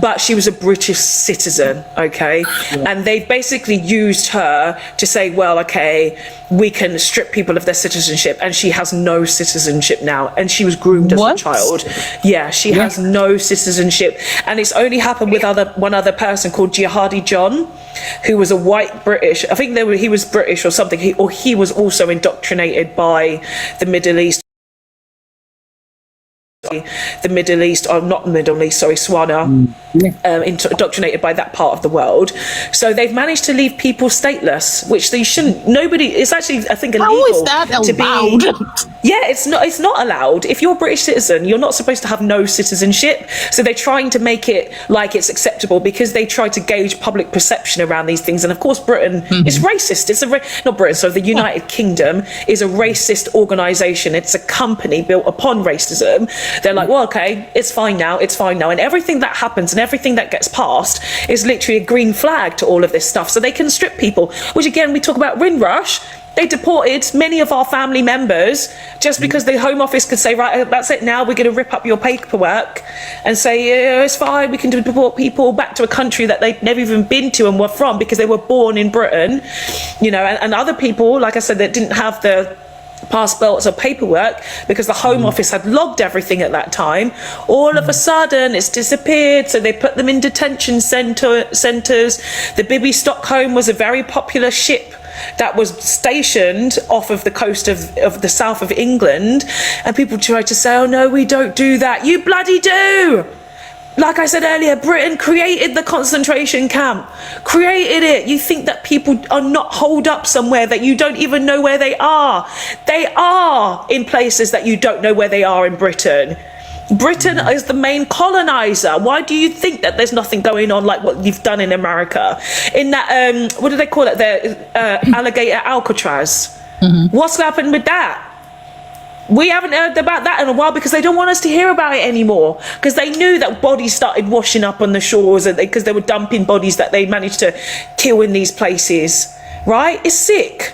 but she was a British citizen, okay? And they basically used her to say, well, okay, we can strip people of their citizenship, and she has no citizenship now, and she was groomed as a child. Yeah, she has no citizenship, and it's only happened with one other person called Jihadi John, who was a white British, I think he was British or something, he was also indoctrinated by the Middle East, or not Middle East, sorry, Swana, indoctrinated by that part of the world. So they've managed to leave people stateless, which they shouldn't. Nobody. It's actually, I think, illegal. How is that allowed? Yeah, it's not allowed. If you're a British citizen, you're not supposed to have no citizenship. So they're trying to make it like it's acceptable because they try to gauge public perception around these things. And of course, Britain is racist. It's not Britain. So the United Kingdom is a racist organisation. It's a company built upon racism. They're like, well, okay, it's fine now, and everything that happens and everything that gets passed is literally a green flag to all of this stuff, so they can strip people, which again, we talk about Windrush. They deported many of our family members just because the Home Office could say, right, that's it now, we're going to rip up your paperwork and say, yeah, it's fine, we can deport people back to a country that they'd never even been to and were from because they were born in Britain, and other people, like I said, that didn't have the passports or paperwork because the Home Office had logged everything at that time. All of a sudden it's disappeared, so they put them in detention centres. The Bibi Stockholm was a very popular ship that was stationed off of the coast of the south of England, and people tried to say, oh no, we don't do that. You bloody do! Like I said earlier, Britain created the concentration camp, created it. You think that people are not holed up somewhere that you don't even know where they are. They are in places that you don't know where they are in Britain. Britain is the main colonizer. Why do you think that there's nothing going on like what you've done in America? In that, what do they call it? The alligator Alcatraz. What's happened with that? We haven't heard about that in a while because they don't want us to hear about it anymore, because they knew that bodies started washing up on the shores because they were dumping bodies that they managed to kill in these places, right? It's sick.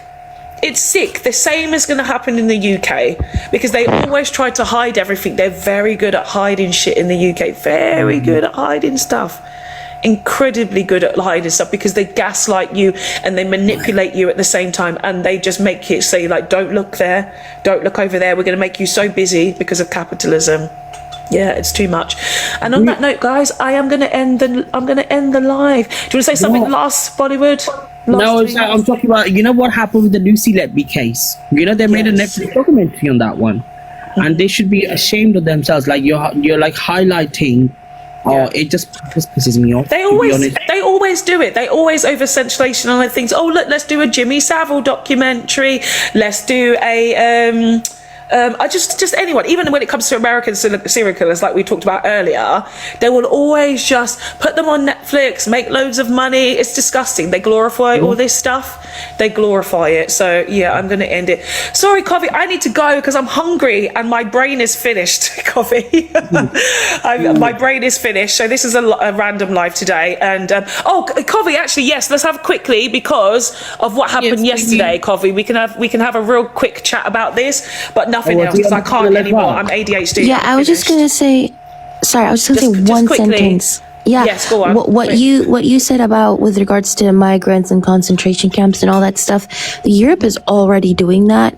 It's sick. The same is going to happen in the UK because they always try to hide everything. They're very good at hiding shit in the UK. Very good at hiding stuff. Incredibly good at hiding stuff because they gaslight you and they manipulate you at the same time, and they just make you say, like, don't look there, don't look over there, we're going to make you so busy because of capitalism. Yeah, it's too much. And on that note, guys, I'm going to end the live. Do you want to say something last, Bollywood? I'm talking about, what happened with the Lucy Letby case. They made a Netflix documentary on that one, and they should be ashamed of themselves. Like you're like highlighting. Oh, it just pisses me off. They always do it. They always over sensationalize things. Oh, look, let's do a Jimmy Savile documentary. Let's do a just anyone. Even when it comes to American serial killers, like we talked about earlier, they will always just put them on Netflix, make loads of money. It's disgusting. They glorify all this stuff. They glorify it. So yeah, I'm going to end it. Sorry, Coffee, I need to go because I'm hungry and my brain is finished. Coffee, my brain is finished. So this is a random live today. And Coffee, actually, yes, let's have quickly because of what happened yesterday. Coffee, we can have a real quick chat about this, but nothing else because I can't anymore. I'm ADHD. Yeah, I was just gonna say. Sorry, I was just gonna say one sentence. Yeah, yes, go on. What you said about with regards to migrants and concentration camps and all that stuff, Europe is already doing that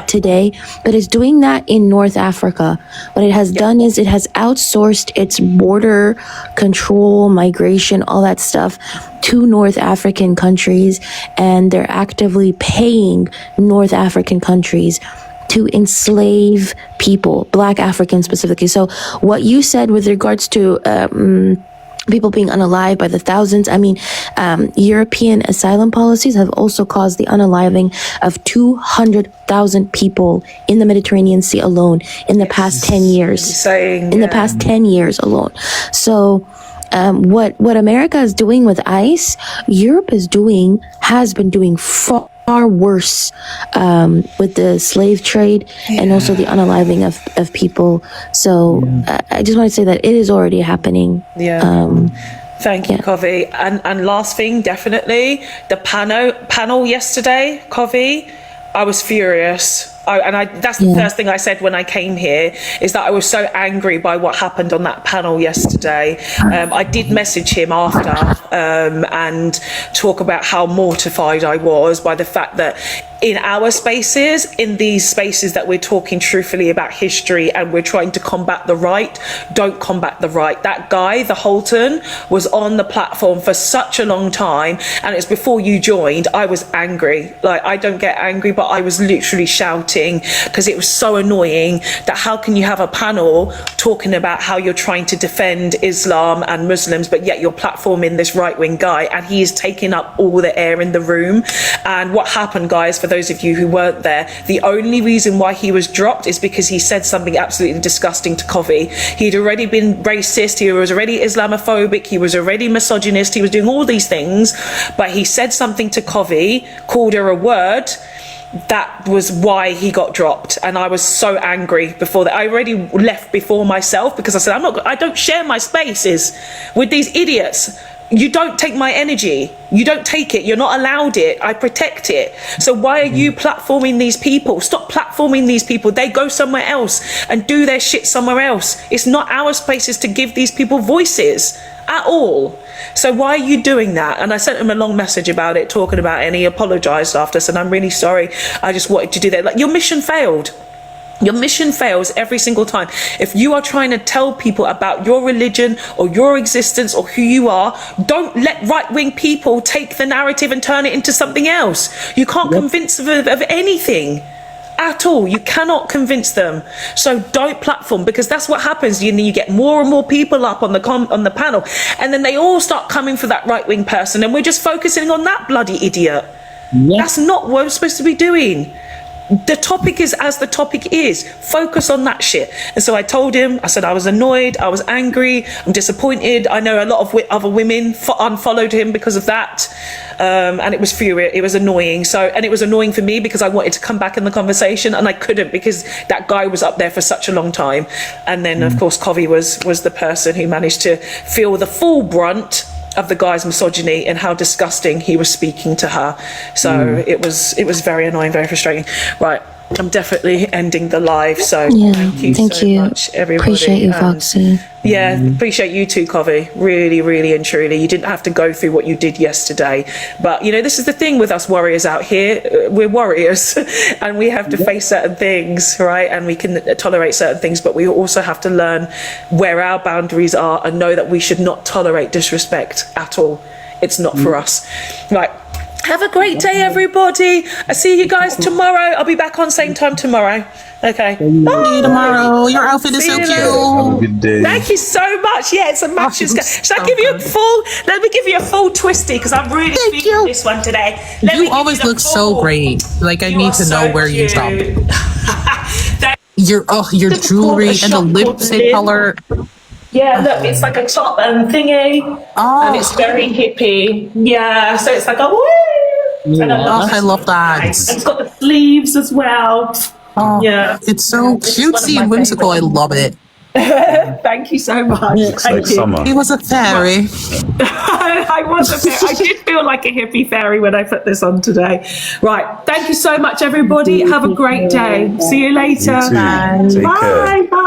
today, but it's doing that in North Africa. What it has done is it has outsourced its border control, migration, all that stuff to North African countries, and they're actively paying North African countries to enslave people, Black Africans specifically. So what you said with regards to people being unalived by the thousands, I mean, European asylum policies have also caused the unaliving of 200,000 people in the Mediterranean Sea alone in the past 10 years. The past 10 years alone. So what America is doing with ICE, Europe has been doing for far worse with the slave trade and also the unaliving of people. So I just want to say that it is already happening. Thank you, Covey. And last thing, definitely, the panel yesterday, Covey, I was furious. That's the first thing I said when I came here, is that I was so angry by what happened on that panel yesterday. I did message him after and talk about how mortified I was by the fact that in our spaces, in these spaces that we're talking truthfully about history and we're trying to combat the right, don't combat the right. That guy, the Holton, was on the platform for such a long time, and it's before you joined. I was angry. Like, I don't get angry, but I was literally shouting because it was so annoying that how can you have a panel talking about how you're trying to defend Islam and Muslims, but yet you're platforming this right-wing guy, and he is taking up all the air in the room. And what happened, guys, for those of you who weren't there, the only reason why he was dropped is because he said something absolutely disgusting to Covey. He'd already been racist, he was already Islamophobic, he was already misogynist, he was doing all these things, but he said something to Covey, called her a word. That was why he got dropped, and I was so angry before that. I already left before myself because I said I don't share my spaces with these idiots. You don't take my energy. You don't take it. You're not allowed it. I protect it. So why are you platforming these people? Stop platforming these people. They go somewhere else and do their shit somewhere else. It's not our spaces to give these people voices at all. So why are you doing that? And I sent him a long message about it, talking about it, and he apologized after, said, I'm really sorry. I just wanted to do that. Like, your mission failed. Your mission fails every single time. If you are trying to tell people about your religion or your existence or who you are, don't let right-wing people take the narrative and turn it into something else. You can't convince them of anything at all. You cannot convince them. So don't platform, because that's what happens. You get more and more people up on the panel, and then they all start coming for that right-wing person, and we're just focusing on that bloody idiot. That's not what we're supposed to be doing. The topic is as the topic is. Focus on that shit. And so I told him, I said I was annoyed, I was angry, I'm disappointed. I know a lot of other women unfollowed him because of that, and it was furious. It was annoying. And it was annoying for me because I wanted to come back in the conversation and I couldn't, because that guy was up there for such a long time. And then of course Covey was the person who managed to feel the full brunt of the guy's misogyny and how disgusting he was speaking to her. So it was very annoying, very frustrating. Right, I'm definitely ending the live. So thank you so much, everybody. Appreciate you, Foxy. Yeah, appreciate you too, Covey. Really, really and truly. You didn't have to go through what you did yesterday. But, you know, this is the thing with us warriors out here. We're warriors and we have to face certain things, right? And we can tolerate certain things, but we also have to learn where our boundaries are and know that we should not tolerate disrespect at all. It's not for us. Right. Have a great day, everybody. I'll see you guys tomorrow. I'll be back on same time tomorrow. Okay. See you tomorrow. Your outfit is so cute. Have a good day. Thank you so much. Yeah, it's a match. Should I give you a full? Let me give you a full twisty, because I'm really feeling this one today. You always look so great. Like, I need to know where you shop. Your jewelry and the lipstick color. Yeah, look, it's like a top and thingy, and it's very hippie. Yeah, so it's like a woo. I love that. It's got the sleeves as well. Oh, yeah, it's so cutesy and whimsical. I love it. Thank you so much. Thank you. He was a fairy. I was a fairy. I did feel like a hippie fairy when I put this on today. Right. Thank you so much, everybody. Have a great day. See you later. You too. Take care. Bye. Bye.